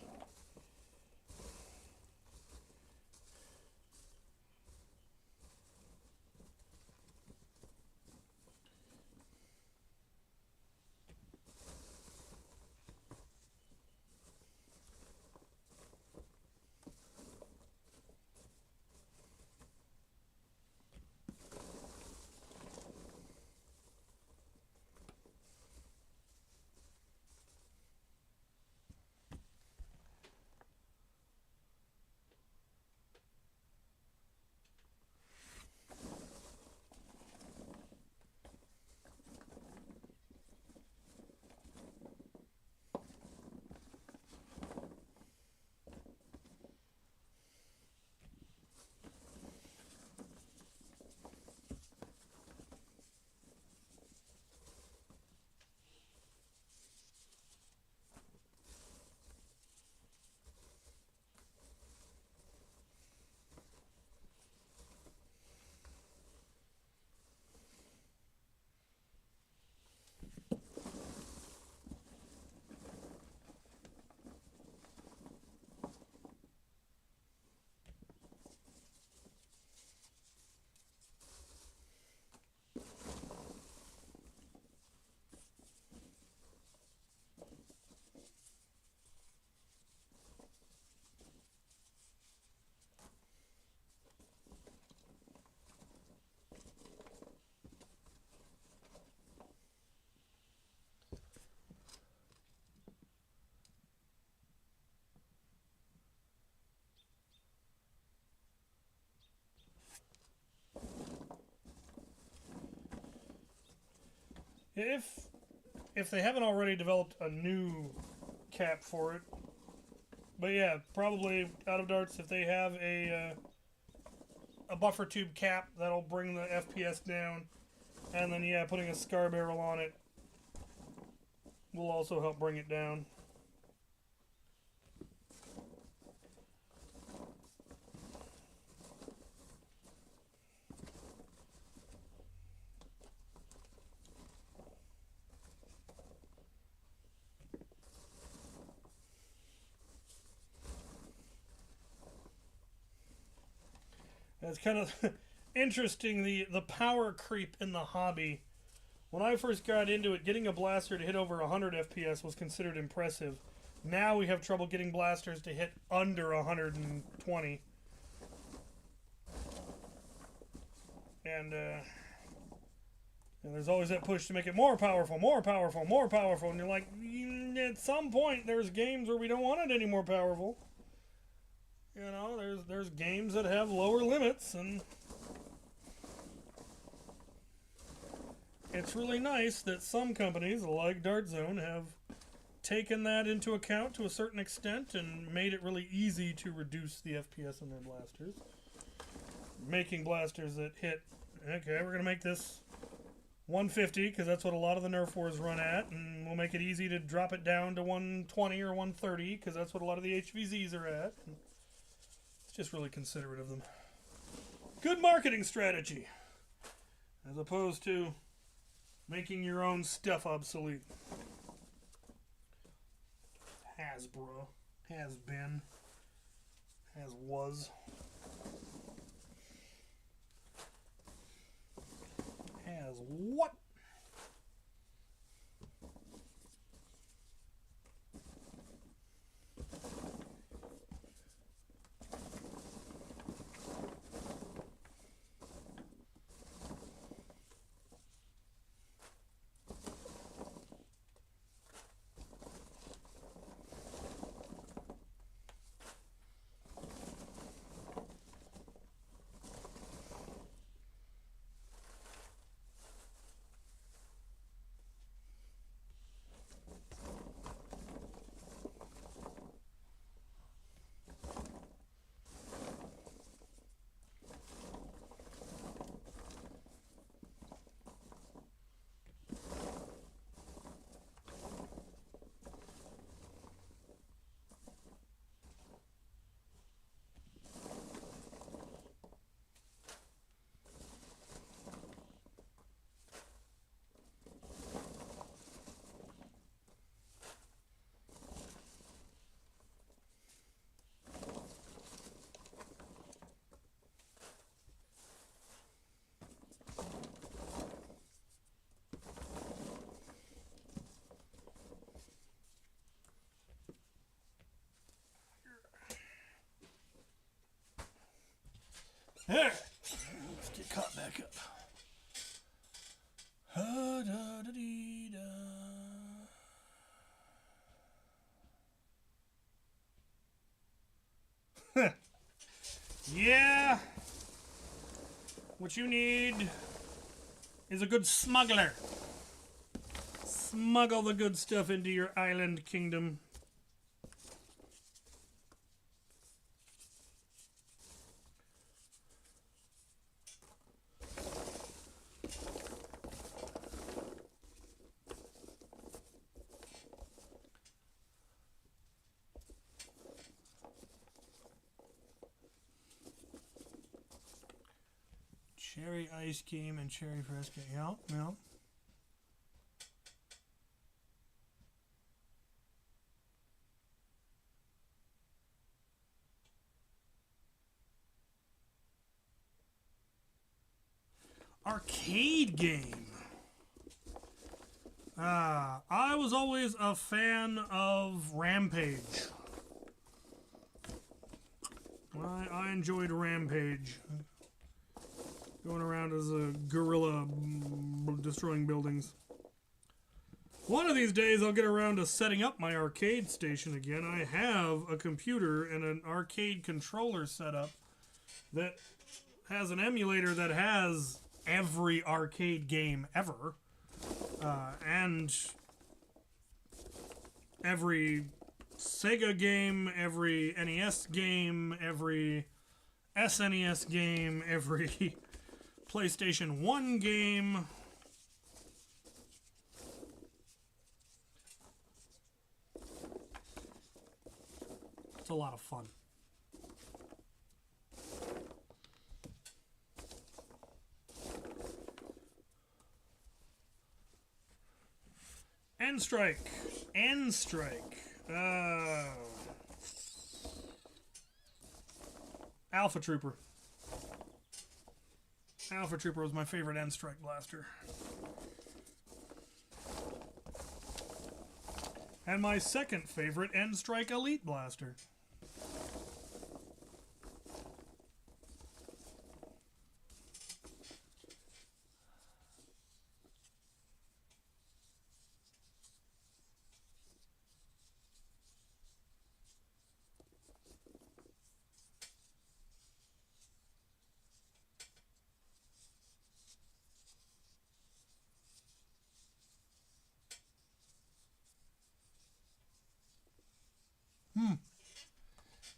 If they haven't already developed a new cap for it, but yeah, probably out of darts, if they have a buffer tube cap, that'll bring the FPS down, and then yeah, putting a scar barrel on it will also help bring it down. It's kind of interesting, the power creep in the hobby. When I first got into it, getting a blaster to hit over 100 FPS was considered impressive. Now we have trouble getting blasters to hit under 120. And there's always that push to make it more powerful, more powerful, more powerful. And you're like, at some point, there's games where we don't want it any more powerful. You know, there's games that have lower limits, and it's really nice that some companies, like Dart Zone, have taken that into account to a certain extent and made it really easy to reduce the FPS on their blasters. Making blasters that hit, okay, we're going to make this 150, because that's what a lot of the Nerf wars run at, and we'll make it easy to drop it down to 120 or 130, because that's what a lot of the HVZs are at. Just really considerate of them. Good marketing strategy, as opposed to making your own stuff obsolete. Hasbro, has been, has was, has what? There. Let's get caught back up. Yeah. What you need is a good smuggler. Smuggle the good stuff into your island kingdom. Cherry ice cream and cherry fresca. Yeah, yeah. Arcade game. I was always a fan of Rampage. I enjoyed Rampage. Going around as a gorilla destroying buildings. One of these days I'll get around to setting up my arcade station again. I have a computer and an arcade controller set up that has an emulator that has every arcade game ever. And every Sega game, every NES game, every SNES game, every PlayStation 1 game. It's a lot of fun. End strike. End strike. Alpha Trooper. Alpha Trooper was my favorite end strike blaster. And my second favorite end strike elite blaster.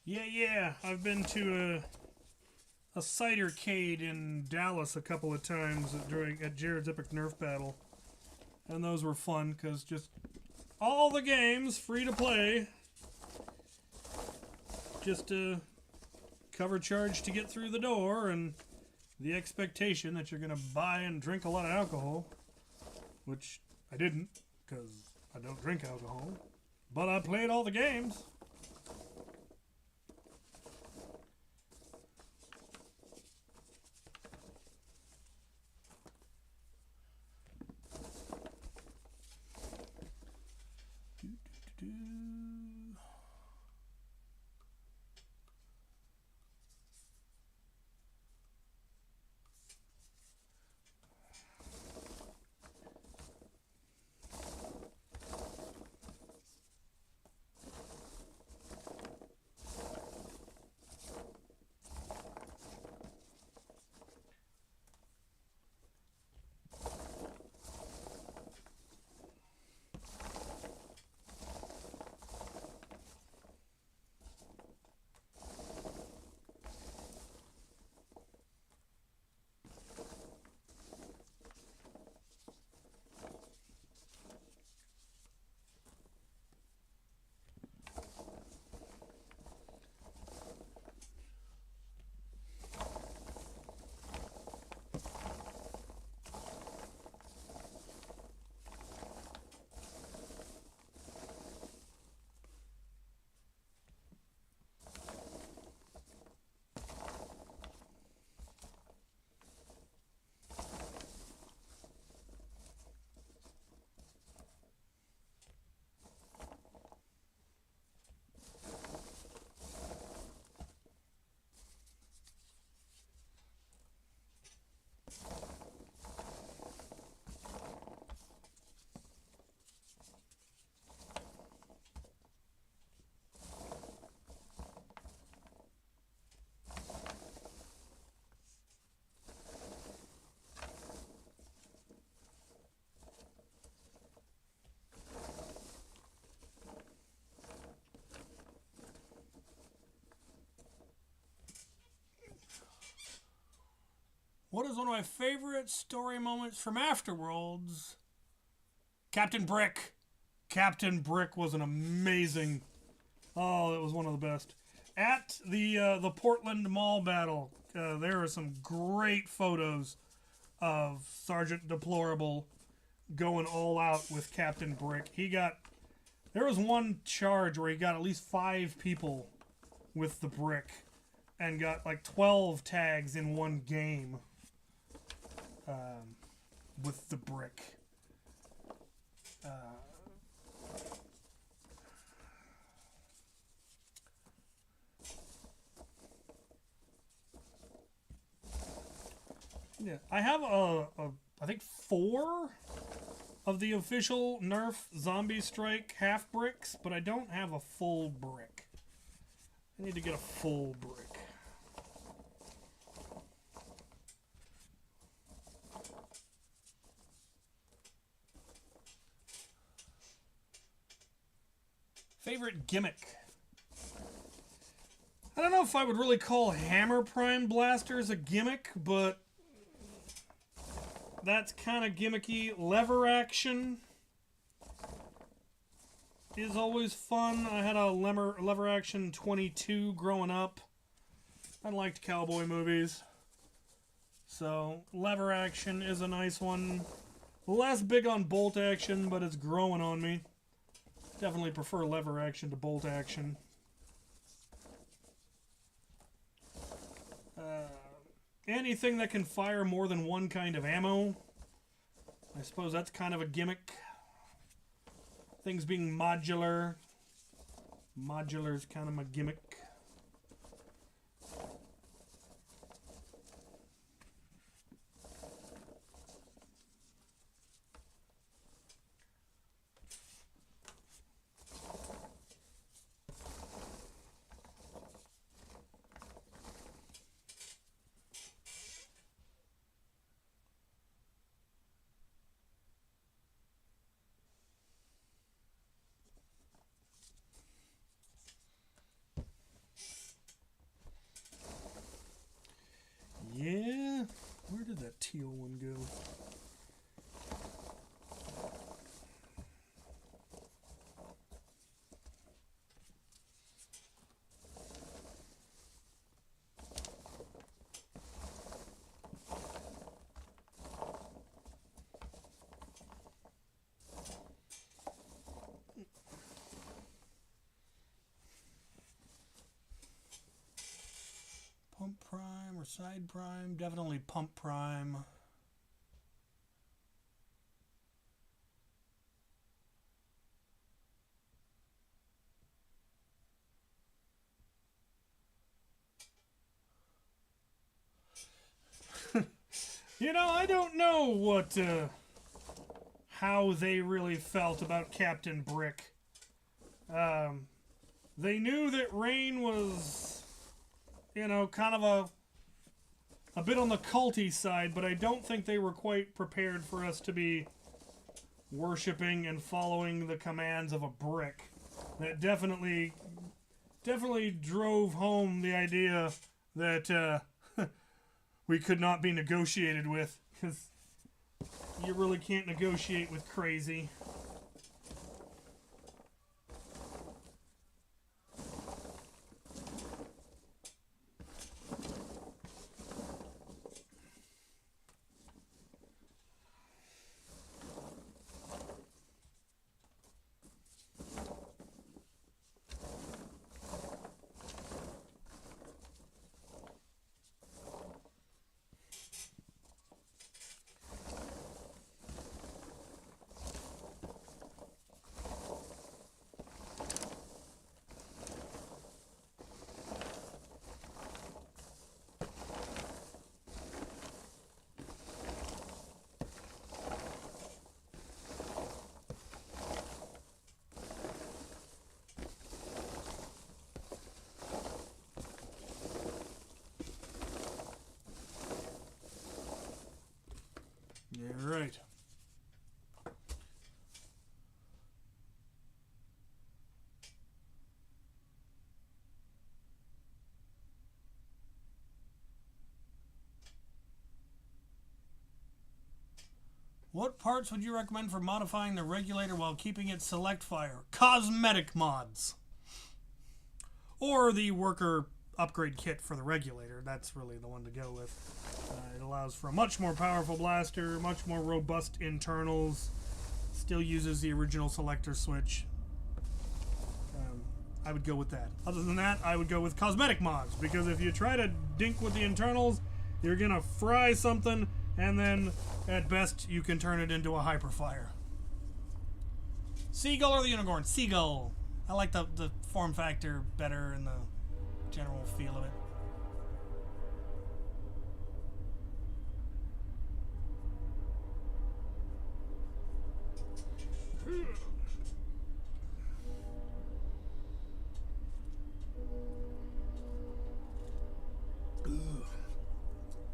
Yeah. I've been to a cidercade in Dallas a couple of times at Jared's Epic Nerf Battle. And those were fun, because just all the games free to play. Just a cover charge to get through the door, and the expectation that you're going to buy and drink a lot of alcohol. Which I didn't, because I don't drink alcohol. But I played all the games. What is one of my favorite story moments from Afterworlds? Captain Brick. Captain Brick was an amazing... Oh, it was one of the best. At the Portland Mall battle, there are some great photos of Sergeant Deplorable going all out with Captain Brick. There was one charge where he got at least 5 people with the brick and got like 12 tags in one game with the brick. Yeah, I have I think 4 of the official Nerf Zombie Strike half bricks, but I don't have a full brick. I need to get a full brick. Favorite gimmick? I don't know if I would really call Hammer Prime blasters a gimmick, but that's kind of gimmicky. Lever action is always fun. I had a lever action 22 growing up. I liked cowboy movies. So lever action is a nice one. Less big on bolt action, but it's growing on me. Definitely prefer lever action to bolt action. Anything that can fire more than one kind of ammo. I suppose that's kind of a gimmick. Things being modular. Modular is kind of my gimmick. Yeah, where did that teal one go? Pump prime or side prime? Definitely pump prime. You know, I don't know how they really felt about Captain Brick. They knew that Rain was, you know, kind of a bit on the culty side, but I don't think they were quite prepared for us to be worshipping and following the commands of a brick. That definitely drove home the idea that we could not be negotiated with, because you really can't negotiate with crazy. Yeah, right. What parts would you recommend for modifying the regulator while keeping it select fire? Cosmetic mods. Or the worker upgrade kit for the regulator. That's really the one to go with. It allows for a much more powerful blaster, much more robust internals. Still uses the original selector switch. I would go with that. Other than that, I would go with cosmetic mods, because if you try to dink with the internals, you're gonna fry something, and then at best you can turn it into a hyperfire. Seagull or the unicorn? Seagull. I like the form factor better and the general feel of it.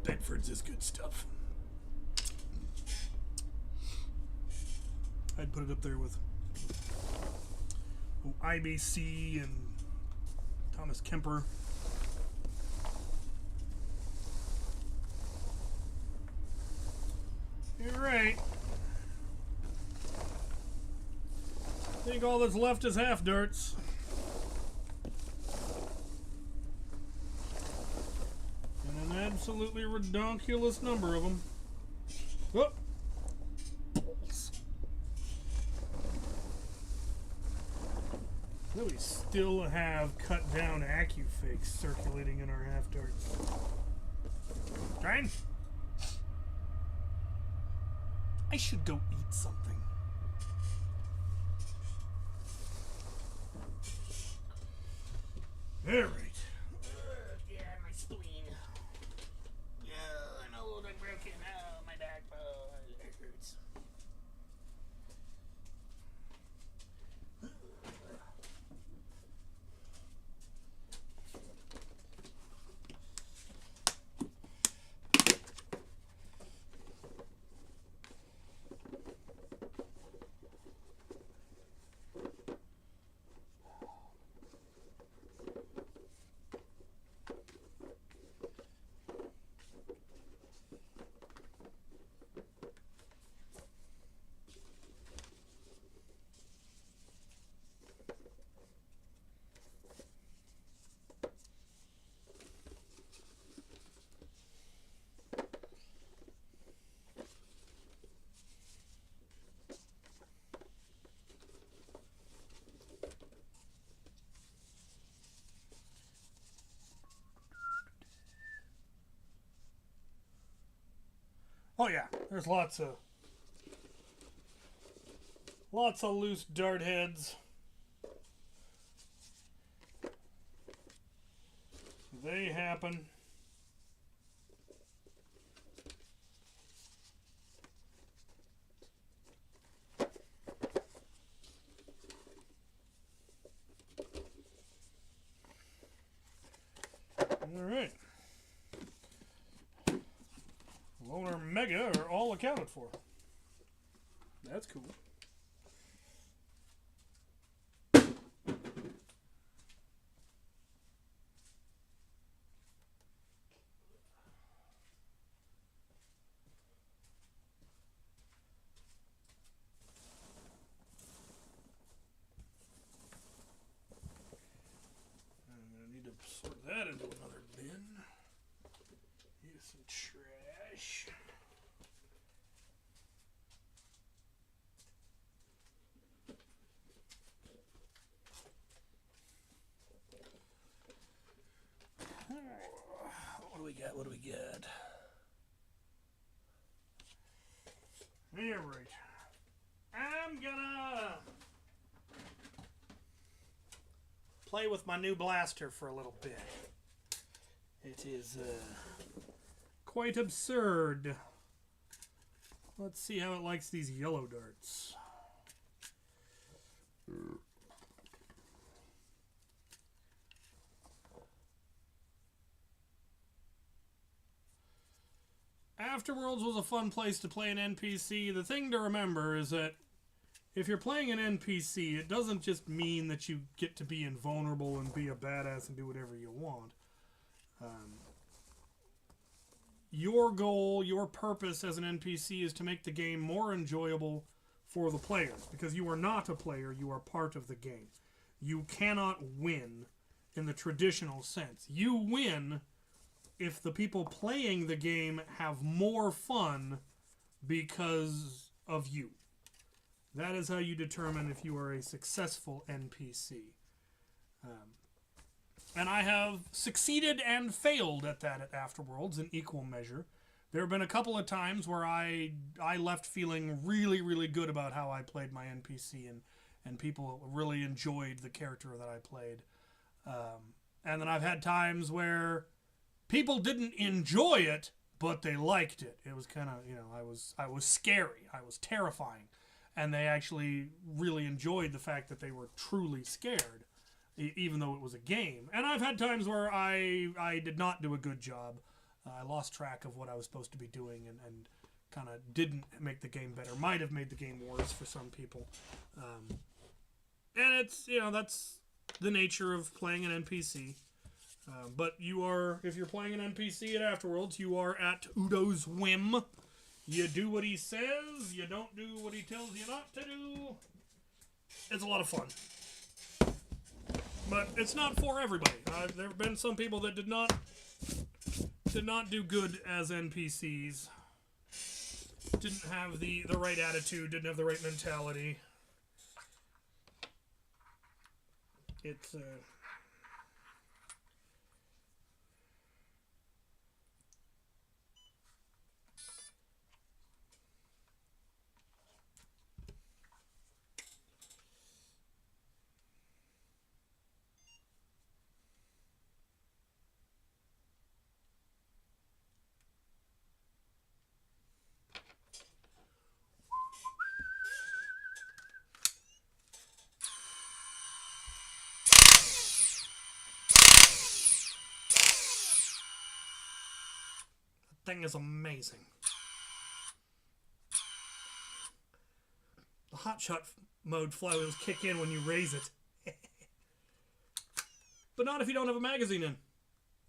Bedford's is good stuff. I'd put it up there with IBC and Thomas Kemper. You're right. I think all that's left is half darts. And an absolutely redonkulous number of them. Oh. We still have cut down AccuFakes circulating in our half darts. Trying. I should go eat something. All right. Yeah, my spleen. Yeah, I know I'm broken. Oh, my backbone. It hurts. Oh yeah, there's lots of loose dart heads. They happen. All right. Loner Mega are all accounted for. That's cool. I'm going to need to sort that into another bin. Here's some trash. What do we got? What do we got? Yeah, right. I'm gonna play with my new blaster for a little bit. It is quite absurd. Let's see how it likes these yellow darts. Afterworlds was a fun place to play an NPC. The thing to remember is that if you're playing an NPC, it doesn't just mean that you get to be invulnerable and be a badass and do whatever you want. your goal, your purpose as an NPC is to make the game more enjoyable for the players. Because you are not a player, you are part of the game. You cannot win in the traditional sense. You win if the people playing the game have more fun because of you. That is how you determine if you are a successful NPC. And I have succeeded and failed at that at Afterworlds in equal measure. There have been a couple of times where I left feeling really, really good about how I played my NPC, and people really enjoyed the character that I played. And then I've had times where people didn't enjoy it, but they liked it. It was kind of, I was scary. I was terrifying. And they actually really enjoyed the fact that they were truly scared, even though it was a game. And I've had times where I did not do a good job. I lost track of what I was supposed to be doing and kind of didn't make the game better. Might have made the game worse for some people. And it's, that's the nature of playing an NPC. But if you're playing an NPC at Afterworlds, you are at Udo's whim. You do what he says, you don't do what he tells you not to do. It's a lot of fun. But it's not for everybody. There have been some people that did not do good as NPCs. Didn't have the right attitude, didn't have the right mentality. It's thing is amazing. The hotshot mode flywheels kick in when you raise it. But not if you don't have a magazine in.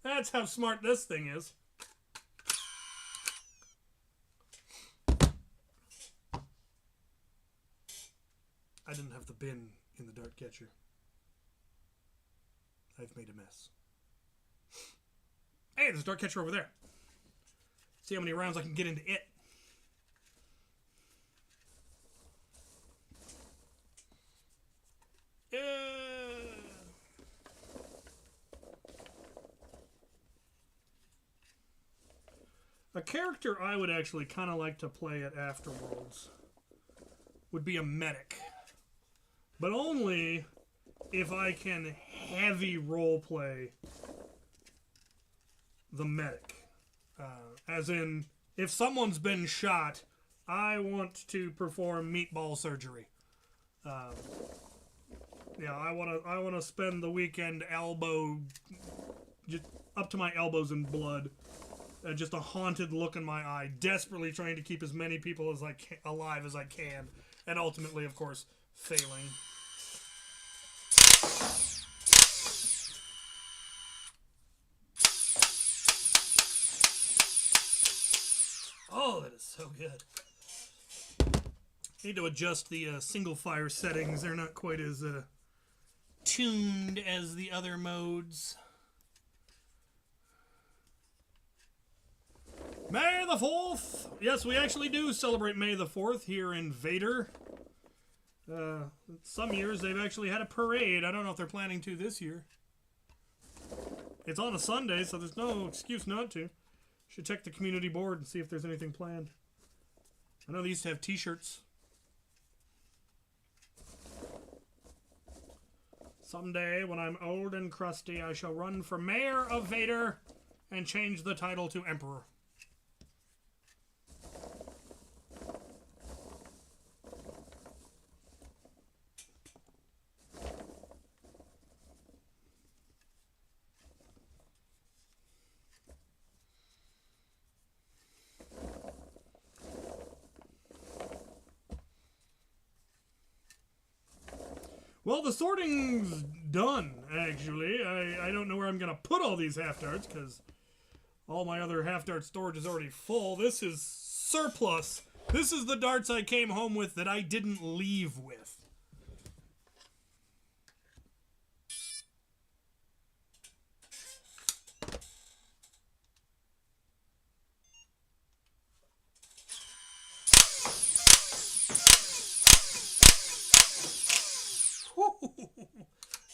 That's how smart this thing is. I didn't have the bin in the dart catcher. I've made a mess. Hey, there's a dart catcher over there. See how many rounds I can get into it. A character I would actually kind of like to play at Afterworlds would be a medic. But only if I can heavy roleplay the medic. As in, if someone's been shot, I want to perform meatball surgery. I want to spend the weekend just up to my elbows in blood, just a haunted look in my eye, desperately trying to keep as many people as alive as I can, and ultimately, of course, failing. Oh, that is so good. Need to adjust the single fire settings. They're not quite as tuned as the other modes. May the 4th! Yes, we actually do celebrate May the 4th here in Vader. Some years they've actually had a parade. I don't know if they're planning to this year. It's on a Sunday, so there's no excuse not to. Should check the community board and see if there's anything planned. I know they used to have t-shirts. Someday, when I'm old and crusty, I shall run for mayor of Vader and change the title to Emperor. Well, the sorting's done, actually. I don't know where I'm going to put all these half darts, because All my other half-dart storage is already full. This is surplus. This is the darts I came home with that I didn't leave with.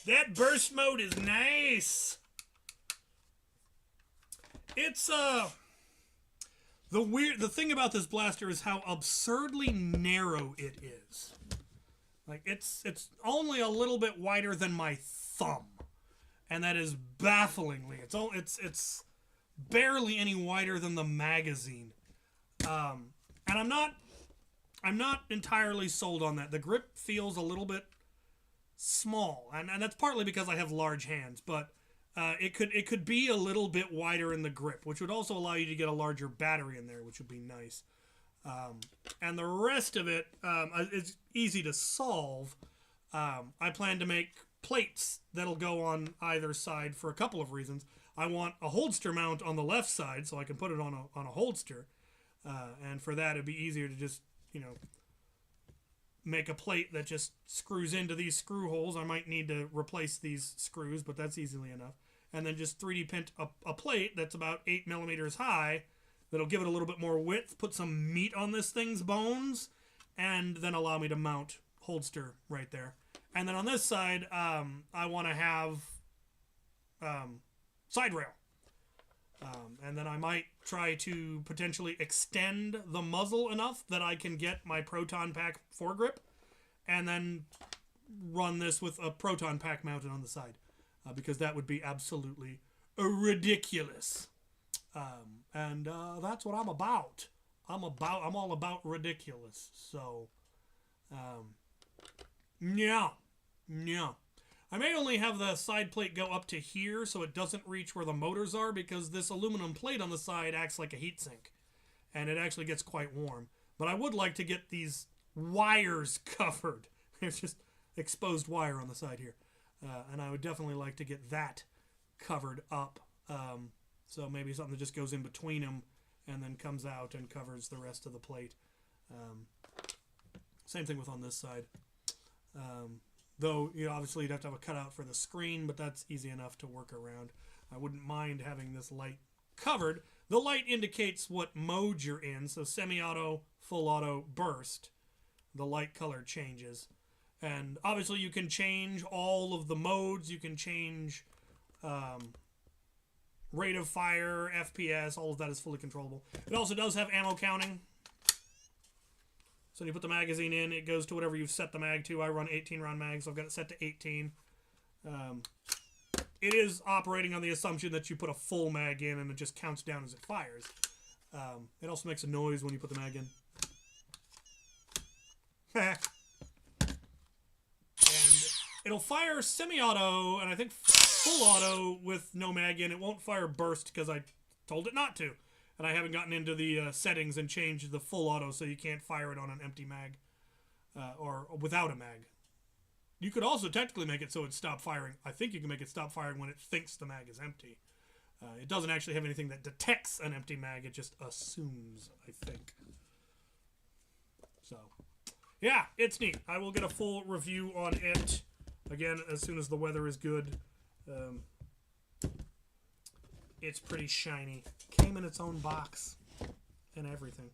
That burst mode is nice. It's the thing about this blaster is how absurdly narrow it is. Like it's only a little bit wider than my thumb, and that is bafflingly. It's barely any wider than the magazine. And I'm not entirely sold on that. The grip feels a little bit small, and that's partly because I have large hands, but it could be a little bit wider in the grip, which would also allow you to get a larger battery in there, which would be nice. And the rest of it is easy to solve. I plan to make plates that'll go on either side for a couple of reasons. I want a holster mount on the left side so I can put it on a holster, and for that it'd be easier to just, make a plate that just screws into these screw holes. I might need to replace these screws, but that's easily enough. And then just 3D print a plate that's about 8 millimeters high that'll give it a little bit more width, put some meat on this thing's bones, and then allow me to mount holster right there. And then on this side, I want to have side rail. And then I might try to potentially extend the muzzle enough that I can get my Proton pack foregrip, and then run this with a Proton pack mounted on the side, because that would be absolutely ridiculous. And that's what I'm about. I'm all about ridiculous. So, yeah. I may only have the side plate go up to here so it doesn't reach where the motors are, because this aluminum plate on the side acts like a heatsink, and it actually gets quite warm. But I would like to get these wires covered. There's just exposed wire on the side here. And I would definitely like to get that covered up. So maybe something that just goes in between them and then comes out and covers the rest of the plate. Same thing with on this side. Though, obviously you'd have to have a cutout for the screen, but that's easy enough to work around. I wouldn't mind having this light covered. The light indicates what mode you're in, so semi-auto, full auto, burst. The light color changes. And obviously you can change all of the modes. You can change rate of fire, FPS, all of that is fully controllable. It also does have ammo counting. So when you put the magazine in, it goes to whatever you've set the mag to. I run 18-round mags, so I've got it set to 18. It is operating on the assumption that you put a full mag in and it just counts down as it fires. It also makes a noise when you put the mag in. And it'll fire semi-auto, and I think full auto with no mag in. It won't fire burst because I told it not to. And I haven't gotten into the settings and changed the full auto so you can't fire it on an empty mag or without a mag. You could also technically make it so it stops firing. I think you can make it stop firing when it thinks the mag is empty. It doesn't actually have anything that detects an empty mag. It just assumes, I think. So, yeah, it's neat. I will get a full review on it, again, as soon as the weather is good. It's pretty shiny. Came in its own box and everything.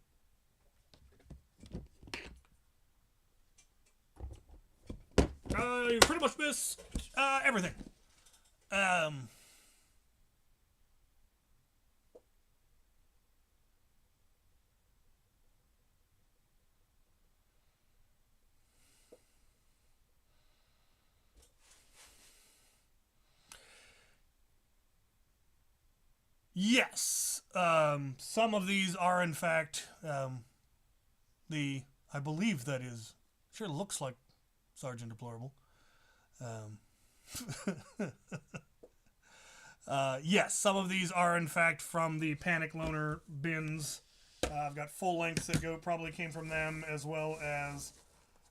You pretty much missed everything. Yes, some of these are in fact I believe that is, sure looks like Sergeant Deplorable. Yes, some of these are in fact from the Panic Loaner bins. I've got full lengths that probably came from them, as well as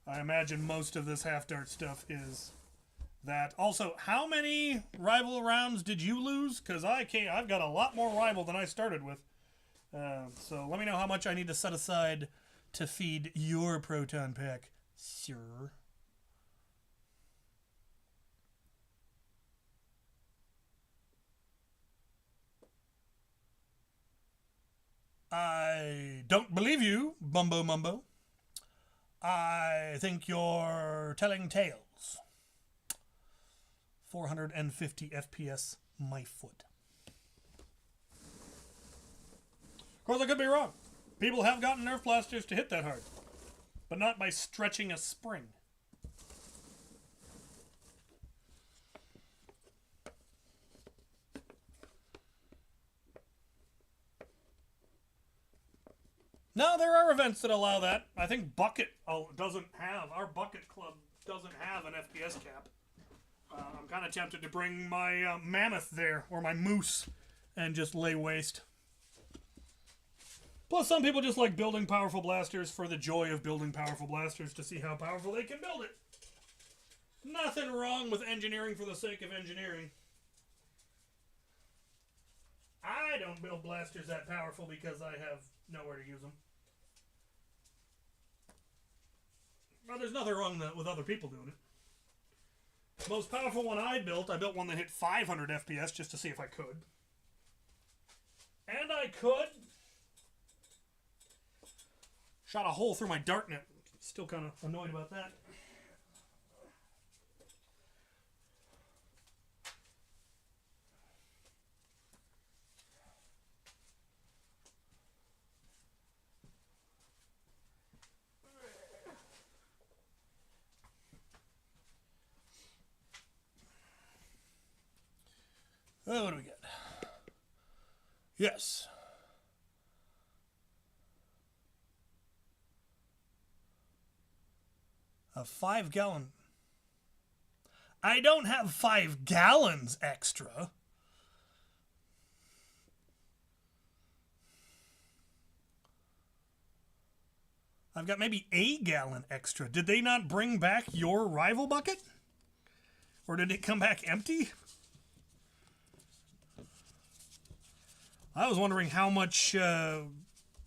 I imagine most of this half-dart stuff is that. Also, how many rival rounds did you lose? Because I've got a lot more rival than I started with. So let me know how much I need to set aside to feed your Proton pack, sir. I don't believe you, Bumbo Mumbo. I think you're telling tales. 450 FPS, my foot. Of course, I could be wrong. People have gotten Nerf blasters to hit that hard, but not by stretching a spring. No, there are events that allow that. I think Bucket doesn't have, our Bucket Club doesn't have an FPS cap. I'm kind of tempted to bring my Mammoth there, or my Moose, and just lay waste. Plus, some people just like building powerful blasters for the joy of building powerful blasters to see how powerful they can build it. Nothing wrong with engineering for the sake of engineering. I don't build blasters that powerful because I have nowhere to use them. Well, there's nothing wrong with other people doing it. The most powerful one I built one that hit 500 FPS just to see if I could. And I could. Shot a hole through my dartnet. Still kind of annoyed about that. Oh, what do we get? Yes. A 5-gallon. I don't have 5 gallons extra. I've got maybe a gallon extra. Did they not bring back your rival bucket? Or did it come back empty? I was wondering how much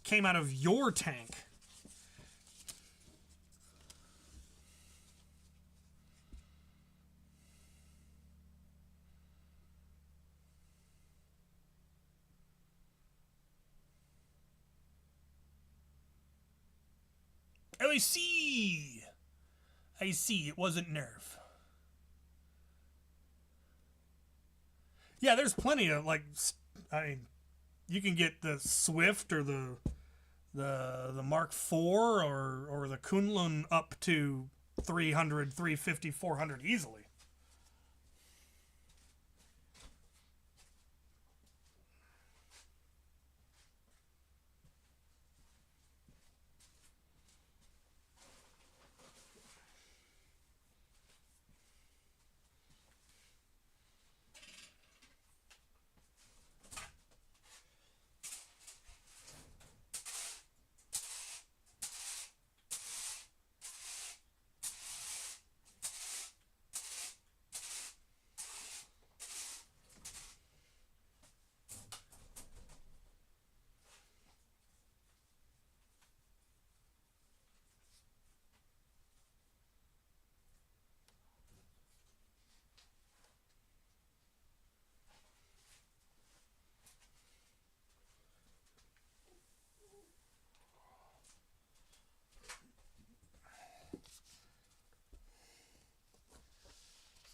came out of your tank. Oh, I see. I see. It wasn't Nerf. Yeah, there's plenty of, like, you can get the Swift or the Mark IV or the Kunlun up to 300, 350, 400 easily.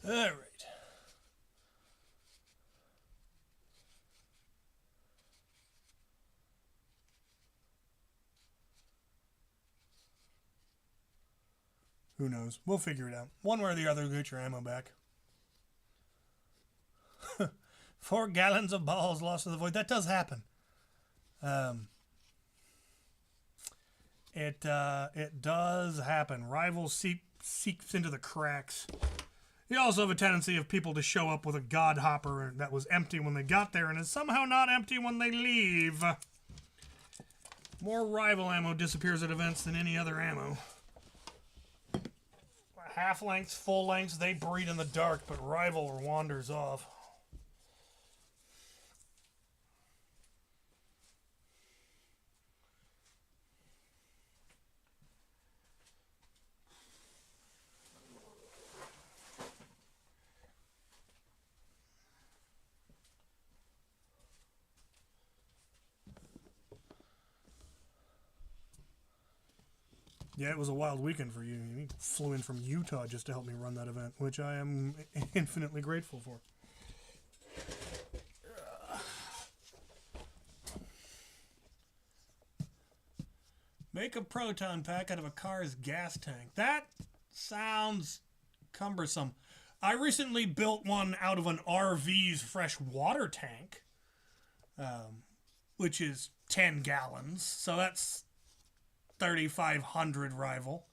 All right. Who knows? We'll figure it out. One way or the other, you'll get your ammo back. 4 gallons of balls lost to the void. That does happen. It does happen. Rivals seeps into the cracks. You also have a tendency of people to show up with a god hopper that was empty when they got there and is somehow not empty when they leave. More rival ammo disappears at events than any other ammo. Half lengths, full lengths, they breed in the dark, but rival wanders off. Yeah, it was a wild weekend for you. You flew in from Utah just to help me run that event, which I am infinitely grateful for. Make a proton pack out of a car's gas tank. That sounds cumbersome. I recently built one out of an RV's fresh water tank, which is 10 gallons. So that's 3,500 rival,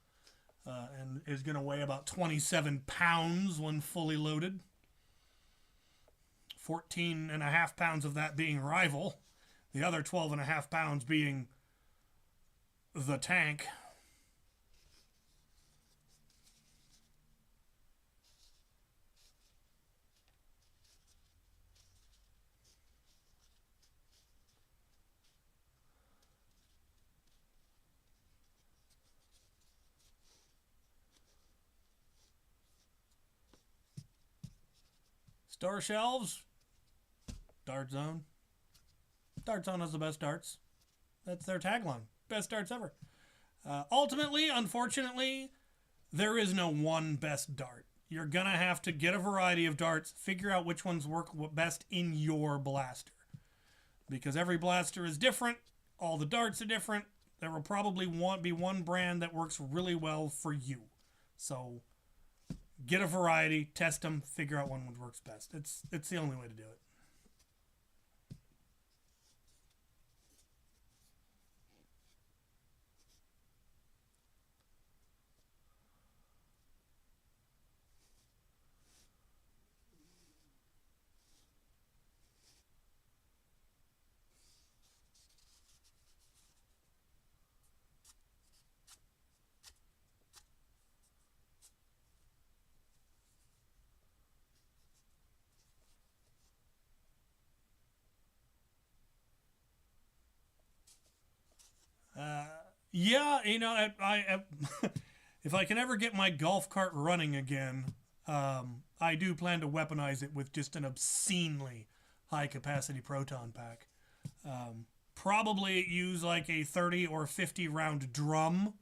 and is going to weigh about 27 pounds when fully loaded. 14.5 pounds of that being rival, the other 12.5 pounds being the tank. Store shelves, Dart Zone. Dart Zone has the best darts. That's their tagline. Best darts ever. Ultimately, unfortunately, there is no one best dart. You're going to have to get a variety of darts, figure out which ones work best in your blaster. Because every blaster is different. All the darts are different. There will probably be one brand that works really well for you. So get a variety, test them, figure out one works best. It's the only way to do it. Yeah, you know, I if I can ever get my golf cart running again, I do plan to weaponize it with just an obscenely high capacity proton pack. Probably use like a 30 or 50 round drum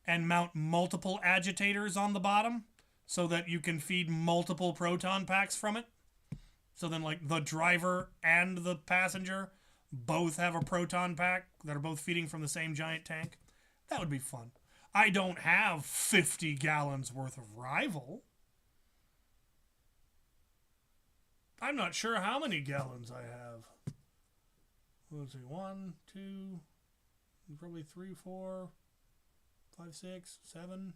and mount multiple agitators on the bottom so that you can feed multiple proton packs from it. So then, like, the driver and the passenger both have a proton pack that are both feeding from the same giant tank. That would be fun. I don't have 50 gallons worth of rival. I'm not sure how many gallons I have. Let's see, 1, 2, probably 3, 4, 5, 6, 7.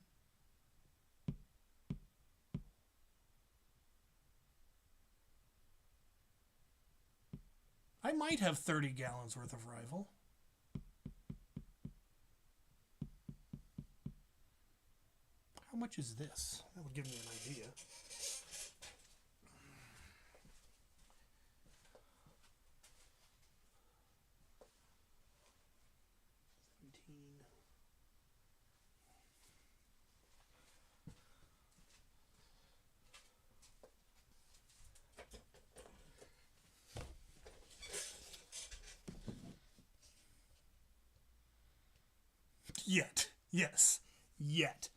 I might have 30 gallons worth of rival. How much is this? That would give me an idea. Yet. Yes. Yet.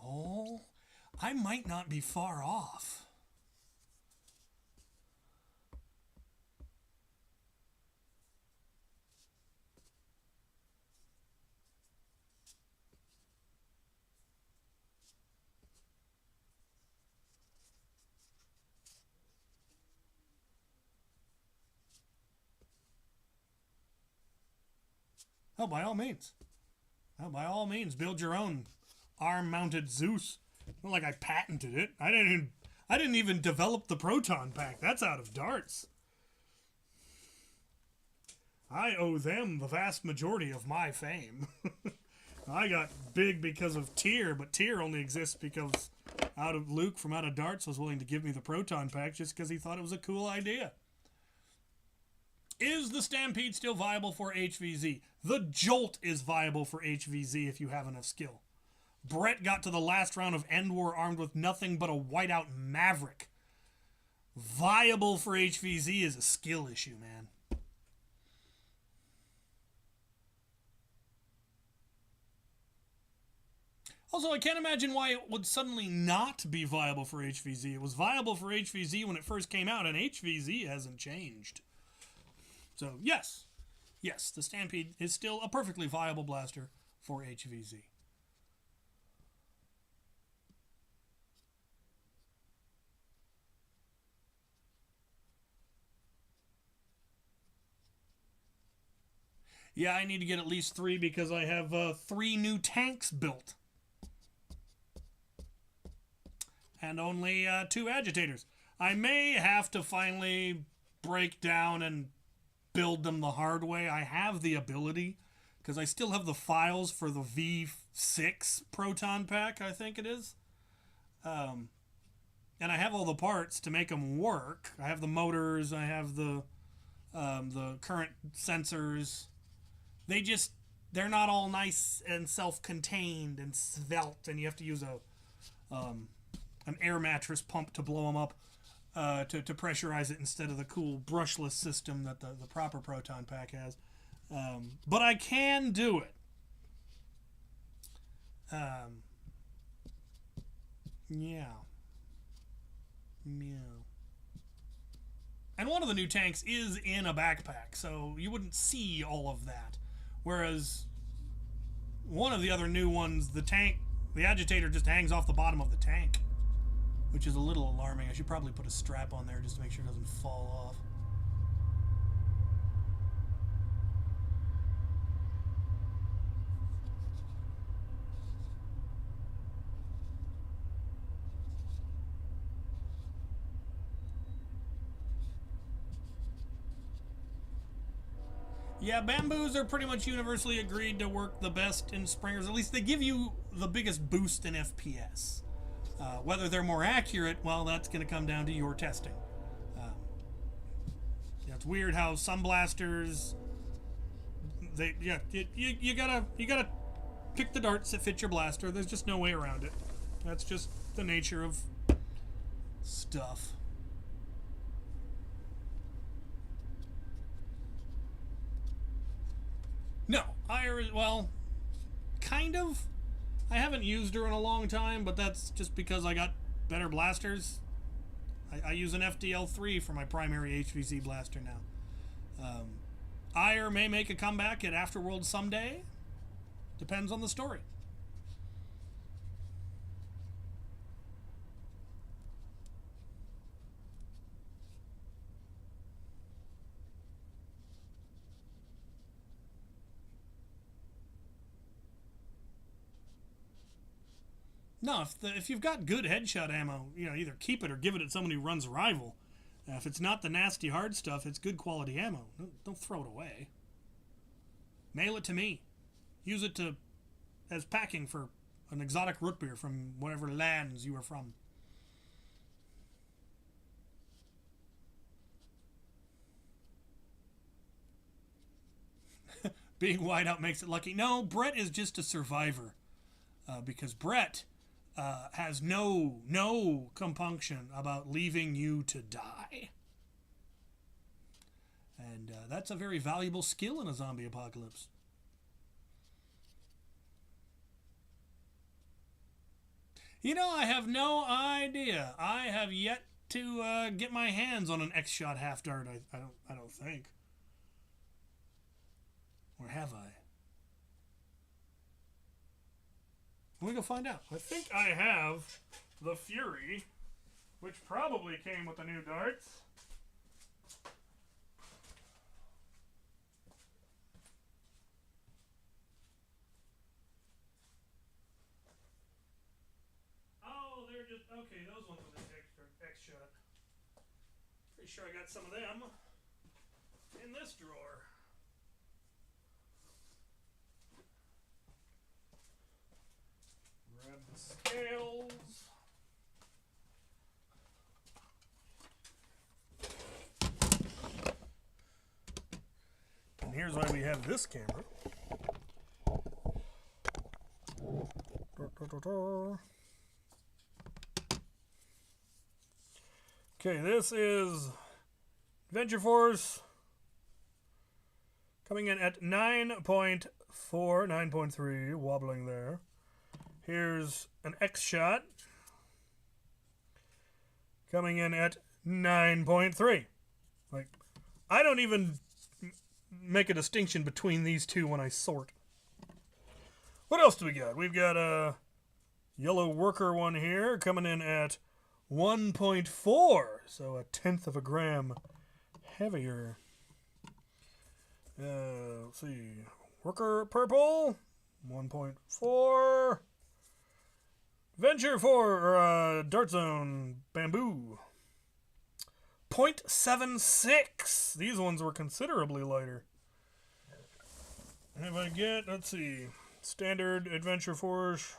Oh, I might not be far off. Oh, by all means. Oh, by all means, build your own arm-mounted Zeus Not like I patented it. I didn't even develop the Proton pack. That's out of darts. I owe them the vast majority of my fame. I got big because of Tier, but Tier only exists because Luke from Out of Darts was willing to give me the Proton pack just because he thought it was a cool idea. Is the Stampede still viable for HVZ? The Jolt is viable for HVZ if you have enough skill. Brett got to the last round of End War armed with nothing but a whiteout Maverick. Viable for HVZ is a skill issue, man. Also, I can't imagine why it would suddenly not be viable for HVZ. It was viable for HVZ when it first came out, and HVZ hasn't changed. So, yes, the Stampede is still a perfectly viable blaster for HVZ. Yeah, I need to get at least 3 because I have 3 new tanks built. And only 2 agitators. I may have to finally break down and build them the hard way. I have the ability, because I still have the files for the V6 Proton pack, I think it is. And I have all the parts to make them work. I have the motors, I have the current sensors. They're not all nice and self-contained and svelte, and you have to use an air mattress pump to blow them up to pressurize it instead of the cool brushless system that the proper Proton pack has. But I can do it. Yeah. And one of the new tanks is in a backpack, so you wouldn't see all of that. Whereas one of the other new ones, the agitator just hangs off the bottom of the tank, which is a little alarming. I should probably put a strap on there just to make sure it doesn't fall off. Yeah, bamboos are pretty much universally agreed to work the best in springers. At least they give you the biggest boost in FPS. Whether they're more accurate, well, that's going to come down to your testing. It's weird how some blasters, you gotta pick the darts that fit your blaster. There's just no way around it. That's just the nature of stuff. No, well, kind of. I haven't used her in a long time, but that's just because I got better blasters. I use an FDL3 for my primary HVZ blaster now. Ire may make a comeback at Afterworld someday. Depends on the story. No, if you've got good headshot ammo, either keep it or give it to someone who runs Rival. If it's not the nasty hard stuff, it's good quality ammo. Don't throw it away. Mail it to me. Use it as packing for an exotic root beer from whatever lands you are from. Being wide out makes it lucky. No, Brett is just a survivor. Because Brett has no compunction about leaving you to die. And that's a very valuable skill in a zombie apocalypse. I have no idea. I have yet to get my hands on an X-Shot half dart. I don't think. Or have I? We go find out. I think I have the Fury, which probably came with the new darts. Oh, just okay. Those ones with the extra X shot. Pretty sure I got some of them in this drawer. Grab the scales. And here's why we have this camera. Okay, this is Adventure Force coming in at 9.4, 9.3, wobbling there. Here's an X shot coming in at 9.3. Like, I don't even make a distinction between these two when I sort. What else do we got? We've got a yellow worker one here coming in at 1.4, so 1/10 of a gram heavier. Let's see. Worker purple, 1.4. Venture for Dart Zone Bamboo, 0.76. These ones were considerably lighter. If I get, let's see, standard Adventure Force,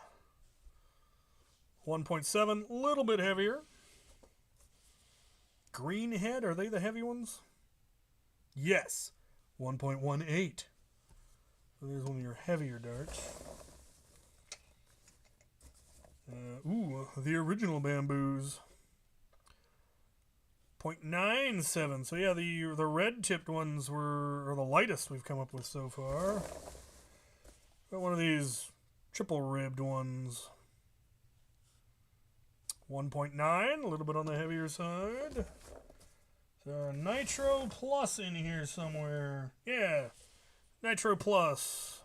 1.7, a little bit heavier. Greenhead, are they the heavy ones? Yes, 1.18. So there's one of your heavier darts. The original bamboos, 0.97. So yeah, the red tipped ones are the lightest we've come up with so far. Got one of these triple ribbed ones, 1.9, a little bit on the heavier side. So Nitro Plus in here somewhere. Yeah, Nitro Plus,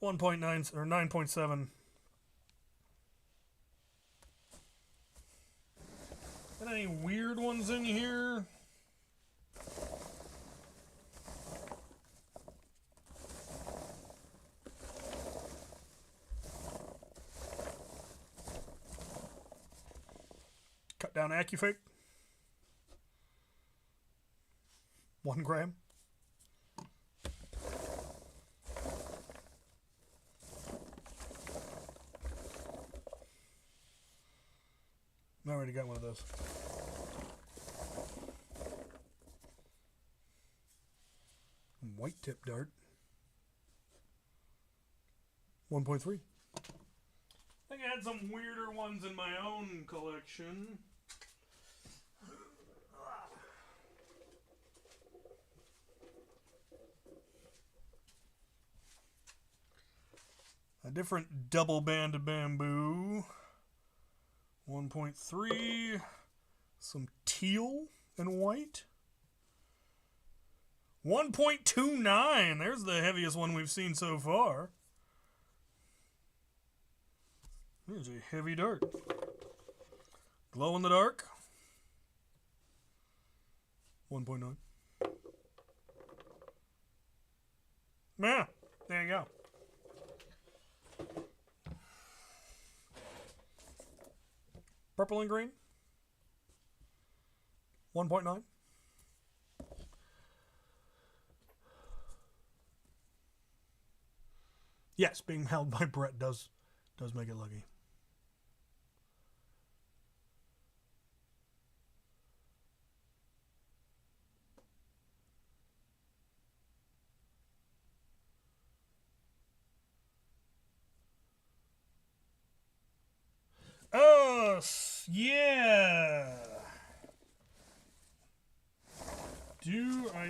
1.9 or 9.7. Got any weird ones in here? Cut down AccuFake. 1 gram. I already got one of those. White tip dart. 1.3. I think I had some weirder ones in my own collection. A different double band bamboo. 1.3. Some teal and white. 1.29. There's the heaviest one we've seen so far. There's a heavy dart. Glow in the dark. 1.9. Yeah, there you go. Purple and green. 1.9. Yes, being held by Brett does make it lucky. Oh, yeah.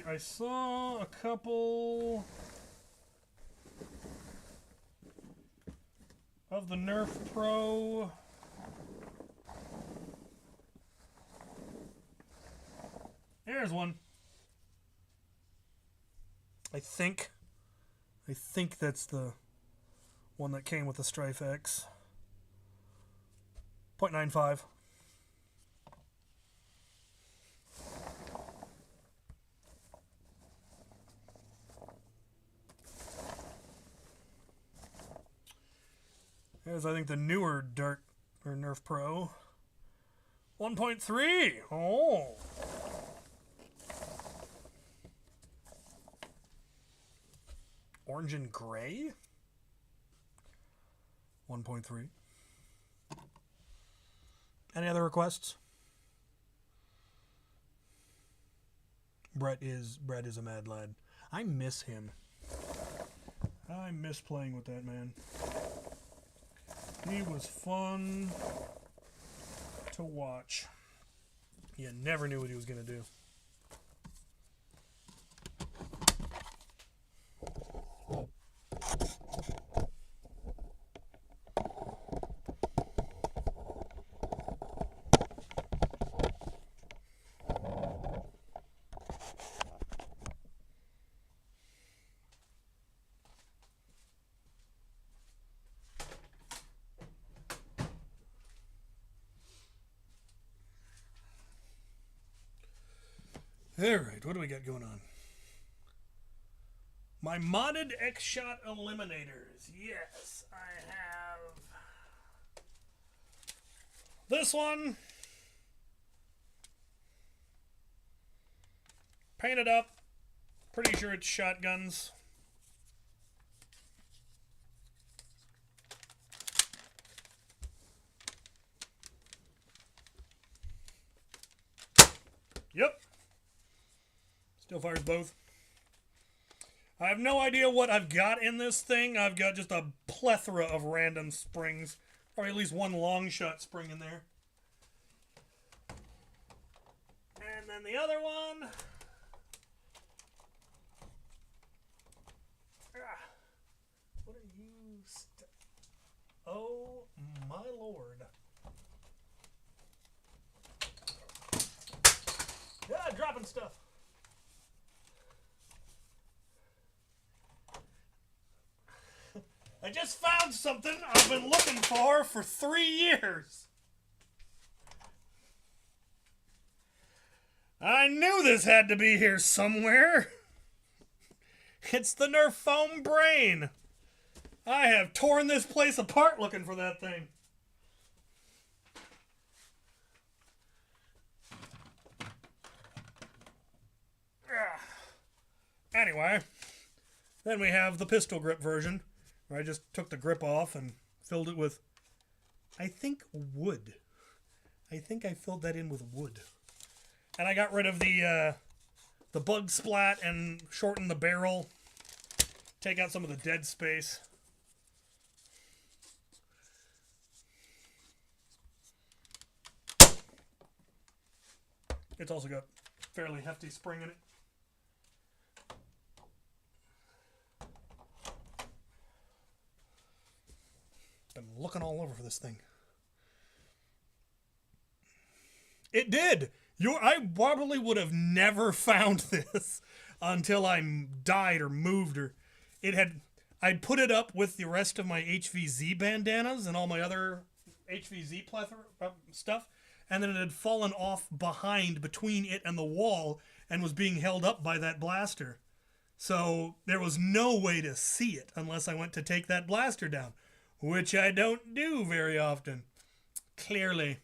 I saw a couple of the Nerf Pro. There's one. I think that's the one that came with the Strife X. 0.95. There's, I think, the newer dart, or Nerf Pro. 1.3. Oh. Orange and gray. 1.3. Any other requests? Brett is a mad lad. I miss him. I miss playing with that man. He was fun to watch. You never knew what he was going to do. Alright, what do we got going on? My modded X-Shot eliminators. Yes, I have this one. Painted up. Pretty sure it's shotguns. Yep. Still fires both. I have no idea what I've got in this thing. I've got just a plethora of random springs. Or at least one long shot spring in there. And then the other one. What are you? Oh my lord. Yeah, dropping stuff. I just found something I've been looking for 3 years. I knew this had to be here somewhere. It's the Nerf foam brain. I have torn this place apart looking for that thing. Anyway, then we have the pistol grip version, where I just took the grip off and filled it with, I think, wood. I think I filled that in with wood. And I got rid of the bug splat and shortened the barrel. Take out some of the dead space. It's also got fairly hefty spring in it. Been looking all over for this thing. It did. I probably would have never found this until I died or moved, or I'd put it up with the rest of my HVZ bandanas and all my other HVZ plethora stuff, and then it had fallen off behind between it and the wall and was being held up by that blaster. So there was no way to see it unless I went to take that blaster down, which I don't do very often, clearly.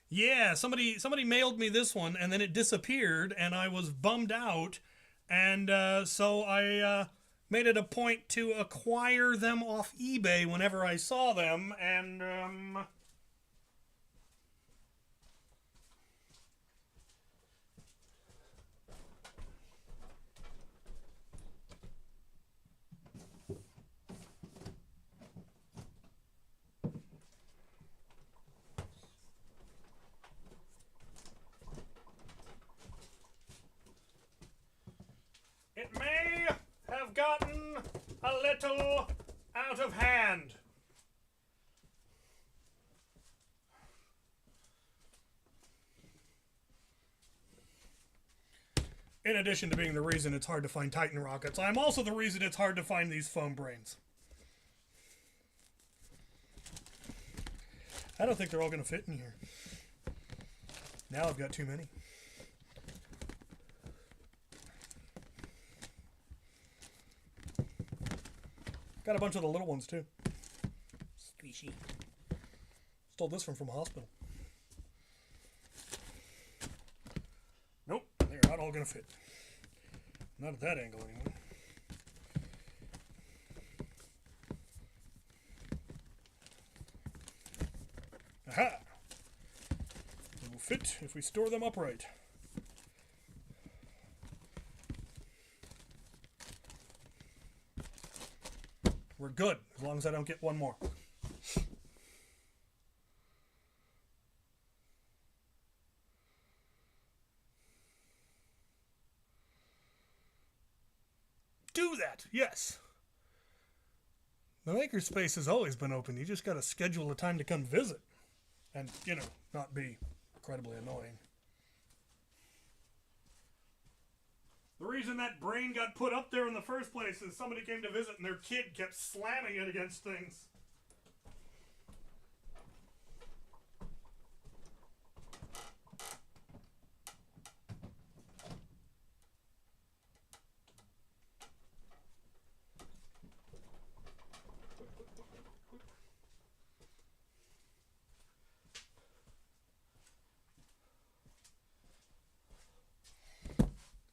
Yeah, somebody mailed me this one, and then it disappeared, and I was bummed out, and so I made it a point to acquire them off eBay whenever I saw them, and it may have gotten a little out of hand. In addition to being the reason it's hard to find Titan rockets, I'm also the reason it's hard to find these foam brains. I don't think they're all going to fit in here. Now I've got too many. Got a bunch of the little ones too. Squishy. Stole this from a hospital. Nope, they're not all gonna fit. Not at that angle anyway. Aha! They will fit if we store them upright. We're good, as long as I don't get one more. Do that, yes. The Makerspace has always been open. You just got to schedule a time to come visit. And, you know, not be incredibly annoying. The reason that brain got put up there in the first place is somebody came to visit and their kid kept slamming it against things.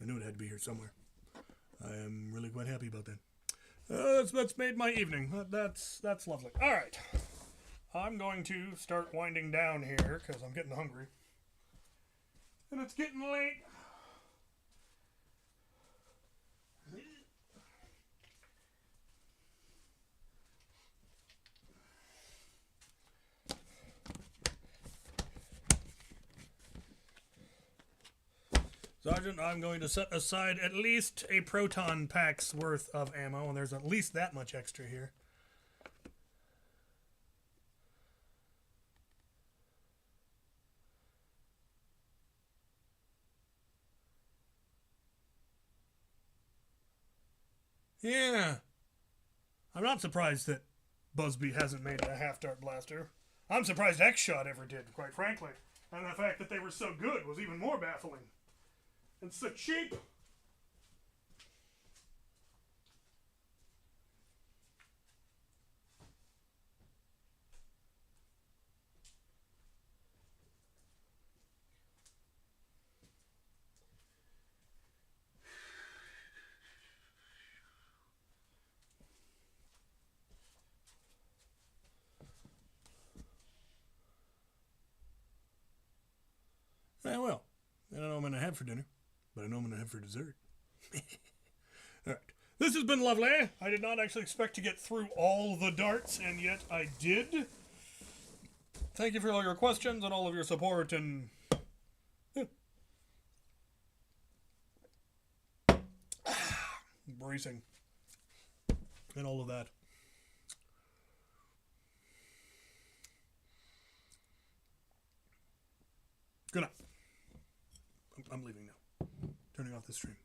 I knew it had to be here somewhere. I am really quite happy about that. That's made my evening. That's lovely. All right. I'm going to start winding down here because I'm getting hungry. And it's getting late. Sergeant, I'm going to set aside at least a Proton pack's worth of ammo, and there's at least that much extra here. Yeah. I'm not surprised that Busby hasn't made a half-dart blaster. I'm surprised X-Shot ever did, quite frankly. And the fact that they were so good was even more baffling. It's so cheap. Well, I don't know what I'm going to have for dinner. But I know I'm going to have for dessert. All right. This has been lovely. I did not actually expect to get through all the darts, and yet I did. Thank you for all your questions and all of your support, and... Yeah. Bracing. And all of that. Good night. I'm leaving now. Turning off the stream.